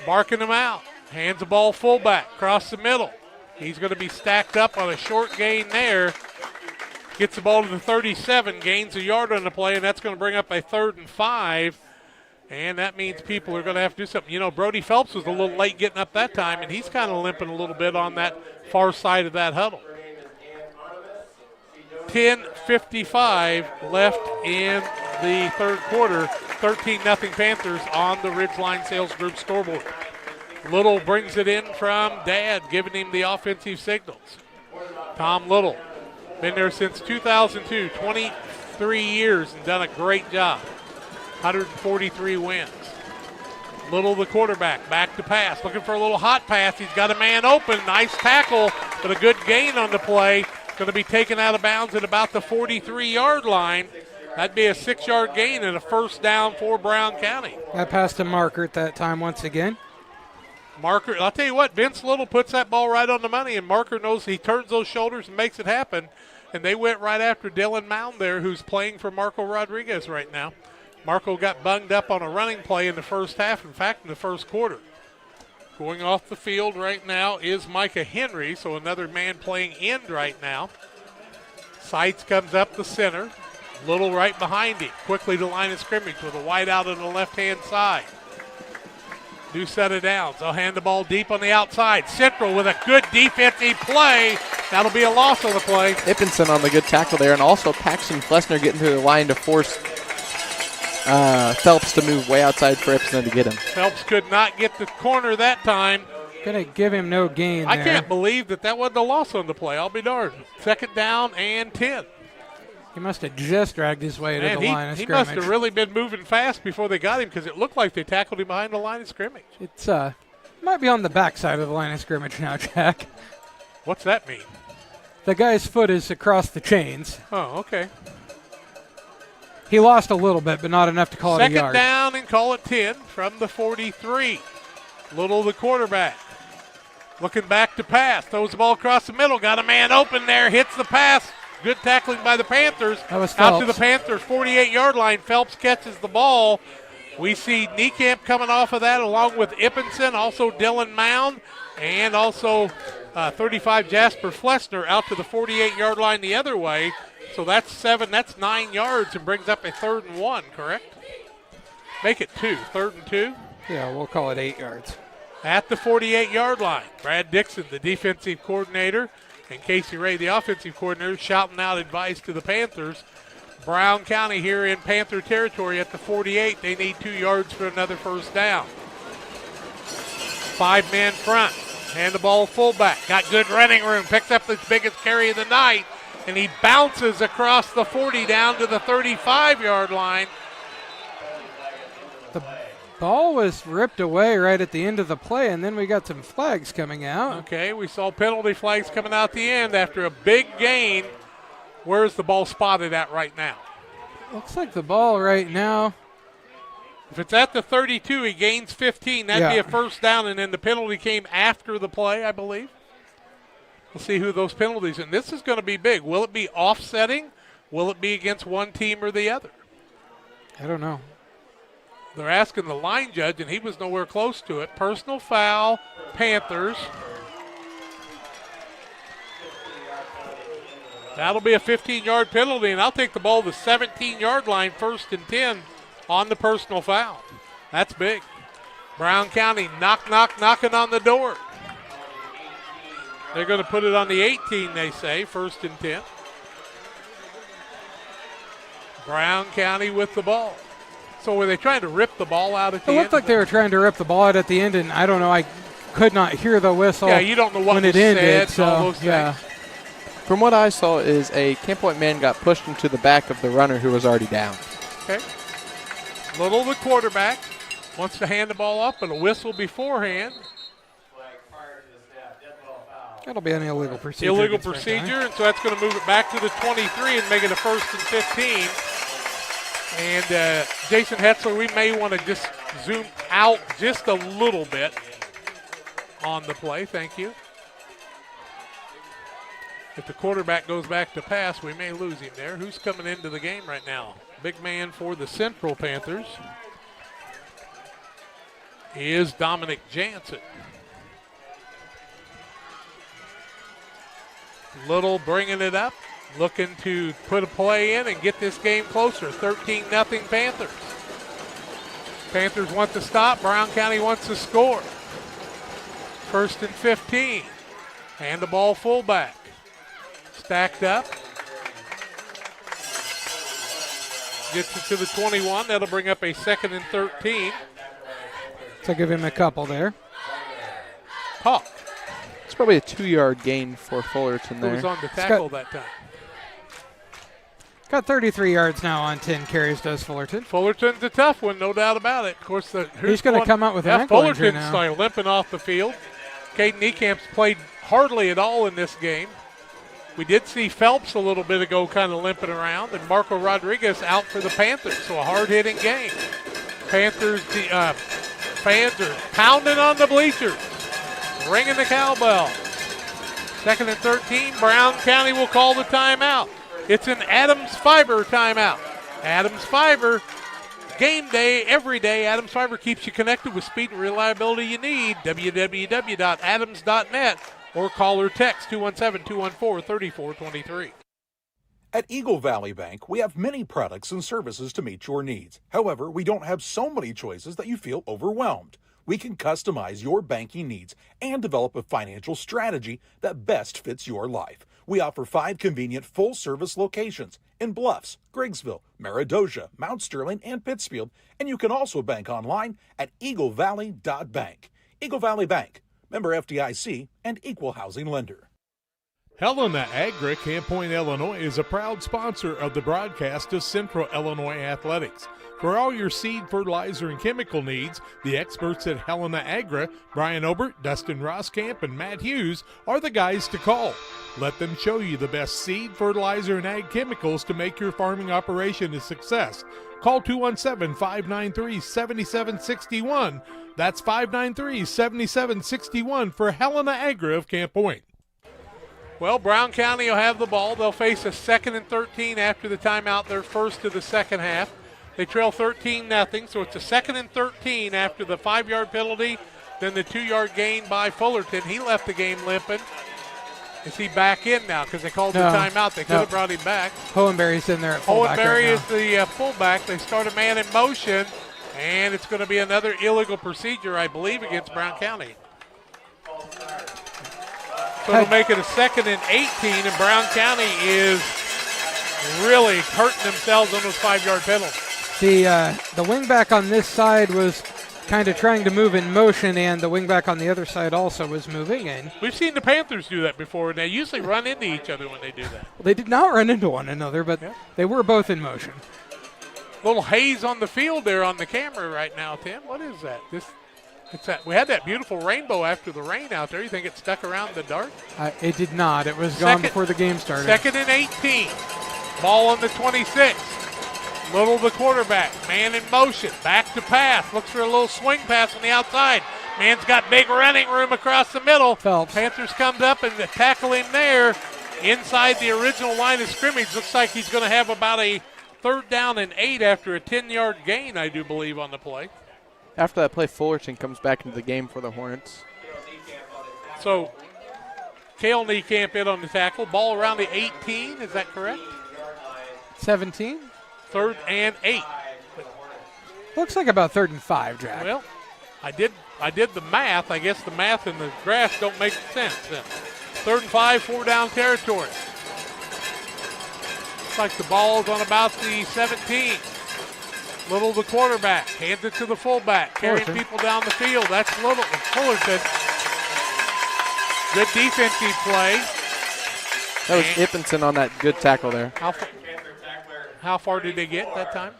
Marking them out. Hands the ball fullback across the middle. He's going to be stacked up on a short gain there. Gets the ball to the 37, gains a yard on the play, and that's going to bring up a 3rd and 5. And that means people are going to have to do something. You know, Brody Phelps was a little late getting up that time, and he's kind of limping a little bit on that far side of that huddle. 10:55 left in the 3rd quarter. 13-0 Panthers on the Ridgeline Sales Group scoreboard. Little brings it in from Dad, giving him the offensive signals. Tom Little. Been there since 2002, 23 years, and done a great job. 143 wins. Little, the quarterback, back to pass. Looking for a little hot pass. He's got a man open. Nice tackle, but a good gain on the play. Going to be taken out of bounds at about the 43-yard line. That'd be a 6-yard gain and a 1st down for Brown County.
That passed to Markert that time once again.
Marker, I'll tell you what, Vince Little puts that ball right on the money, and Marker knows he turns those shoulders and makes it happen. And they went right after Dylan Mound there, who's playing for Marco Rodriguez right now. Marco got bunged up on a running play in the first half, in fact, in the 1st quarter. Going off the field right now is Micah Henry, so another man playing end right now. Seitz comes up the center. Little right behind him. Quickly to line of scrimmage with a wide out on the left-hand side. Do set it down. They'll hand the ball deep on the outside. Central with a good defensive play. That'll be a loss on the play.
Ippinson on the good tackle there, and also Paxton Flessner getting to the line to force Phelps to move way outside for Ippinson to get him.
Phelps could not get the corner that time.
Going to give him no gain
I
there.
can't believe that wasn't a loss on the play. I'll be darned. 2nd down and 10.
He must have just dragged his way to the line of
he
scrimmage.
must have really been moving fast before they got him because it looked like they tackled him behind the line of scrimmage.
It's might be on the backside of the line of scrimmage now, Jack.
What's that mean?
The guy's foot is across the chains.
Oh, okay.
He lost a little bit, but not enough to call it a yard.
2nd down and call it 10 from the 43. Little, the quarterback. Looking back to pass. Throws the ball across the middle. Got a man open there. Hits the pass. Good tackling by the Panthers.
That was
out to
Phelps.
the Panthers' 48-yard line. Phelps catches the ball. We see Niekamp coming off of that along with Ippinson, also Dylan Mound, and also 35 Jasper Flessner out to the 48-yard line the other way. So that's 9 yards and brings up a 3rd and 1, correct? Make it 2, 3rd and 2.
Yeah, we'll call it 8 yards.
At the 48-yard line, Brad Dixon, the defensive coordinator, and Casey Ray, the offensive coordinator, shouting out advice to the Panthers. Brown County here in Panther territory at the 48. They need 2 yards for another first down. 5-man front. Hand the ball fullback. Got good running room. Picked up his biggest carry of the night. And he bounces across the 40 down to the 35-yard line.
The ball was ripped away right at the end of the play, and then we got some flags coming out.
Okay, we saw penalty flags coming out the end after a big gain. Where's the ball spotted at right now?
Looks like the ball right now.
If it's at the 32, he gains 15. That'd be a first down, and then the penalty came after the play, I believe. We'll see who those penalties, and this is going to be big. Will it be offsetting? Will it be against one team or the other?
I don't know.
They're asking the line judge, and he was nowhere close to it. Personal foul, Panthers. That'll be a 15-yard penalty, and I'll take the ball to the 17-yard line, 1st and 10 on the personal foul. That's big. Brown County knocking on the door. They're going to put it on the 18, they say, 1st and 10. Brown County with the ball. So were they trying to rip the ball out at the end?
It looked like they were trying to rip the ball out at the end, and I don't know. I could not hear the whistle.
Yeah, you don't know what
when
was
it ended.
said, all those things.
Yeah.
From what I saw is a Camp Point man got pushed into the back of the runner who was already down.
Okay. Little the quarterback wants to hand the ball up, and a whistle beforehand.
That'll be an illegal procedure.
Illegal procedure, and so that's going to move it back to the 23 and make it a 1st and 15. And Jason Hetzler, we may want to just zoom out just a little bit on the play. Thank you. If the quarterback goes back to pass, we may lose him there. Who's coming into the game right now? Big man for the Central Panthers is Dominic Jansen. Little bringing it up, looking to put a play in and get this game closer. 13-0 Panthers. Panthers want to stop. Brown County wants to score. 1st and 15. Hand the ball fullback. Stacked up. Gets it to the 21. That'll bring up a 2nd and 13.
So give him a couple there.
Hawk.
It's probably a 2-yard gain for Fullerton there.
Who was on the tackle that time?
Got 33 yards now on 10 carries, does Fullerton.
Fullerton's a tough one, no doubt about it. Of course,
he's going to come out with an ankle injury now.
Fullerton's limping off the field. Caden Niecamp's played hardly at all in this game. We did see Phelps a little bit ago kind of limping around, and Marco Rodriguez out for the Panthers, so a hard-hitting game. Panthers, fans are pounding on the bleachers, ringing the cowbell. 2nd and 13, Brown County will call the timeout. It's an Adams Fiber timeout. Adams Fiber, game day, every day. Adams Fiber keeps you connected with speed and reliability you need. www.adams.net or call or text 217-214-3423.
At Eagle Valley Bank, we have many products and services to meet your needs. However, we don't have so many choices that you feel overwhelmed. We can customize your banking needs and develop a financial strategy that best fits your life. We offer 5 convenient full-service locations in Bluffs, Griggsville, Meridosia, Mount Sterling, and Pittsfield, and you can also bank online at eaglevalley.bank. Eagle Valley Bank, member FDIC, and equal housing lender.
Helena Agri, Camp Point, Illinois, is a proud sponsor of the broadcast of Central Illinois Athletics. For all your seed, fertilizer, and chemical needs, the experts at Helena Agri, Brian Obert, Dustin Roskamp, and Matt Hughes, are the guys to call. Let them show you the best seed, fertilizer, and ag chemicals to make your farming operation a success. Call 217-593-7761. That's 593-7761 for Helena Agri of Camp Point.
Well, Brown County will have the ball. They'll face a 2nd and 13 after the timeout, their first of the second half. They trail 13-0, so it's a 2nd and 13 after the 5-yard penalty, then the 2-yard gain by Fullerton. He left the game limping. Is he back in now? Because they called the timeout. They could have brought him back.
Hohenberry's in there at fullback.
Hohenberry is the fullback. They start a man in motion, and it's going to be another illegal procedure, I believe, against Brown County. So it'll make it a 2nd and 18, and Brown County is really hurting themselves on those 5-yard penalties.
The wingback on this side was kind of trying to move in motion, and the wingback on the other side also was moving. And
we've seen the Panthers do that before, and they usually run into each other when they do that.
Well, they did not run into one another, but they were both in motion.
Little haze on the field there on the camera right now, Tim. What is that? It's that. We had that beautiful rainbow after the rain out there. You think it stuck around the dark?
It did not. It was gone before the game started.
2nd and 18. Ball on the 26. Little the quarterback. Man in motion. Back to pass. Looks for a little swing pass on the outside. Man's got big running room across the middle.
Phelps.
Panthers comes up and tackle him there inside the original line of scrimmage. Looks like he's going to have about a 3rd down and 8 after a 10-yard gain, I do believe, on the play.
After that play, Fullerton comes back into the game for the Hornets.
So, Cale Niekamp in on the tackle. Ball around the 18, is that correct?
17.
3rd and 8.
Looks like about 3rd and 5, Jack.
Well, I did the math. I guess the math and the graphs don't make sense then. 3rd and 5, 4-down territory. Looks like the ball's on about the 17. Little the quarterback, hands it to the fullback, carrying people down the field. That's Little Fullerton. Good defensive play.
That was Ippenson on that good tackle there.
How far did they get that time?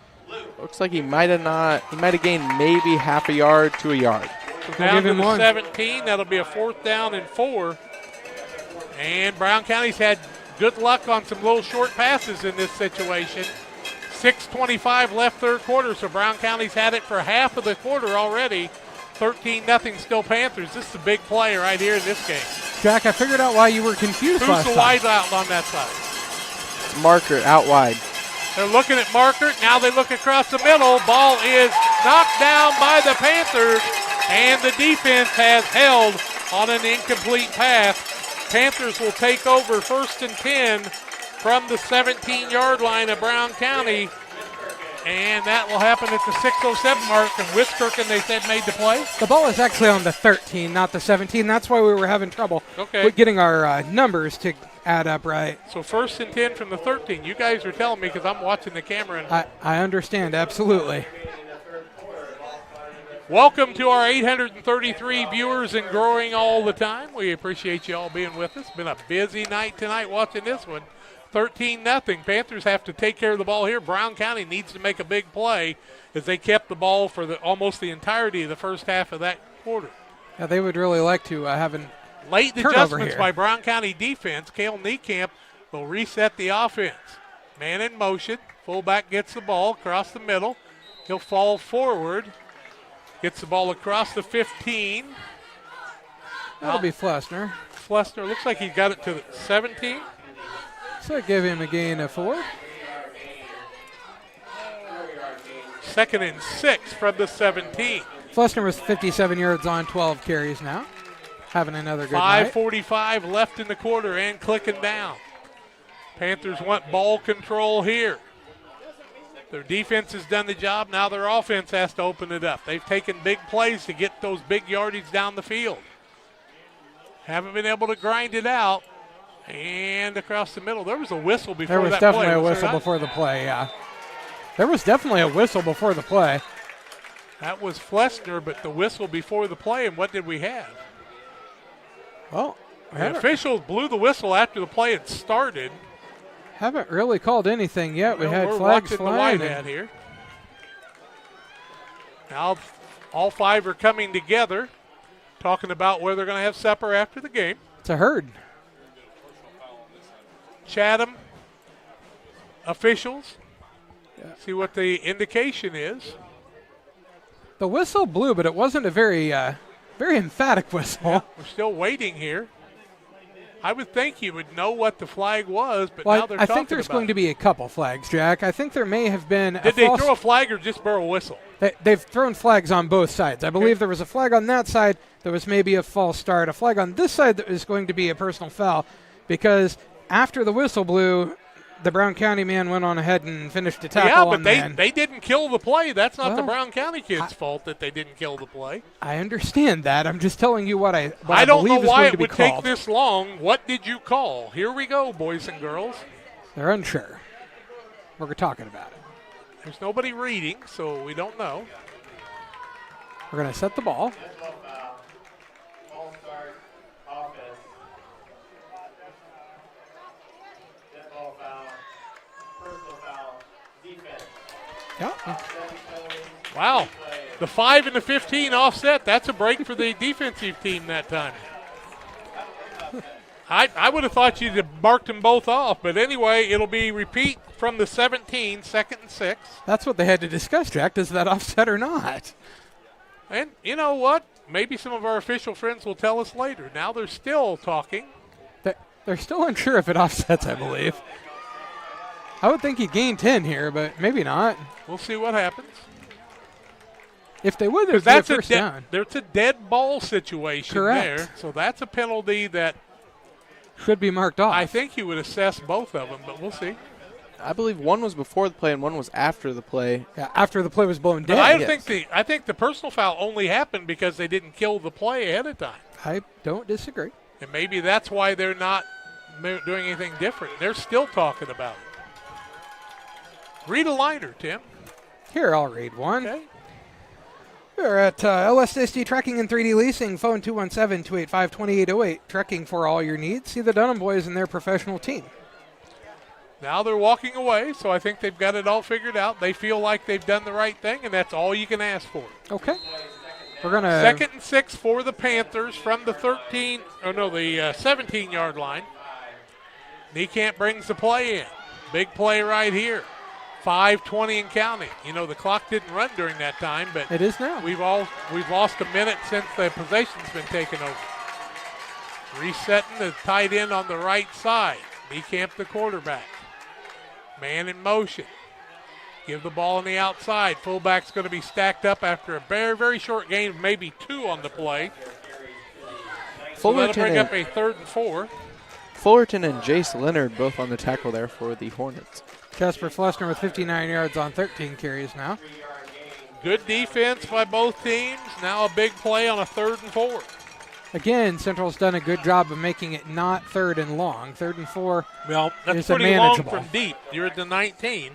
Looks like he might have gained maybe half a yard to a yard.
So down to the 17, that'll be a 4th down and 4. And Brown County's had good luck on some little short passes in this situation. 6:25 left 3rd quarter, so Brown County's had it for half of the quarter already. 13-0 still Panthers. This is a big play right here in this game.
Jack, I figured out why you were confused last time.
Who's the wide out on that side?
Marker out wide.
They're looking at Marker. Now they look across the middle. Ball is knocked down by the Panthers, and the defense has held on an incomplete pass. Panthers will take over 1st and 10 from the 17-yard line of Brown County, and that will happen at the 6:07 mark. And Wiskirchen, they said, made the play.
The ball is actually on the 13, not the 17. That's why we were having trouble with getting our numbers to add up right.
So 1st and 10 from the 13. You guys are telling me because I'm watching the camera. And
I understand, absolutely.
Welcome to our 833 viewers and growing all the time. We appreciate you all being with us. It's been a busy night tonight watching this one. 13-0. Panthers have to take care of the ball here. Brown County needs to make a big play as they kept the ball for almost the entirety of the first half of that quarter.
Yeah, they would really like to have an
late adjustments by Brown County defense. Cale Niekamp will reset the offense. Man in motion. Fullback gets the ball across the middle. He'll fall forward. Gets the ball across the 15.
That'll be Flessner.
Flessner looks like he got it to the 17.
So give him a gain of 4.
2nd and 6 from the 17.
Flessner was 57 yards on 12 carries now. Having another good night.
5:45 left in the quarter and clicking down. Panthers want ball control here. Their defense has done the job. Now their offense has to open it up. They've taken big plays to get those big yardage down the field. Haven't been able to grind it out. And across the middle, there was a whistle before that play.
There was definitely a whistle before the play, yeah. There was definitely a whistle before the play.
That was Flessner, but the whistle before the play, and what did we have?
Well,
the officials blew the whistle after the play had started.
Haven't really called anything yet. We had
we're
flags
watching
flying.
The wide hat here. Now all 5 are coming together, talking about where they're going to have supper after the game.
It's a herd.
Chatham officials. See what the indication is.
The whistle blew, but it wasn't a very emphatic whistle.
Yeah, we're still waiting here. I would think you would know what the flag was, but now they're talking about it.
I think there's going to be a couple flags, Jack. I think there may have been
Did they throw a flag or just blow a whistle?
They've thrown flags on both sides. I believe there was a flag on that side that was maybe a false start. A flag on this side that is going to be a personal foul because after the whistle blew, the Brown County man went on ahead and finished the tackle.
Yeah, but they didn't kill the play. That's not the Brown County kids' fault that they didn't kill the play.
I understand that. I'm just telling you what I
don't
believe
know why it would
take
this long. What did you call? Here we go, boys and girls.
They're unsure. we're talking about it.
There's nobody reading, so we don't know.
We're going to set the ball.
Yeah. Wow. The 5 and the 15 offset. That's a break for the defensive team that time. I would have thought you'd have marked them both off, but anyway, it'll be repeat from the 17, 2nd and 6.
That's what they had to discuss, Jack. Is that offset or not?
And you know what? Maybe some of our official friends will tell us later. Now they're still talking.
They're still unsure if it offsets, I believe. I would think he'd gain 10 here, but maybe not.
We'll see what happens.
If they would, there's a first down.
There's a dead ball situation
Correct.
there. So that's a penalty that
should be marked off.
I think you would assess both of them, but we'll see.
I believe one was before the play and one was after the play.
Yeah, after the play was blown dead.
But I think the personal foul only happened because they didn't kill the play ahead of time.
I don't disagree.
And maybe that's why they're not doing anything different. They're still talking about it. Read a liner, Tim.
Here, I'll read one.
Okay.
We're at LSSD Trekking and 3D Leasing, phone 217-285-2808. Trekking for all your needs. See the Dunham boys and their professional team.
Now they're walking away, so I think they've got it all figured out. They feel like they've done the right thing, and that's all you can ask for.
Okay. We're going to
2nd and 6 for the Panthers from the 17-yard line. Niekamp brings the play in. Big play right here. 5:20 and counting. You know, the clock didn't run during that time, but
it is now.
We've lost a minute since the possession's been taken over. Resetting the tight end on the right side. Niekamp, the quarterback. Man in motion. Give the ball on the outside. Fullback's going to be stacked up after a very, very short gain, maybe 2 on the play. So that'll bring up a 3rd and 4.
Fullerton and Jace Leonard both on the tackle there for the Hornets.
Jasper Flessner with 59 yards on 13 carries now.
Good defense by both teams. Now a big play on a 3rd and 4.
Again, Central's done a good job of making it not 3rd and long. 3rd and 4
well, that's
is
pretty
manageable.
long from deep. You're at the 19.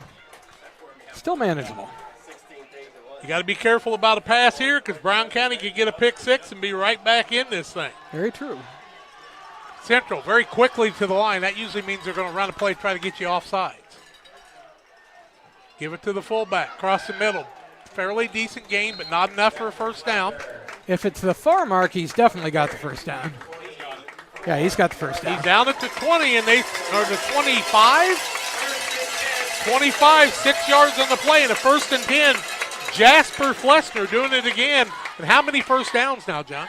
Still manageable.
You got to be careful about a pass here because Brown County could get a pick 6 and be right back in this thing.
Very true.
Central very quickly to the line. That usually means they're going to run a play, try to get you offsides. Give it to the fullback, cross the middle. Fairly decent game, but not enough for a first down.
If it's the far mark, he's definitely got the first down. Yeah, he's got the first down.
He's down at the 20, and or the 25. 25, 6 yards on the play, and a 1st and 10. Jasper Flessner doing it again. And how many first downs now, John?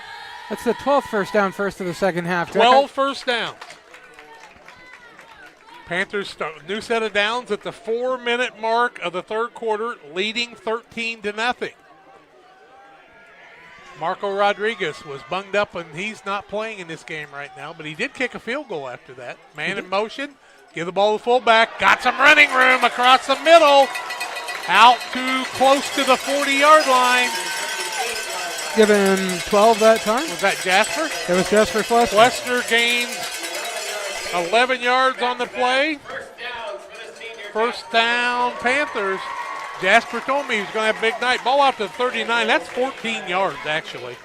That's the 12th first down, first of the second half.
12 first downs. Panthers start new set of downs at the 4-minute mark of the 3rd quarter, leading 13-0. Marco Rodriguez was bunged up, and he's not playing in this game right now, but he did kick a field goal after that. Man in motion, give the ball to the fullback, got some running room across the middle, out too close to the 40-yard line.
Give him 12 that time.
Was that Jasper?
It was Jasper Flessner.
Flessner gains 11 yards on the play. First down, Panthers. Jasper told me he was going to have a big night. Ball out to 39. That's 14 yards, actually.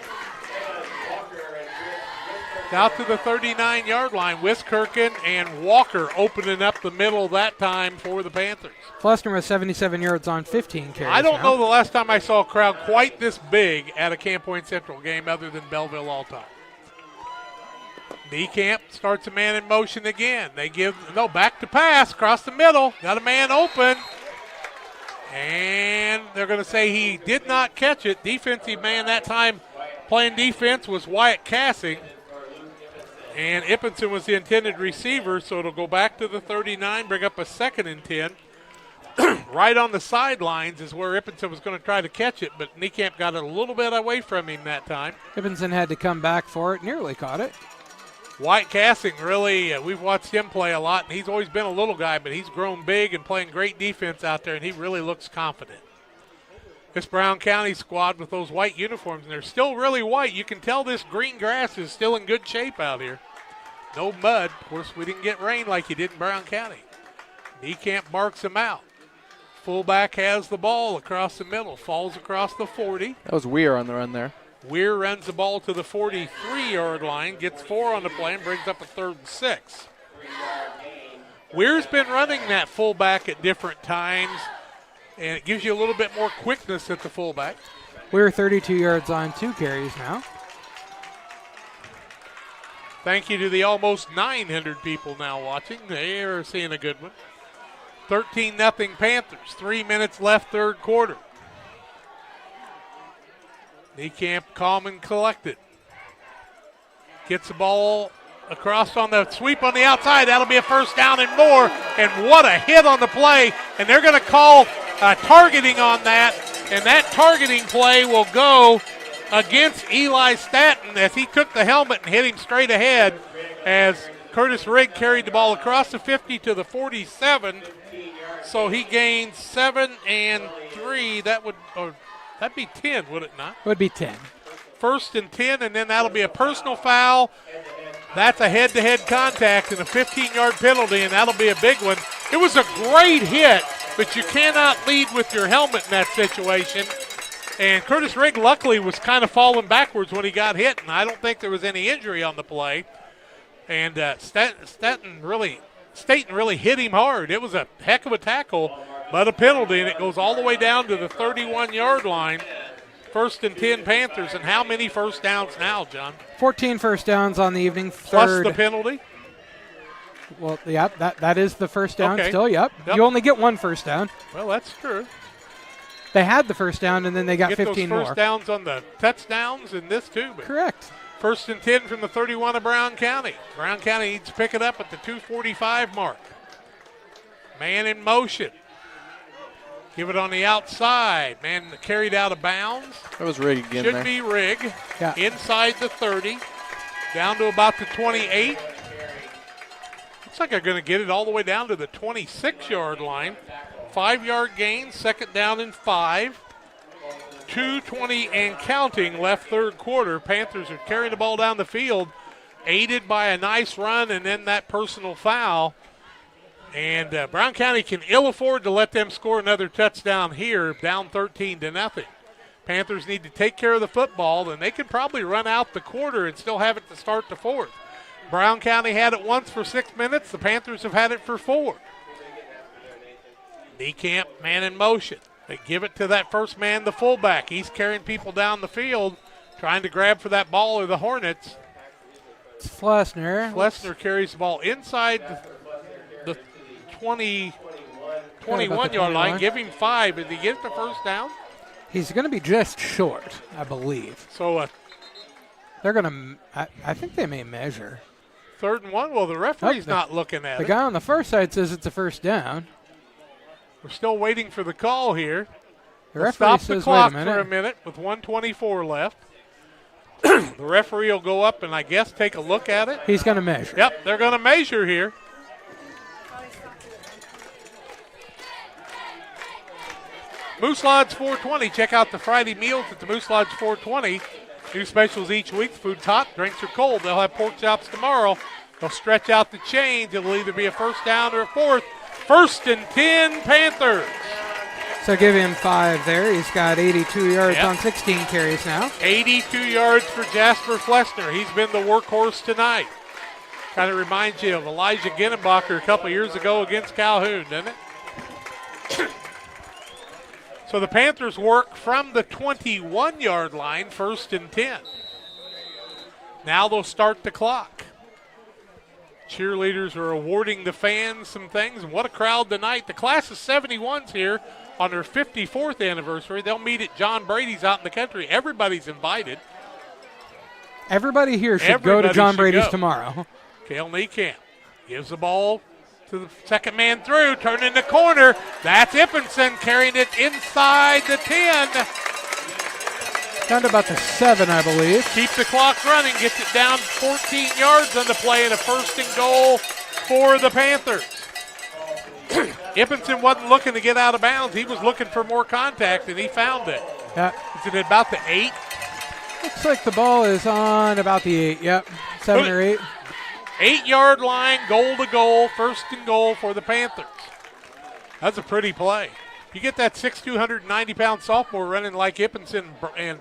Out to the 39-yard line. Wiskirchen and Walker opening up the middle that time for the Panthers.
Flessner was 77 yards on 15 carries.
I don't know the last time I saw a crowd quite this big at a Camp Point Central game other than Belleville all-time. Niekamp starts a man in motion again. They back to pass, across the middle. Got a man open. And they're going to say he did not catch it. Defensive man that time playing defense was Wyatt Cassing. And Ippenson was the intended receiver, so it'll go back to the 39, bring up a 2nd and 10. Right on the sidelines is where Ippenson was going to try to catch it, but Niekamp got it a little bit away from him that time.
Ippenson had to come back for it, nearly caught it.
Wyatt Cassing, really, we've watched him play a lot, and he's always been a little guy, but he's grown big and playing great defense out there, and he really looks confident. This Brown County squad with those white uniforms, and they're still really white. You can tell this green grass is still in good shape out here. No mud. Of course, we didn't get rain like you did in Brown County. Niekamp marks him out. Fullback has the ball across the middle, falls across the 40.
That was Weir on the run there.
Weir runs the ball to the 43-yard line, gets 4 on the play, and brings up a 3rd and 6. Weir's been running that fullback at different times, and it gives you a little bit more quickness at the fullback.
We're 32 yards on 2 carries now.
Thank you to the almost 900 people now watching. They are seeing a good one. 13-0 Panthers. 3 minutes left, third quarter. Niekamp calm and collected. Gets the ball across on the sweep on the outside. That'll be a first down and more. And what a hit on the play. And they're going to call targeting on that. And that targeting play will go against Eli Staton as he took the helmet and hit him straight ahead as Curtis Rigg carried the ball across the 50 to the 47. So he gained 7 and 3. That'd be 10, would it not?
Would be 10.
1st and 10, and then that'll be a personal foul. That's a head-to-head contact and a 15-yard penalty, and that'll be a big one. It was a great hit, but you cannot lead with your helmet in that situation. And Curtis Rigg, luckily, was kind of falling backwards when he got hit, and I don't think there was any injury on the play. And Staten really hit him hard. It was a heck of a tackle, but a penalty, and it goes all the way down to the 31-yard line. 1st and 10 Panthers, and how many first downs now, John?
14 first downs on the evening.
Plus the penalty?
Well, yep, that is the first down
Okay.
still, yep. You only get 1 first down.
Well, that's true.
They had the first down, and then they got
Get
15
those
more.
first downs on the touchdowns in this, too. But
Correct.
1st and 10 from the 31 of Brown County. Brown County needs to pick it up at the 2:45 mark. Man in motion. Give it on the outside. Man carried out of bounds.
That was Rigg again
Should
there.
be Rigg.
Yeah.
Inside the 30. Down to about the 28. Looks like they're going to get it all the way down to the 26-yard line. 5-yard gain, 2nd down and 5. 2:20 and counting left third quarter. Panthers are carrying the ball down the field, aided by a nice run and then that personal foul. And Brown County can ill afford to let them score another touchdown here, down 13-0. Panthers need to take care of the football, and they could probably run out the quarter and still have it to start the 4th. Brown County had it once for 6 minutes. The Panthers have had it for 4. Niekamp, man in motion. They give it to that first man, the fullback. He's carrying people down the field, trying to grab for that ball or the Hornets.
It's Flessner.
Flessner carries the ball inside the 21-yard line. Give him 5. Did he get the first down?
He's going to be just short, I believe.
So
they're going to, I think they may measure.
3rd and 1. Well, the referee's not looking at it.
The guy on the far side says it's a first down.
We're still waiting for the call here.
The
Let's
referee
stop
says,
the clock
wait a
for a minute with 1:24 left. The referee will go up and I guess take a look at it.
He's going to measure.
Yep, they're going to measure here. Moose Lodge 420. Check out the Friday meals at the Moose Lodge 420. New specials each week. Food's hot, drinks are cold. They'll have pork chops tomorrow. They'll stretch out the change. It'll either be a first down or a 4th. 1st and 10 Panthers.
So give him 5 there. He's got 82 yards
Yep.
on 16 carries now.
82 yards for Jasper Flessner. He's been the workhorse tonight. Kind of reminds you of Elijah Ginnenbacher a couple years ago against Calhoun, doesn't it? So the Panthers work from the 21-yard line, 1st and 10. Now they'll start the clock. Cheerleaders are awarding the fans some things, and what a crowd tonight. The class of 71's here on their 54th anniversary. They'll meet at John Brady's out in the country. Everybody's invited.
Everybody here should go to John Brady's tomorrow.
Cale Niekamp gives the ball to the second man through, turning the corner. That's Ippenson carrying it inside the 10.
Down to about the 7, I believe.
Keep the clock running, gets it down 14 yards on the play, and a 1st and goal for the Panthers. Ippenson wasn't looking to get out of bounds. He was looking for more contact, and he found it.
Yeah.
Is it about the 8?
Looks like the ball is on about the 8. Yep, 7 or 8.
8-yard line, goal to goal, 1st and goal for the Panthers. That's a pretty play. You get that 6'2", 190-pound sophomore running like Ippenson and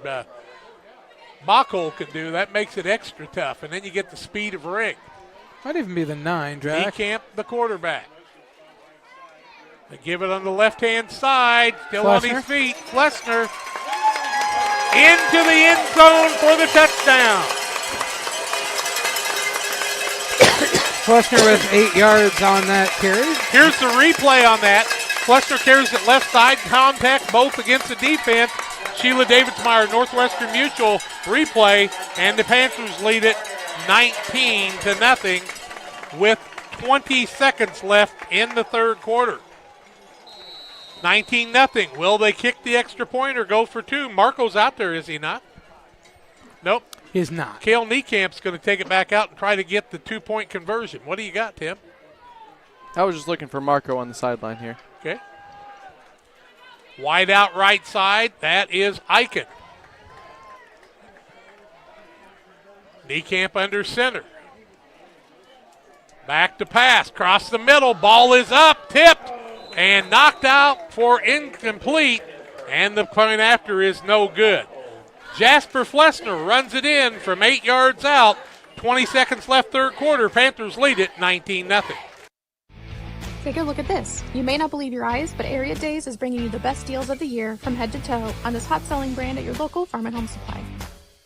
Bachel can do. That makes it extra tough. And then you get the speed of Ring.
Might even be the 9, Jack.
Camp, the quarterback. They give it on the left-hand side. Still
Flessner.
On his feet. Flessner into the end zone for the touchdown.
Flessner with 8 yards on that carry.
Here's the replay on that. Flessner carries it left side, contact both against the defense. Sheila Davidsmeyer, Northwestern Mutual replay, and the Panthers lead it 19-0 with 20 seconds left in the third quarter. 19-0. Will they kick the extra point or go for 2? Marco's out there, is he not? Nope.
He's not.
Cale Niekamp's going to take it back out and try to get the 2-point conversion. What do you got, Tim?
I was just looking for Marco on the sideline here.
Okay. Wide out right side. That is Eichen. Niekamp under center. Back to pass. Across the middle. Ball is up. Tipped. And knocked out for incomplete. And the point after is no good. Jasper Flessner runs it in from 8 yards out. 20 seconds left third quarter. Panthers lead it 19-0.
Take a look at this. You may not believe your eyes, but Area Days is bringing you the best deals of the year from head to toe on this hot-selling brand at your local Farm and Home Supply.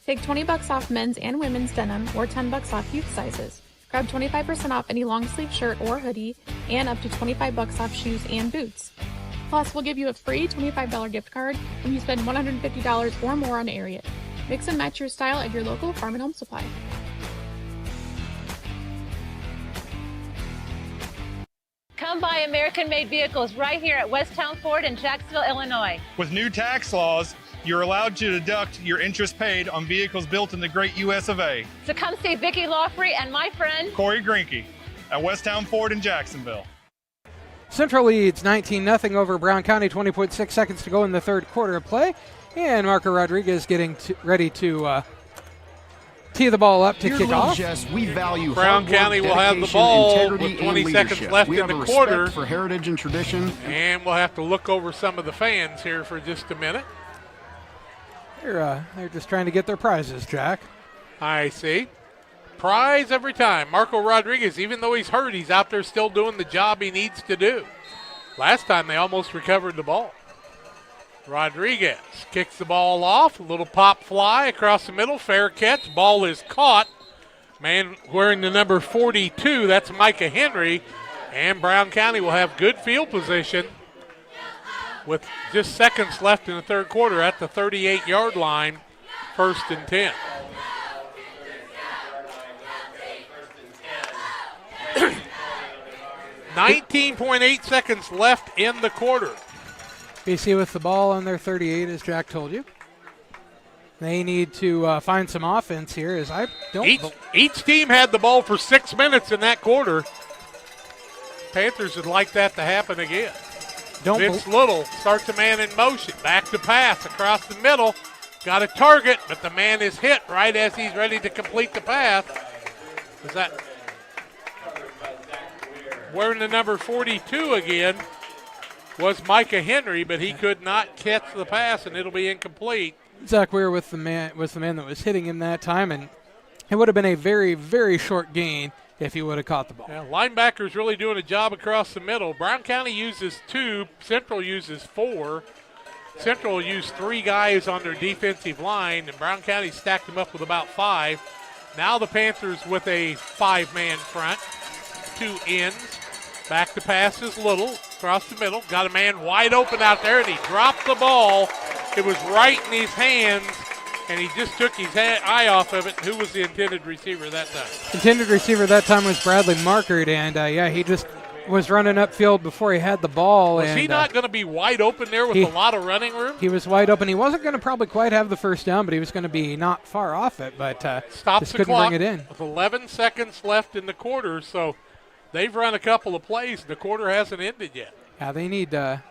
Take 20 bucks off men's and women's denim or 10 bucks off youth sizes. Grab 25% off any long-sleeve shirt or hoodie and up to 25 bucks off shoes and boots. Plus, we'll give you a free $25 gift card when you spend $150 or more on Area. Mix and match your style at your local Farm and Home Supply.
Come buy American-made vehicles right here at Westtown Ford in Jacksonville, Illinois.
With new tax laws, you're allowed to deduct your interest paid on vehicles built in the great U.S. of A.
So come see Vicki Lawfrey and my friend
Corey Grinke at Westtown Ford in Jacksonville.
Central leads 19-0 over Brown County, 20.6 seconds to go in the third quarter of play. And Marco Rodriguez getting ready to tee the ball up to kick off.
We value
Brown County will have the ball with 20 seconds left in the quarter.
For heritage and tradition.
And we'll have to look over some of the fans here for just a minute.
They're just trying to get their prizes, Jack.
I see. Prize every time. Marco Rodriguez, even though he's hurt, he's out there still doing the job he needs to do. Last time they almost recovered the ball. Rodriguez kicks the ball off. A little pop fly across the middle. Fair catch. Ball is caught. Man wearing the number 42, that's Micah Henry. And Brown County will have good field position with just seconds left in the third quarter at the 38-yard line, 1st and 10. $19.8 seconds left in the quarter.
BC with the ball on their 38, as Jack told you. They need to find some offense here. As I don't.
Each team had the ball for 6 minutes in that quarter. Panthers would like that to happen again. Vince Little starts a man in motion. Back to pass across the middle. Got a target, but the man is hit right as he's ready to complete the pass. Is that wearing the number 42 again was Micah Henry, but he could not catch the pass, and it'll be incomplete.
Zach Weir was the man that was hitting him that time, and it would have been a very, very short gain if he would have caught the ball.
Yeah, linebackers really doing a job across the middle. Brown County uses 2. Central uses 4. Central used 3 guys on their defensive line, and Brown County stacked them up with about 5. Now the Panthers with a 5-man front, 2 ends. Back to pass is Little, across the middle. Got a man wide open out there, and he dropped the ball. It was right in his hands, and he just took his eye off of it. Who was the intended receiver that time?
Intended receiver that time was Bradley Markert, and he just was running upfield before he had the ball.
Was he not going to be wide open there with a lot of running room?
He was wide open. He wasn't going to probably quite have the first down, but he was going to be not far off it, but
stops
just
the
couldn't
clock
bring it in.
With 11 seconds left in the quarter, so they've run a couple of plays. The quarter hasn't ended yet.
Yeah, they need to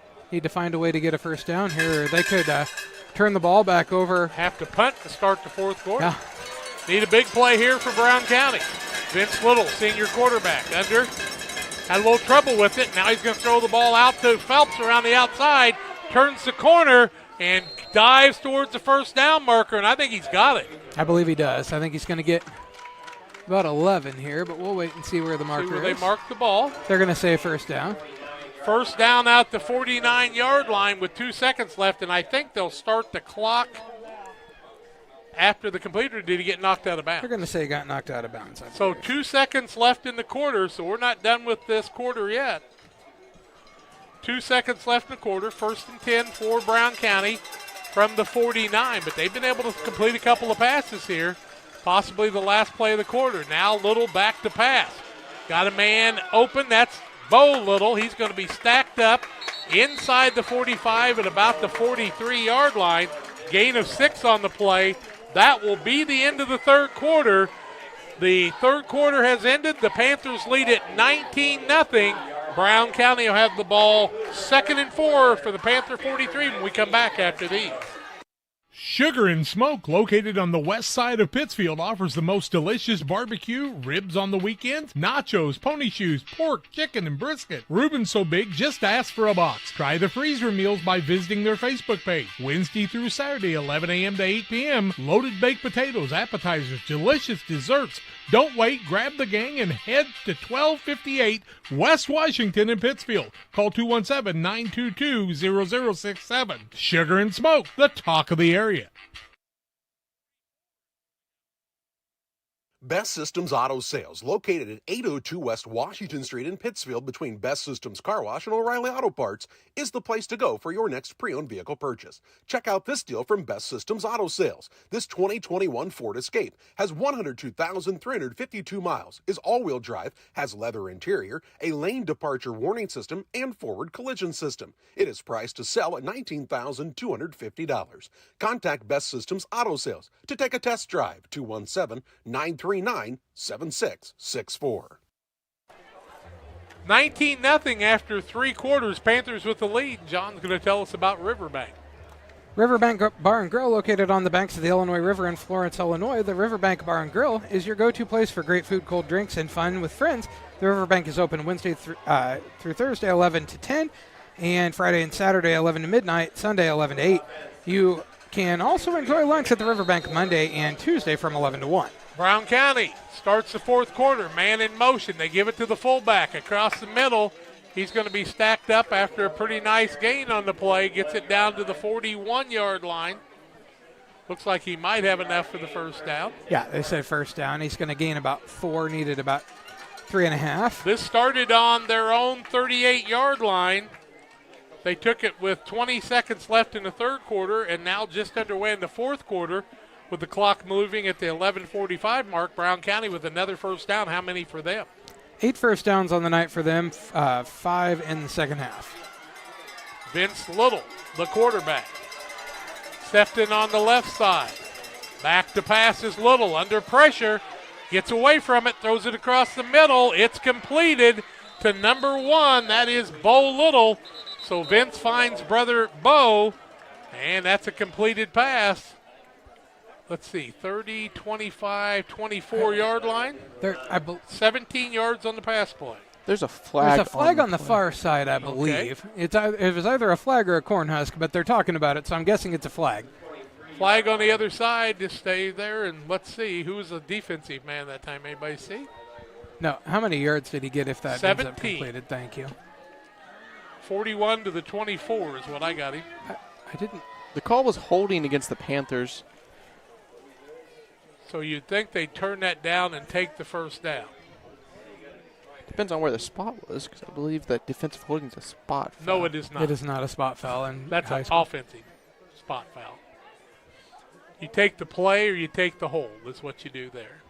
find a way to get a first down here. They could turn the ball back over.
Have to punt to start the fourth quarter.
Yeah.
Need a big play here for Brown County. Vince Little, senior quarterback, under. Had a little trouble with it. Now he's going to throw the ball out to Phelps around the outside, turns the corner, and dives towards the first down marker, and I think he's got it.
I believe he does. I think he's going to get about 11 here, but we'll wait and see where the marker
See where
is.
they mark the ball.
They're going to say first down.
First down out the 49-yard line with 2 seconds left, and I think they'll start the clock after the completer. Did he get knocked out of bounds?
They're going to say he got knocked out of bounds.
So 2 seconds left in the quarter, so we're not done with this quarter yet. 2 seconds left in the quarter, 1st and 10 for Brown County from the 49, but they've been able to complete a couple of passes here, possibly the last play of the quarter. Now Little back to pass. Got a man open, that's Bo Little. He's going to be stacked up inside the 45 at about the 43-yard line. Gain of 6 on the play. That will be the end of the third quarter. The third quarter has ended. The Panthers lead at 19-0. Brown County will have the ball 2nd and 4 for the Panther 43 when we come back after these.
Sugar and Smoke, located on the west side of Pittsfield, offers the most delicious barbecue, ribs on the weekends, nachos, pony shoes, pork, chicken, and brisket. Reuben's so big, just ask for a box. Try the freezer meals by visiting their Facebook page. Wednesday through Saturday, 11 a.m. to 8 p.m. Loaded baked potatoes, appetizers, delicious desserts. Don't wait, grab the gang and head to 1258 West Washington in Pittsfield. Call 217-922-0067. Sugar and Smoke, the talk of the area.
Best Systems Auto Sales, located at 802 West Washington Street in Pittsfield between Best Systems Car Wash and O'Reilly Auto Parts, is the place to go for your next pre-owned vehicle purchase. Check out this deal from Best Systems Auto Sales. This 2021 Ford Escape has 102,352 miles, is all-wheel drive, has leather interior, a lane departure warning system, and forward collision system. It is priced to sell at $19,250. Contact Best Systems Auto Sales to take a test drive. 217-939-7664.
19-0 after 3 quarters. Panthers with the lead. John's going to tell us about Riverbank.
Riverbank Bar and Grill, located on the banks of the Illinois River in Florence, Illinois. The Riverbank Bar and Grill is your go-to place for great food, cold drinks, and fun with friends. The Riverbank is open Wednesday through Thursday, 11 to 10, and Friday and Saturday, 11 to midnight, Sunday, 11 to 8. You can also enjoy lunch at the Riverbank Monday and Tuesday from 11 to 1.
Brown County starts the fourth quarter. Man in motion. They give it to the fullback across the middle. He's going to be stacked up after a pretty nice gain on the play. Gets it down to the 41-yard line. Looks like he might have enough for the first down.
Yeah, they said first down. He's going to gain about 4, needed about 3.5.
This started on their own 38-yard line. They took it with 20 seconds left in the third quarter, and now just underway in the fourth quarter with the clock moving at the 11:45 mark. Brown County with another first down. How many for them?
8 first downs on the night for them, 5 in the second half.
Vince Little, the quarterback. Stepped in on the left side. Back to pass is Little, under pressure. Gets away from it, throws it across the middle. It's completed to number 1. That is Bo Little. So Vince finds brother Bo, and that's a completed pass. Let's see, 30, 25, 24-yard line. 17 yards on the pass play.
There's a flag.
There's a flag on the far side, I believe.
Okay.
It was either a flag or a cornhusk, but they're talking about it, so I'm guessing it's a flag.
Flag on the other side to stay there, and let's see, who was the defensive man that time? Anybody see?
No, how many yards did he get if that
17.
ends up completed? Thank you.
41 to the 24 is what I got him.
I didn't.
The call was holding against the Panthers.
So you'd think they'd turn that down and take the first down.
Depends on where the spot was, because I believe that defensive holding is a spot foul.
No, it is not.
It is not a spot foul. And
that's an offensive spot foul. You take the play or you take the hold is what you do there.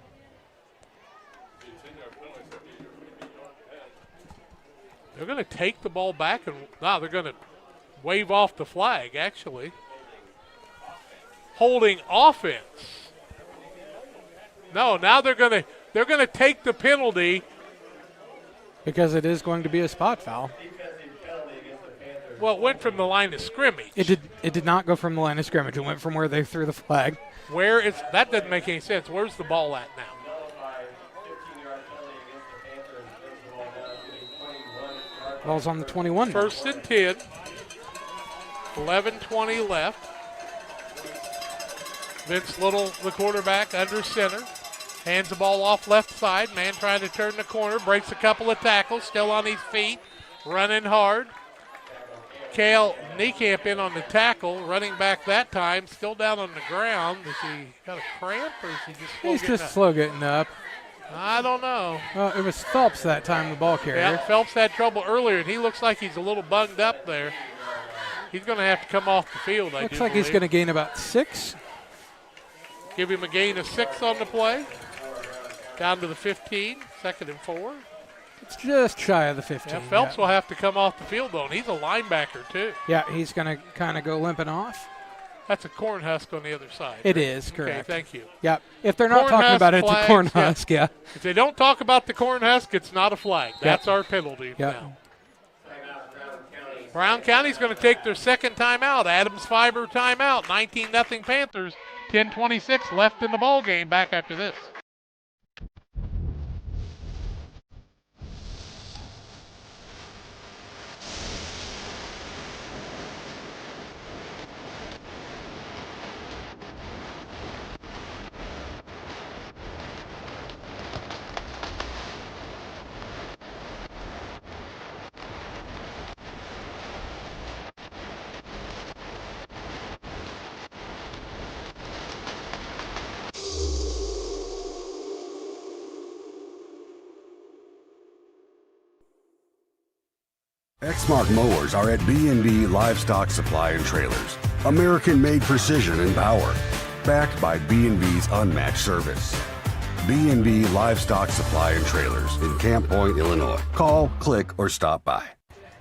They're going to take the ball back, and now they're going to wave off the flag, actually. Holding offense. No, now they're going to take the penalty.
Because it is going to be a spot foul.
Well, it went from the line of scrimmage.
It did not go from the line of scrimmage. It went from where they threw the flag.
That doesn't make any sense. Where's the ball at now?
Ball's on the 21.
First and 10. 11:20 left. Vince Little, the quarterback, under center. Hands the ball off left side. Man trying to turn the corner. Breaks a couple of tackles. Still on his feet. Running hard. Cale Niekamp in on the tackle. Running back that time. Still down on the ground. Is he got a cramp or is he just slow
He's
getting
just
up?
slow getting up.
I don't know.
Well, it was Phelps that time, the ball carrier.
Yeah, Phelps had trouble earlier, and he looks like he's a little bunged up there. He's going to have to come off the field,
Looks like he's going to gain about 6.
Give him a gain of 6 on the play. Down to the 15, 2nd and 4.
It's just shy of the 15.
Yeah, Phelps will have to come off the field, though, and he's a linebacker, too.
Yeah, he's going to kind of go limping off.
That's a Cornhusk on the other side.
It
right?
is, correct.
Okay, thank you.
Yeah, if they're not talking about it, it's a Cornhusk, yeah.
If they don't talk about the Cornhusk, it's not a flag. That's our penalty now. Brown County's going to take their second timeout. Adams Fiber timeout. 19-0 Panthers. 10:26 left in the ball game. Back after this.
Exmark mowers are at B&B Livestock Supply and Trailers. American-made precision and power, backed by B&B's unmatched service. B&B Livestock Supply and Trailers in Camp Point, Illinois. Call, click, or stop by.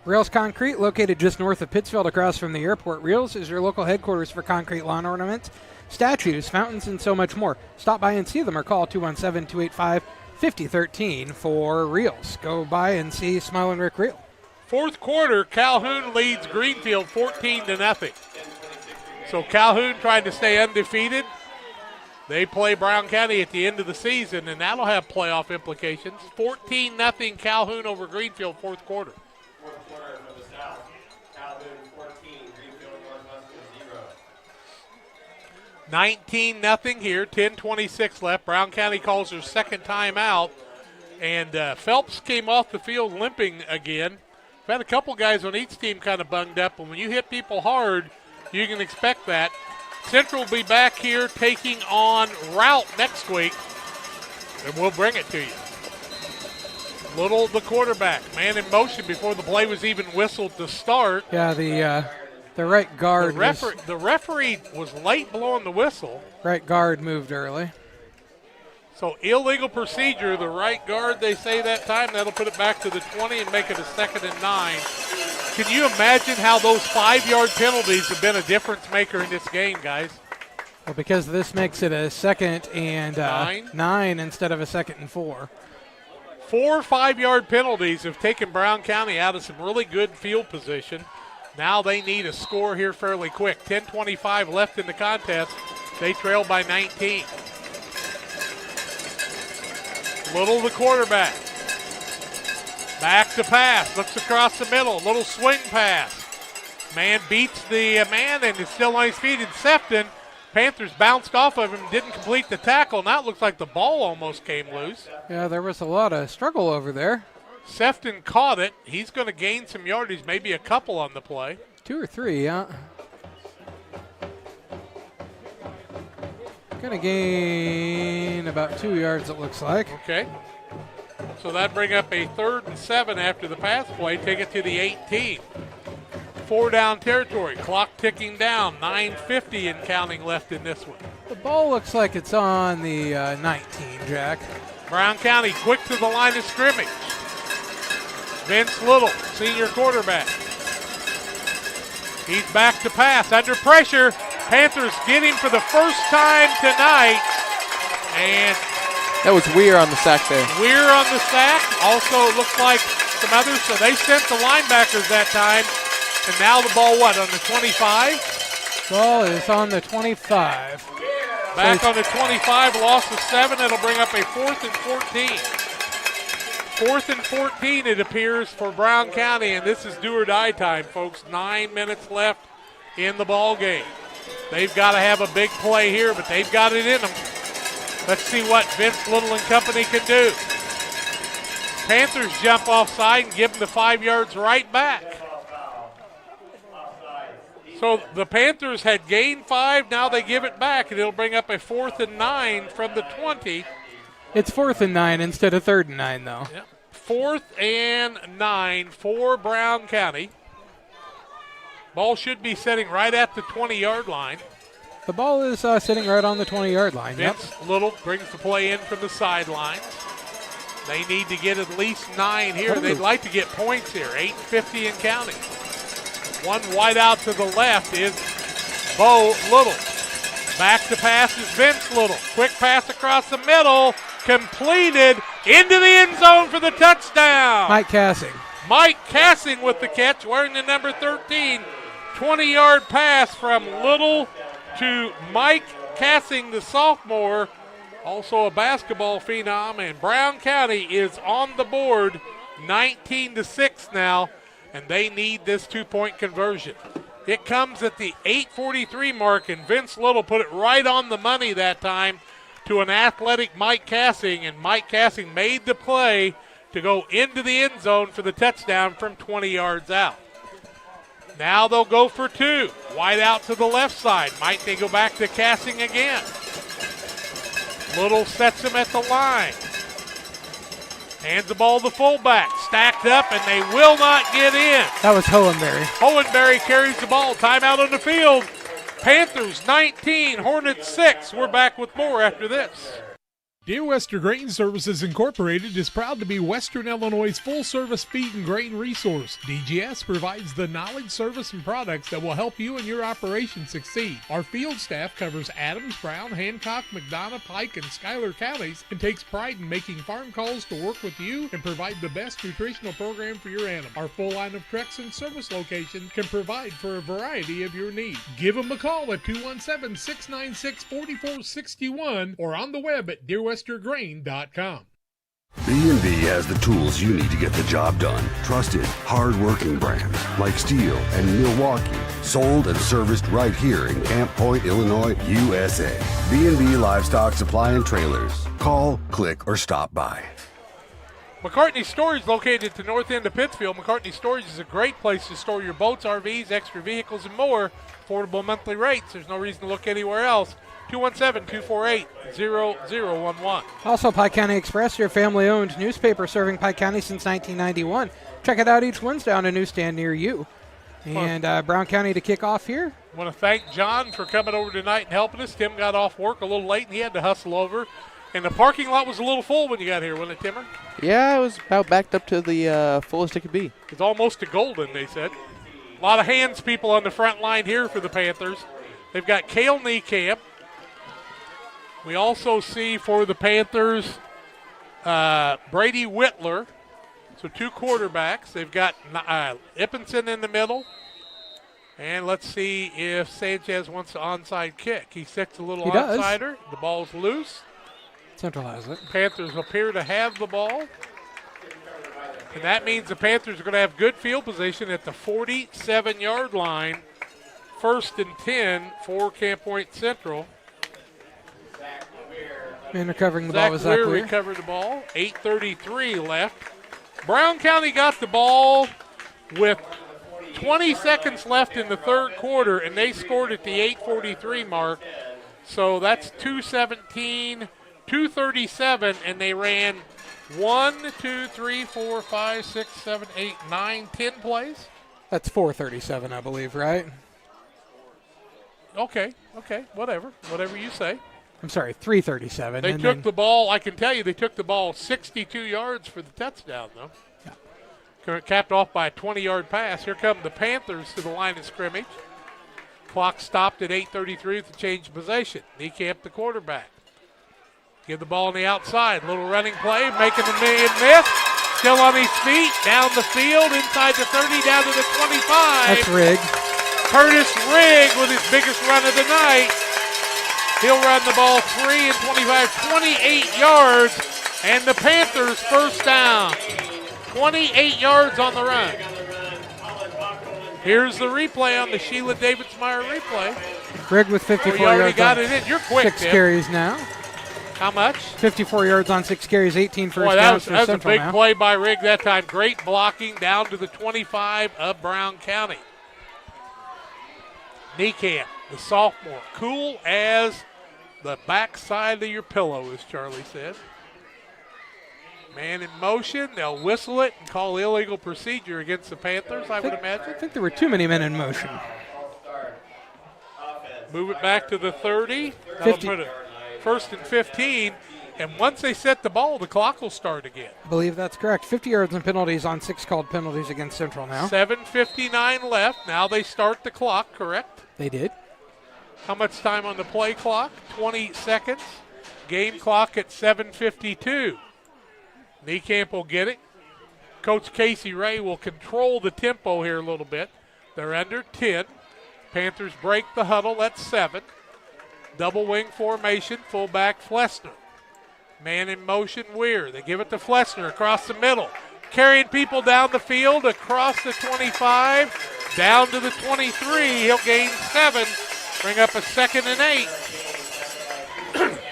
Reels Concrete, located just north of Pittsfield across from the airport. Reels is your local headquarters for concrete lawn ornaments, statues, fountains, and so much more. Stop by and see them or call 217-285-5013 for Reels. Go by and see Smilin' Rick Reel.
Fourth quarter, Calhoun leads Greenfield 14-0. So Calhoun trying to stay undefeated. They play Brown County at the end of the season, and that'll have playoff implications. 14-0 Calhoun over Greenfield, fourth quarter. 19-0 here, 10:26 left. Brown County calls their second timeout, and Phelps came off the field limping again. We've had a couple guys on each team kind of bunged up, and when you hit people hard, you can expect that. Central will be back here taking on Route next week, and we'll bring it to you. Little, the quarterback, man in motion before the play was even whistled to start.
Yeah, the right guard.
The referee was late blowing the whistle.
Right guard moved early.
So illegal procedure, the right guard, they say that time. That'll put it back to the 20 and make it a 2nd and 9. Can you imagine how those 5-yard penalties have been a difference maker in this game, guys?
Well, because this makes it a 2nd and 9 instead of a 2nd and 4.
4 5-yard penalties have taken Brown County out of some really good field position. Now they need a score here fairly quick. 10:25 left in the contest. They trail by 19. Little, the quarterback. Back to pass. Looks across the middle. Little swing pass. Man beats the man and is still on his feet. And Sefton, Panthers bounced off of him, didn't complete the tackle. Now it looks like the ball almost came loose.
Yeah, there was a lot of struggle over there.
Sefton caught it. He's going to gain some yardage, maybe a couple on the play.
2 or 3, yeah. Going to gain about 2 yards, it looks like.
Okay. So that bring up a 3rd and 7 after the pass play. Take it to the 18. 4-down territory. Clock ticking down. 9:50 and counting left in this one.
The ball looks like it's on the 19, Jack.
Brown County quick to the line of scrimmage. Vince Little, senior quarterback. He's back to pass. Under pressure. Panthers get him for the first time tonight. And
that was Weir on the sack there.
Weir on the sack. Also looks like some others. So they sent the linebackers that time. And now the ball, what, on the 25?
Ball is on the 25.
Back on the 25, loss of 7. It'll bring up a 4th and 14. 4th and 14, it appears, for Brown County, and this is do or die time, folks. 9 minutes left in the ball game. They've got to have a big play here, but they've got it in them. Let's see what Vince Little and company can do. Panthers jump offside and give them the 5 yards right back. So the Panthers had gained 5, now they give it back, and it'll bring up a 4th and 9 from the 20.
It's 4th and 9 instead of 3rd and 9, though.
Yep. 4th and 9 for Brown County. Ball should be sitting right at the 20-yard line.
The ball is sitting right on the 20-yard line.
Vince Little brings the play in from the sidelines. They need to get at least 9 here. They'd like to get points here. 8:50 and counting. One wide out to the left is Bo Little. Back to pass is Vince Little. Quick pass across the middle. Completed into the end zone for the touchdown.
Mike Cassing.
Mike Cassing with the catch, wearing the number 13. 20-yard pass from Little to Mike Cassing, the sophomore, also a basketball phenom, and Brown County is on the board 19-6 now, and they need this 2-point conversion. It comes at the 8:43 mark, and Vince Little put it right on the money that time to an athletic Mike Cassing, and Mike Cassing made the play to go into the end zone for the touchdown from 20 yards out. Now they'll go for 2. Wide out to the left side. Might they go back to Cassing again? Little sets him at the line. Hands the ball to the fullback. Stacked up, and they will not get in.
That was Hohenberry.
Hohenberry carries the ball. Timeout on the field. Panthers 19, Hornets 6. We're back with more after this.
Dear Western Grain Services Incorporated is proud to be Western Illinois' full-service feed and grain resource. DGS provides the knowledge, service, and products that will help you and your operation succeed. Our field staff covers Adams, Brown, Hancock, McDonough, Pike, and Schuyler counties and takes pride in making farm calls to work with you and provide the best nutritional program for your animal. Our full line of trucks and service locations can provide for a variety of your needs. Give them a call at 217-696-4461 or on the web at dearwestergrain.com.
B&B has the tools you need to get the job done. Trusted, hard-working brands like Steel and Milwaukee. Sold and serviced right here in Camp Point, Illinois, USA. B&B Livestock Supply and Trailers. Call, click, or stop by.
McCartney Storage, located at the north end of Pittsfield. McCartney Storage is a great place to store your boats, RVs, extra vehicles, and more. Affordable monthly rates. There's no reason to look anywhere else. 217-248-0011.
Also, Pike County Express, your family-owned newspaper serving Pike County since 1991. Check it out each Wednesday on a newsstand near you. And Brown County to kick off here.
I want to thank John for coming over tonight and helping us. Tim got off work a little late, and he had to hustle over. And the parking lot was a little full when you got here, wasn't it, Timmer?
Yeah, it was about backed up to the fullest it could be.
It's almost to golden, they said. A lot of hands people on the front line here for the Panthers. They've got Cale Niekamp. We also see for the Panthers Brady Whitler. So 2 quarterbacks. They've got Ippenson in the middle. And let's see if Sanchez wants an onside kick. He sits a little onsider. The ball's loose.
Central has it.
Panthers appear to have the ball. And that means the Panthers are going to have good field position at the 47-yard line. 1st and 10 for Camp Point Central.
And recovering the ball was
Zach
Zach
Lear
Lear.
recovered the ball. 8:33 left. Brown County got the ball with 20 seconds left in the third quarter, and they scored at the 8:43 mark. So that's 2:17, 2:37, and they ran 1, 2, 3, 4, 5, 6, 7, 8, 9, 10 plays.
That's 4:37, I believe, right?
Okay, whatever you say.
I'm sorry, 3:37.
They took the ball. I can tell you they took the ball 62 yards for the touchdown, though. Yeah. Capped off by a 20-yard pass. Here come the Panthers to the line of scrimmage. Clock stopped at 8:33 with the change of possession. Niekamp, the quarterback. Give the ball on the outside. Little running play, making the miss. Still on his feet, down the field, inside the 30, down to the 25.
That's Rigg.
Curtis Rigg with his biggest run of the night. He'll run the ball 3 and 25, 28 yards And the Panthers first down. 28 yards on the run. Here's the replay on the Sheila Davidsmeyer replay.
Rigg with 54
you already
yards
got
on
it in. You're quick,
6
Tim.
carries now.
How much?
54 yards on 6 carries, 18 first
Boy,
downs for
that was a
Central
big
now.
play by Rigg that time. Great blocking down to the 25 of Brown County. Niekamp, the sophomore, cool as the backside of your pillow, as Charlie said. Man in motion. They'll whistle it and call illegal procedure against the Panthers, I would imagine.
I think there were too many men in motion.
Move it back to the 30.
50.
Put it first and 15. And once they set the ball, the clock will start again.
I believe that's correct. 50 yards and penalties on 6 called penalties against Central now.
7:59 left. Now they start the clock, correct?
They did.
How much time on the play clock? 20 seconds. Game clock at 7:52. Niekamp will get it. Coach Casey Ray will control the tempo here a little bit. They're under 10. Panthers break the huddle at 7. Double wing formation, fullback Flessner. Man in motion, Weir. They give it to Flessner across the middle. Carrying people down the field across the 25, down to the 23. He'll gain 7, bring up a 2nd and 8.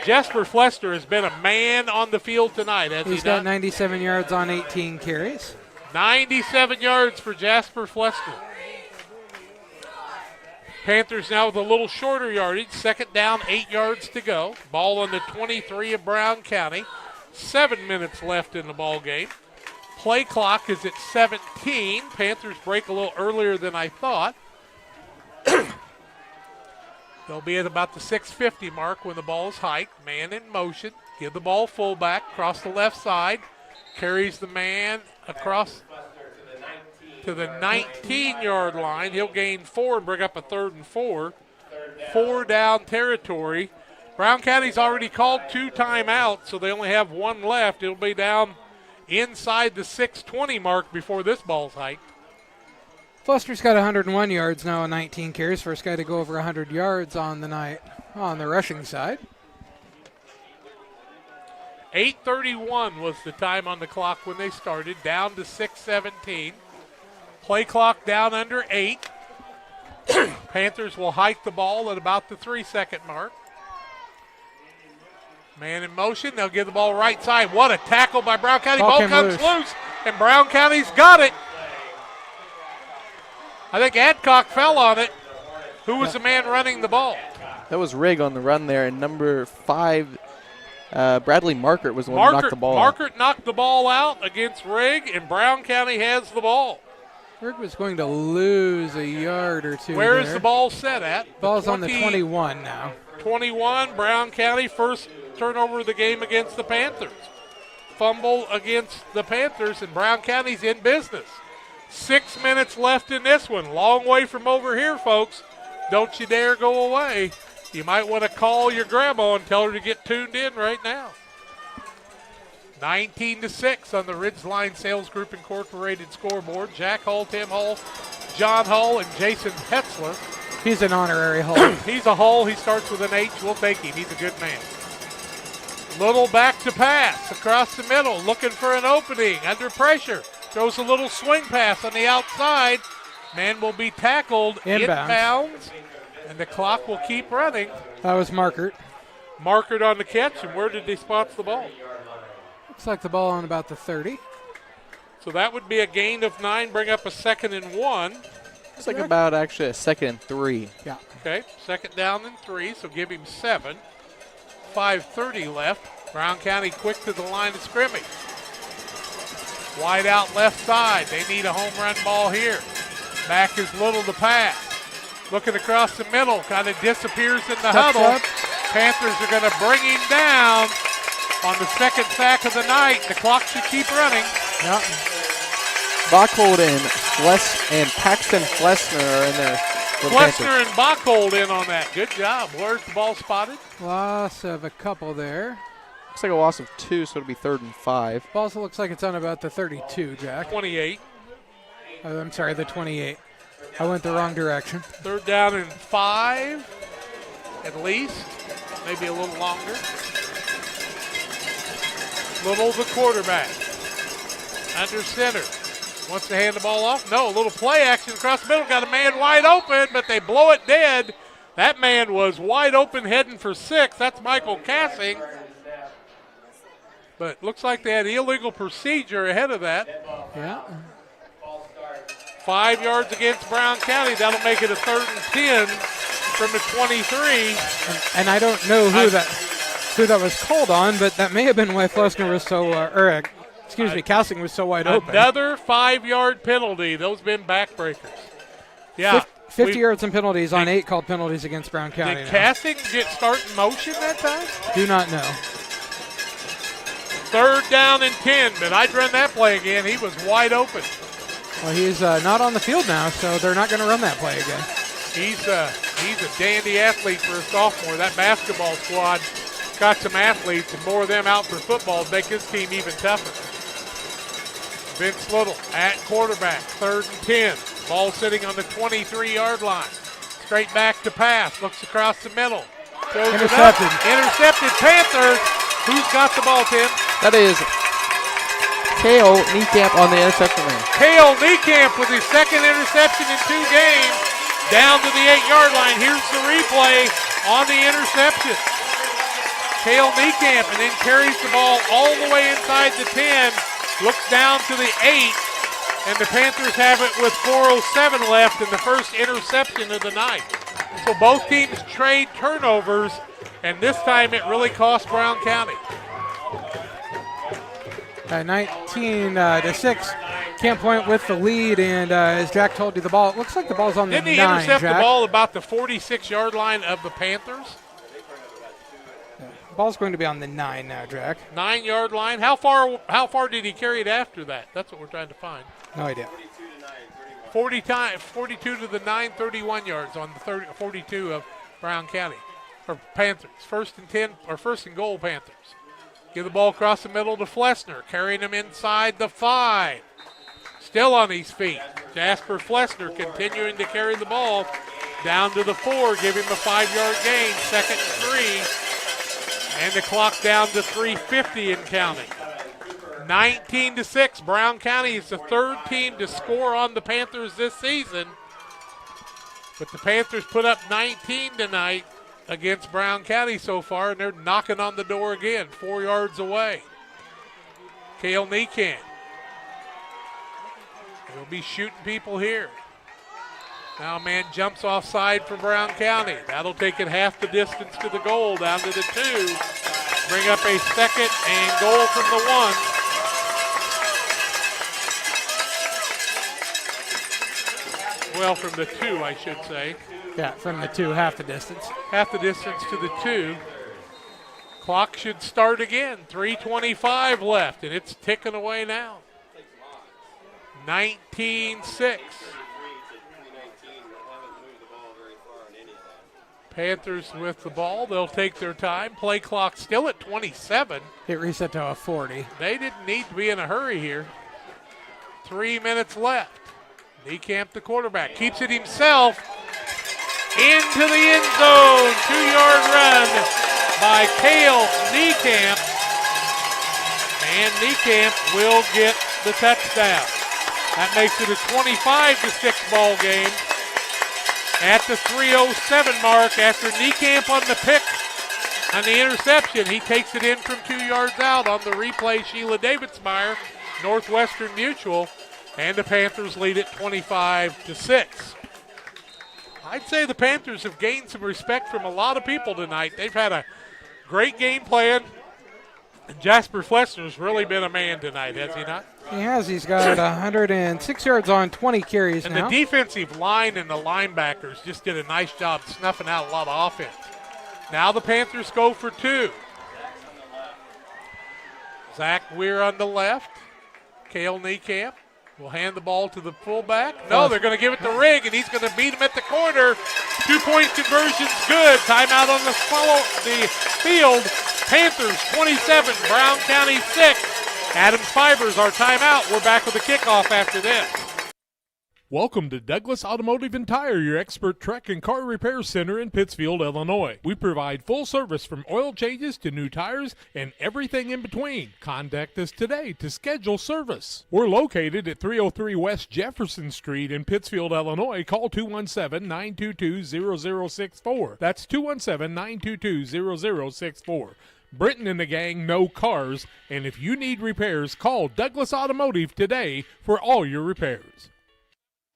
Jasper Flessner has been a man on the field tonight, has
He's
he
got
not?
97 yards on 18 carries.
97 yards for Jasper Flessner. Panthers now with a little shorter yardage. 2nd down, 8 yards to go. Ball on the 23 of Brown County. 7 minutes left in the ball game. Play clock is at 17. Panthers break a little earlier than I thought. They'll be at about the 6:50 mark when the ball is hiked. Man in motion. Give the ball fullback across the left side. Carries the man across to the 19-yard line. He'll gain 4 and bring up a 3rd and 4. 4 down territory. Brown County's already called 2 timeouts, so they only have 1 left. It'll be down inside the 6:20 mark before this ball's hiked.
Flessner's got 101 yards now on 19 carries. First guy to go over 100 yards on the night on the rushing side.
8:31 was the time on the clock when they started, down to 6:17. Play clock down under 8. Panthers will hike the ball at about the 3-second mark. Man in motion. They'll give the ball right side. What a tackle by Brown County. Ball comes loose, and Brown County's got it. I think Adcock fell on it. Who was the man running the ball?
That was Rigg on the run there, and number 5, Bradley Markert was the one who knocked the ball out.
Markert knocked the ball out against Rigg, and Brown County has the ball.
Rigg was going to lose a yard or 2.
Where is
there.
the ball set at?
Ball's on the 21 now.
21, Brown County, first turnover of the game against the Panthers. Fumble against the Panthers, and Brown County's in business. 6 minutes left in this one. Long way from over here, folks. Don't you dare go away. You might want to call your grandma and tell her to get tuned in right now. 19-6 on the Ridgeline Sales Group Incorporated scoreboard. Jack Hull, Tim Hull, John Hull, and Jason Hetzler.
He's an honorary Hull.
He's a Hull. He starts with an H. We'll take him. He's a good man. Little back to pass across the middle, looking for an opening, under pressure. Throws a little swing pass on the outside. Man will be tackled inbounds, and the clock will keep running.
That was Markert.
Markert on the catch, and where did they spot the ball?
Looks like the ball on about the 30.
So that would be a gain of 9, bring up a 2nd and 1.
It's like about actually a 2nd and 3.
Yeah.
Okay, 2nd down and 3, so give him 7. 5:30 left. Brown County quick to the line of scrimmage. Wide out left side. They need a home run ball here. Back is Little to pass. Looking across the middle, kind of disappears in the huddle.
Up.
Panthers are going to bring him down on the 2nd sack of the night. The clock should keep running.
Yep.
Bachhold and Paxton Flessner are in there.
Flessner and Bachhold in on that. Good job. Where's the ball spotted?
Loss of a couple there.
Looks like a loss of 2, so it'll be 3rd and 5.
Ball also looks like it's on about the 32, Jack.
28.
I'm sorry, the 28. I went the wrong direction.
3rd down and 5, at least. Maybe a little longer. Little, the quarterback. Under center. Wants to hand the ball off. No, a little play action across the middle. Got a man wide open, but they blow it dead. That man was wide open heading for 6. That's Michael Cassing. But looks like they had illegal procedure ahead of that.
Yeah.
5 yards against Brown County. That'll make it a 3rd and 10 from the 23.
And I don't know who that was called on, but that may have been why Flessner was so, Cassing was so wide open.
Another 5-yard penalty. Those have been backbreakers. Yeah.
50 yards and penalties on 8 called penalties against Brown County.
Did Cassing start in motion that time?
Do not know.
3rd down and 10, but I'd run that play again. He was wide open.
Well, he's not on the field now, so they're not going to run that play again.
He's a dandy athlete for a sophomore. That basketball squad got some athletes, and more of them out for football to make his team even tougher. Vince Little at quarterback, 3rd and 10. Ball sitting on the 23-yard line. Straight back to pass. Looks across the middle.
Intercepted.
Intercepted. Panthers. Who's got the ball, Tim?
That is Kale Niekamp on the interception man.
Kale Niekamp with his 2nd interception in 2 games. Down to the 8-yard line. Here's the replay on the interception. Kale Niekamp, and then carries the ball all the way inside the 10. Looks down to the 8. And the Panthers have it with 4:07 left in the first interception of the night. So both teams trade turnovers, and this time it really cost Brown County.
19-6. Camp Point with the lead, and as Jack told you, the ball, it looks like the ball's on the 9,
Didn't he intercept
Jack?
the ball about the 46-yard line of the Panthers?
The ball's going to be on the 9 now, Jack.
9-yard line. How far did he carry it after that? That's what we're trying to find.
No idea.
42 to the 9, 31 yards on the 42 of Brown County. Or Panthers. 1st and 10, or 1st and goal, Panthers. Give the ball across the middle to Flessner, carrying him inside the 5. Still on his feet. Jasper Flessner continuing to carry the ball down to the 4, give him a 5-yard gain, 2nd and 3. And the clock down to 3:50 and counting. 19-6. Brown County is the 3rd team to score on the Panthers this season. But the Panthers put up 19 tonight against Brown County so far, and they're knocking on the door again, 4 yards away. Kale Niekamp. He'll be shooting people here. Now a man jumps offside for Brown County. That'll take it half the distance to the goal, down to the 2. Bring up a 2nd and goal from the 1. Well, from the 2, I should say.
Yeah, from the 2, half the distance.
Half the distance to the 2. Clock should start again. 3:25 left, and it's ticking away now. 19-6. Panthers with the ball. They'll take their time. Play clock still at 27.
It reset to a 40.
They didn't need to be in a hurry here. 3 minutes left. Niekamp, the quarterback, keeps it himself into the end zone. 2-yard run by Kale Niekamp. And Niekamp will get the touchdown. That makes it a 25-6 ball game. At the 3:07 mark, after Niekamp on the pick on the interception, he takes it in from 2 yards out on the replay. Sheila Davidsmeyer, Northwestern Mutual. And the Panthers lead it 25-6. I'd say the Panthers have gained some respect from a lot of people tonight. They've had a great game plan. And Jasper Flessner's really been a man tonight, has he not?
He has. He's got 106 yards on 20 carries
and
now.
The defensive line and the linebackers just did a nice job snuffing out a lot of offense. Now the Panthers go for 2. Zach Weir on the left. Kale Niekamp will hand the ball to the fullback. No, they're going to give it to Rigg, and he's going to beat him at the corner. 2-point conversion's good. Timeout on the field. Panthers 27, Brown County 6. Adams Fibers, our timeout. We're back with the kickoff after this.
Welcome to Douglas Automotive and Tire, your expert truck and car repair center in Pittsfield, Illinois. We provide full service from oil changes to new tires and everything in between. Contact us today to schedule service. We're located at 303 West Jefferson Street in Pittsfield, Illinois. Call 217-922-0064. That's 217-922-0064. Britton and the gang know cars, and if you need repairs, call Douglas Automotive today for all your repairs.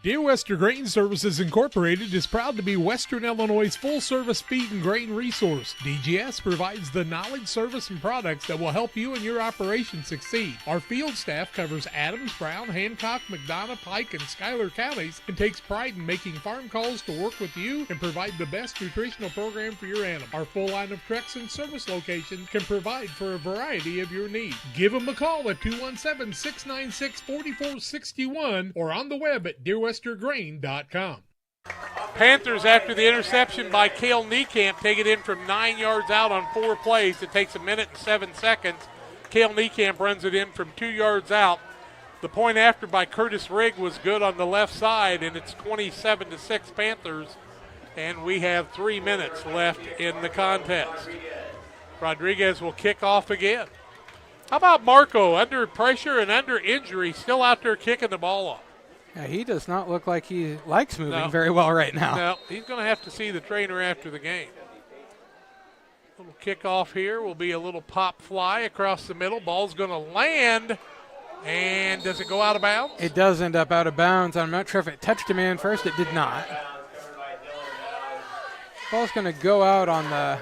Dear Western Grain Services Incorporated is proud to be Western Illinois' full-service feed and grain resource. DGS provides the knowledge, service, and products that will help you and your operation succeed. Our field staff covers Adams, Brown, Hancock, McDonough, Pike, and Schuyler counties and takes pride in making farm calls to work with you and provide the best nutritional program for your animal. Our full line of trucks and service locations can provide for a variety of your needs. Give them a call at 217-696-4461 or on the web at dearwestergrain.com.
Panthers, after the interception by Cale Niekamp, take it in from 9 yards out on 4 plays. It takes 1 minute and 7 seconds. Cale Niekamp runs it in from 2 yards out. The point after by Curtis Rigg was good on the left side, and it's 27-6 Panthers, and we have 3 minutes left in the contest. Rodriguez will kick off again. How about Marco, under pressure and under injury, still out there kicking the ball off?
Yeah, he does not look like he likes moving very well right now.
No, he's going to have to see the trainer after the game. Little kickoff here will be a little pop fly across the middle. Ball's going to land, and does it go out of bounds?
It does end up out of bounds. I'm not sure if it touched a man first. It did not. Ball's going to go out on the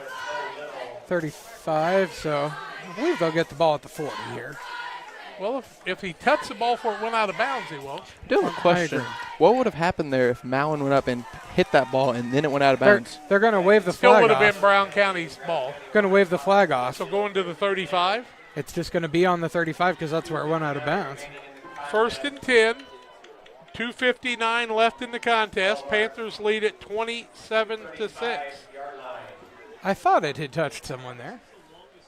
35, so I believe they'll get the ball at the 40 here.
Well, if he touched the ball before it went out of bounds, he won't.
I do have a question. What would have happened there if Mowen went up and hit that ball and then it went out of bounds?
They're going to wave the
Still
flag
would
off.
have been Brown County's ball.
Going to wave the flag off.
So going to the 35.
It's just going to be on the 35 because that's where it went out of bounds.
1st and 10. 2:59 left in the contest. Panthers lead at 27-6.
I thought it had touched someone there.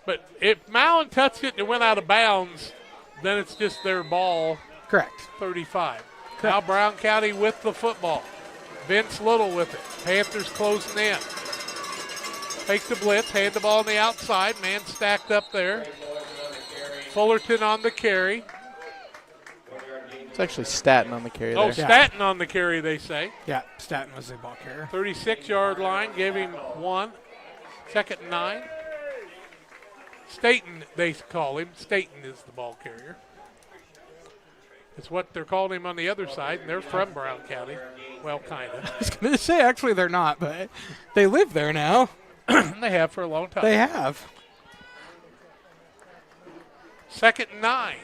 But if Mowen touched it and it went out of bounds, then it's just their ball.
Correct.
35. Correct. Now Brown County with the football. Vince Little with it. Panthers closing in. Takes the blitz, hand the ball on the outside. Man stacked up there. Fullerton on the carry.
It's actually Staten on the carry there.
Oh, Staten on the carry, they say.
Yeah, Staten was the ball carrier.
36-yard line, gave him 1. 2nd and 9. Staten, they call him. Staten is the ball carrier. It's what they're calling him on the other side, and they're from Brown County. Well, kind of.
I was going to say, actually, they're not, but they live there now.
They have for a long time.
They have.
2nd and 9.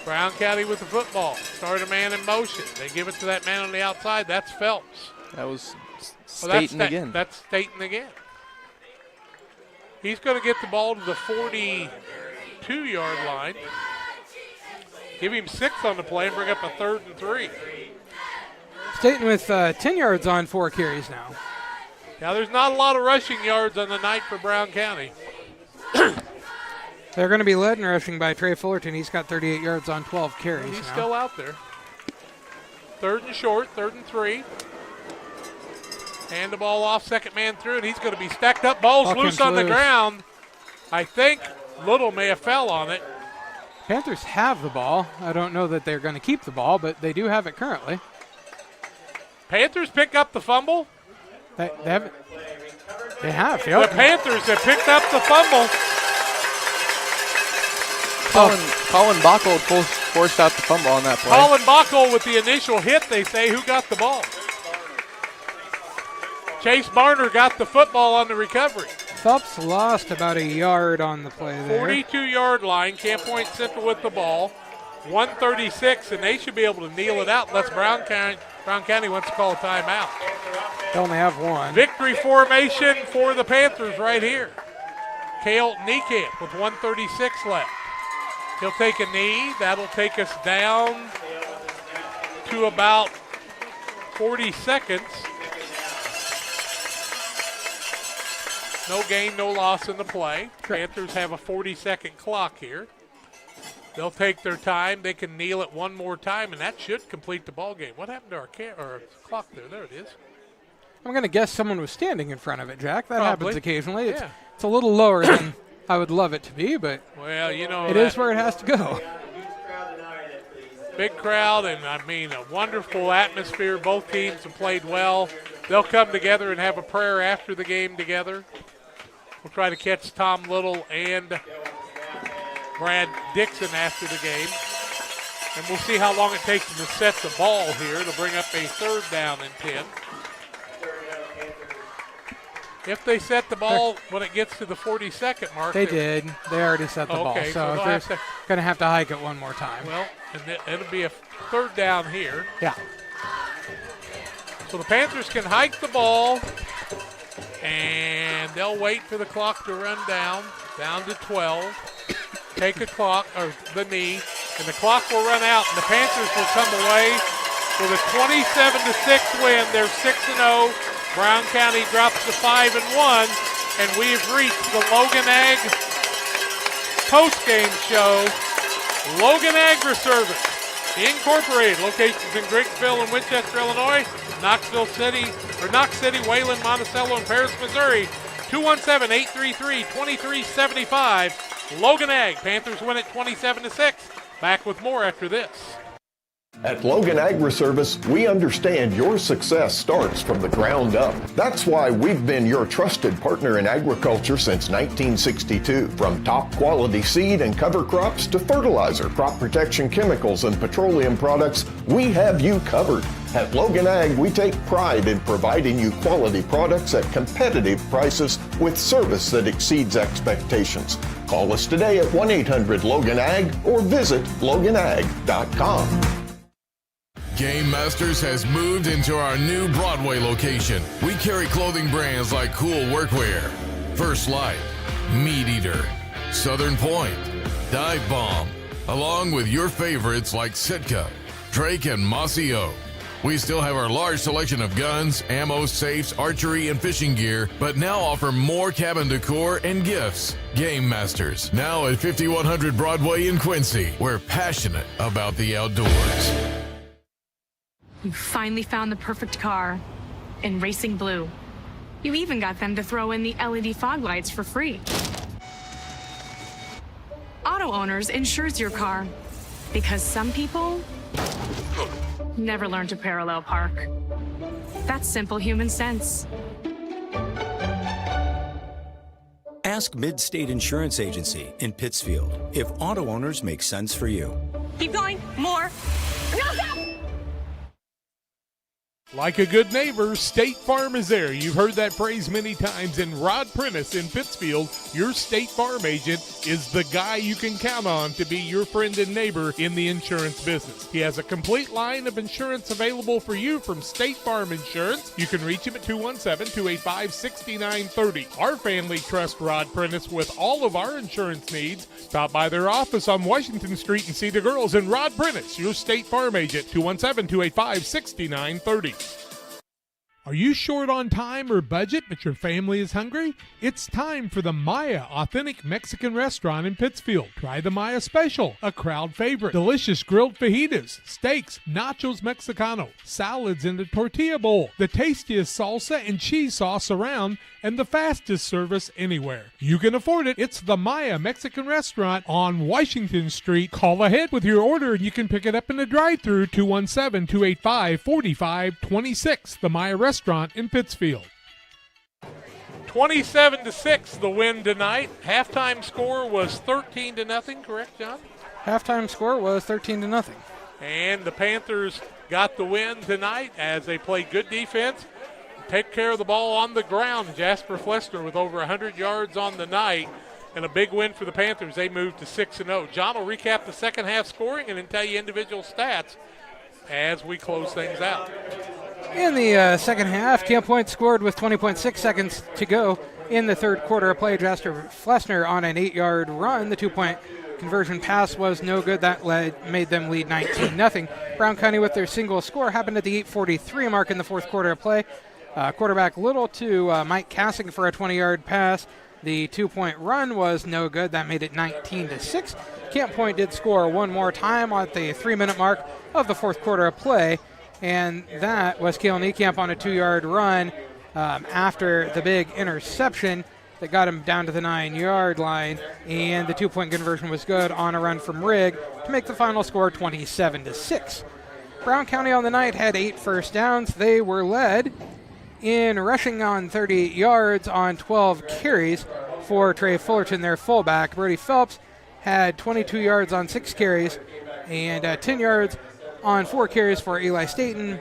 Brown County with the football. Start a man in motion. They give it to that man on the outside. That's Phelps.
That was Staten again.
That's Staten again. He's going to get the ball to the 42-yard line. Give him 6 on the play and bring up a 3rd and 3.
Staten with 10 yards on 4 carries now.
Now, there's not a lot of rushing yards on the night for Brown County.
They're going to be led in rushing by Trey Fullerton. He's got 38 yards on 12 carries.
He's
now.
still out there. 3rd and short, 3rd and 3. Hand the ball off, second man through, and he's going to be stacked up. Ball's loose on the ground. I think Little may have fell on it.
Panthers have the ball. I don't know that they're going to keep the ball, but they do have it currently.
Panthers pick up the fumble.
They have. Yep.
The Panthers have picked up the fumble.
Colin Bockel forced out the fumble on that play.
Colin Bockel with the initial hit, they say. Who got the ball? Chase Barner got the football on the recovery.
Phelps lost about a yard on the play there.
42-yard line. Camp Point Central with the ball. 1:36, and they should be able to kneel it out unless Brown County wants to call a timeout.
They only have one.
Victory formation for the Panthers right here. Cale Niekamp with 1:36 left. He'll take a knee. That'll take us down to about 40 seconds. No gain, no loss in the play. Panthers have a 40-second clock here. They'll take their time. They can kneel it one more time, and that should complete the ball game. What happened to our clock there? There it is.
I'm going to guess someone was standing in front of it, Jack. That
Probably.
happens occasionally.
Yeah.
It's a little lower than I would love it to be, but
well,
it is where it has to go.
Big crowd, and I mean a wonderful atmosphere. Both teams have played well. They'll come together and have a prayer after the game together. We'll try to catch Tom Little and Brad Dixon after the game. And we'll see how long it takes them to set the ball here to bring up a 3rd down and 10. If they set the ball when it gets to the 42nd mark.
They did. They already set the ball. So they're going to have to hike it one more time.
Well, and it'll be a 3rd down here.
Yeah.
So the Panthers can hike the ball, and they'll wait for the clock to run down to 12. Take the clock, or the knee, and the clock will run out, and the Panthers will come away with a 27-6 win. They're 6-0. Brown County drops to 5-1, and we've reached the Logan Ag post-game show. Logan Agri-Service Incorporated, locations in Griggsville and Winchester, Illinois, Knox City, Wayland, Monticello, and Paris, Missouri. 217-833-2375. Logan Ag. Panthers win it 27-6. Back with more after this.
At Logan Agri-Service, we understand your success starts from the ground up. That's why we've been your trusted partner in agriculture since 1962. From top quality seed and cover crops to fertilizer, crop protection chemicals, and petroleum products, we have you covered. At Logan Ag, we take pride in providing you quality products at competitive prices with service that exceeds expectations. Call us today at 1-800-LOGAN-AG or visit loganag.com.
Game Masters has moved into our new Broadway location. We carry clothing brands like Cool Workwear, First Light, Meat Eater, Southern Point, Dive Bomb, along with your favorites like Sitka, Drake, and Mossy O. We still have our large selection of guns, ammo, safes, archery, and fishing gear, but now offer more cabin decor and gifts. Game Masters, now at 5100 Broadway in Quincy. We're passionate about the outdoors.
You finally found the perfect car in Racing Blue. You even got them to throw in the LED fog lights for free. Auto Owners insures your car because some people never learn to parallel park. That's simple human sense.
Ask Mid-State Insurance Agency in Pittsfield if auto owners make sense for you.
Keep going. More. No, stop!
Like a good neighbor, State Farm is there. You've heard that phrase many times. And Rod Prentice in Pittsfield, your State Farm agent, is the guy you can count on to be your friend and neighbor in the insurance business. He has a complete line of insurance available for you from State Farm Insurance. You can reach him at 217-285-6930. Our family trusts Rod Prentice with all of our insurance needs. Stop by their office on Washington Street and see the girls. And Rod Prentice, your State Farm agent, 217-285-6930. Are you short on time or budget, but your family is hungry? It's time for the Maya Authentic Mexican Restaurant in Pittsfield. Try the Maya Special, a crowd favorite. Delicious grilled fajitas, steaks, nachos Mexicano, salads in a tortilla bowl, the tastiest salsa and cheese sauce around, and the fastest service anywhere. You can afford it. It's the Maya Mexican Restaurant on Washington Street. Call ahead with your order and you can pick it up in the drive-thru, 217-285-4526. The Maya Restaurant in Pittsfield.
27-6 the win tonight. Halftime score was 13-0, correct, John?
Halftime score was 13-0.
And the Panthers got the win tonight as they played good defense. Take care of the ball on the ground. Jasper Flessner with over 100 yards on the night. And a big win for the Panthers. They moved to 6-0. John will recap the second half scoring and then tell you individual stats as we close things out.
In the second half, Camp Point scored with 20.6 seconds to go in the third quarter of play. Jasper Flessner on an 8-yard run. The 2-point conversion pass was no good. That made them lead 19-0. Brown County with their single score happened at the 8:43 mark in the fourth quarter of play. Quarterback Little to Mike Cassing for a 20-yard pass. The 2-point run was no good. That made it 19-6. Camp Point did score one more time at the 3-minute mark of the fourth quarter of play, and that was Cale Niekamp on a 2-yard run after the big interception that got him down to the 9-yard line, and the 2-point conversion was good on a run from Rigg to make the final score 27-6. Brown County on the night had 8 first downs. They were led in rushing on 30 yards on 12 carries for Trey Fullerton, their fullback. Brody Phelps had 22 yards on 6 carries and 10 yards on 4 carries for Eli Staten,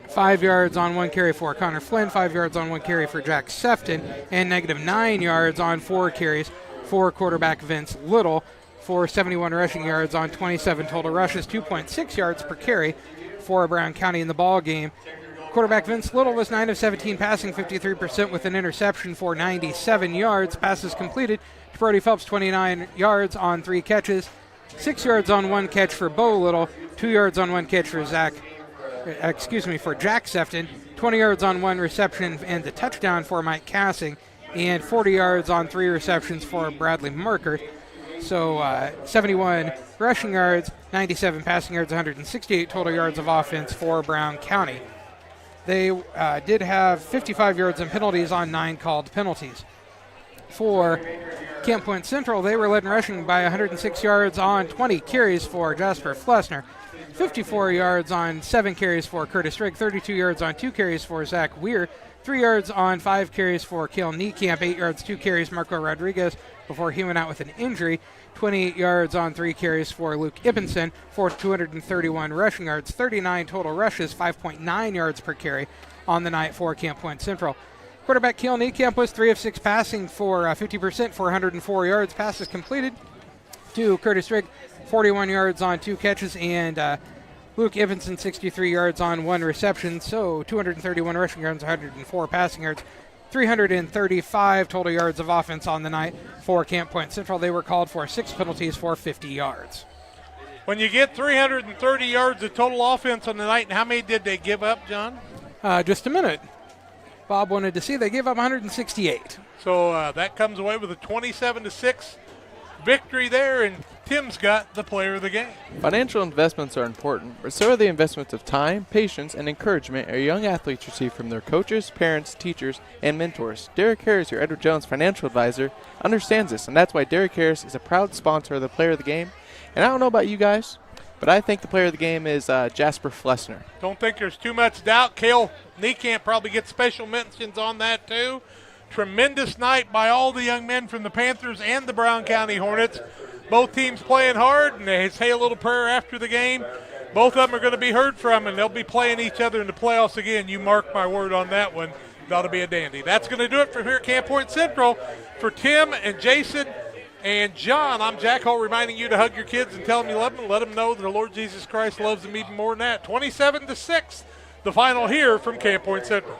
5 yards on 1 carry for Connor Flynn, 5 yards on 1 carry for Jack Sefton, and -9 yards on 4 carries for quarterback Vince Little for 71 rushing yards on 27 total rushes, 2.6 yards per carry for Brown County in the ball game. Quarterback Vince Little was 9 of 17 passing, 53% with an interception for 97 yards. Passes completed to Brody Phelps, 29 yards on 3 catches, 6 yards on 1 catch for Bo Little, 2 yards on 1 catch for for Jack Sefton, 20 yards on 1 reception and the touchdown for Mike Cassing, and 40 yards on 3 receptions for Bradley Merkert. So 71 rushing yards, 97 passing yards, 168 total yards of offense for Brown County. They did have 55 yards in penalties on 9 called penalties. For Camp Point Central, they were led in rushing by 106 yards on 20 carries for Jasper Flessner, 54 yards on 7 carries for Curtis Rigg, 32 yards on 2 carries for Zach Weir, 3 yards on 5 carries for Cale Niekamp, 8 yards, 2 carries Marco Rodriguez before he went out with an injury, 28 yards on 3 carries for Luke Ibbenson for 231 rushing yards, 39 total rushes, 5.9 yards per carry on the night for Camp Point Central. Quarterback Cale Niekamp was 3 of 6 passing for 50% for 104 yards. Passes completed to Curtis Rigg, 41 yards on 2 catches, and Luke Ibbenson, 63 yards on 1 reception. So 231 rushing yards, 104 passing yards, 335 total yards of offense on the night for Camp Point Central. They were called for 6 penalties for 50 yards.
When you get 330 yards of total offense on the night, and how many did they give up, John?
Just a minute. Bob wanted to see. They gave up 168.
So that comes away with a 27-6 victory there, and Tim's got the player of the game.
Financial investments are important, but so are the investments of time, patience, and encouragement our young athletes receive from their coaches, parents, teachers, and mentors. Derek Harris, your Edward Jones financial advisor, understands this, and that's why Derek Harris is a proud sponsor of the player of the game. And I don't know about you guys, but I think the player of the game is Jasper Flessner.
Don't think there's too much doubt. Cale Niekamp probably gets special mentions on that too. Tremendous night by all the young men from the Panthers and the Brown County Hornets. Both teams playing hard, and they say a little prayer after the game. Both of them are going to be heard from, and they'll be playing each other in the playoffs again. You mark my word on that one. That'll be a dandy. That's going to do it from here at Camp Point Central. For Tim and Jason and John, I'm Jack Hall reminding you to hug your kids and tell them you love them and let them know that the Lord Jesus Christ loves them even more than that. 27-6, the final here from Camp Point Central.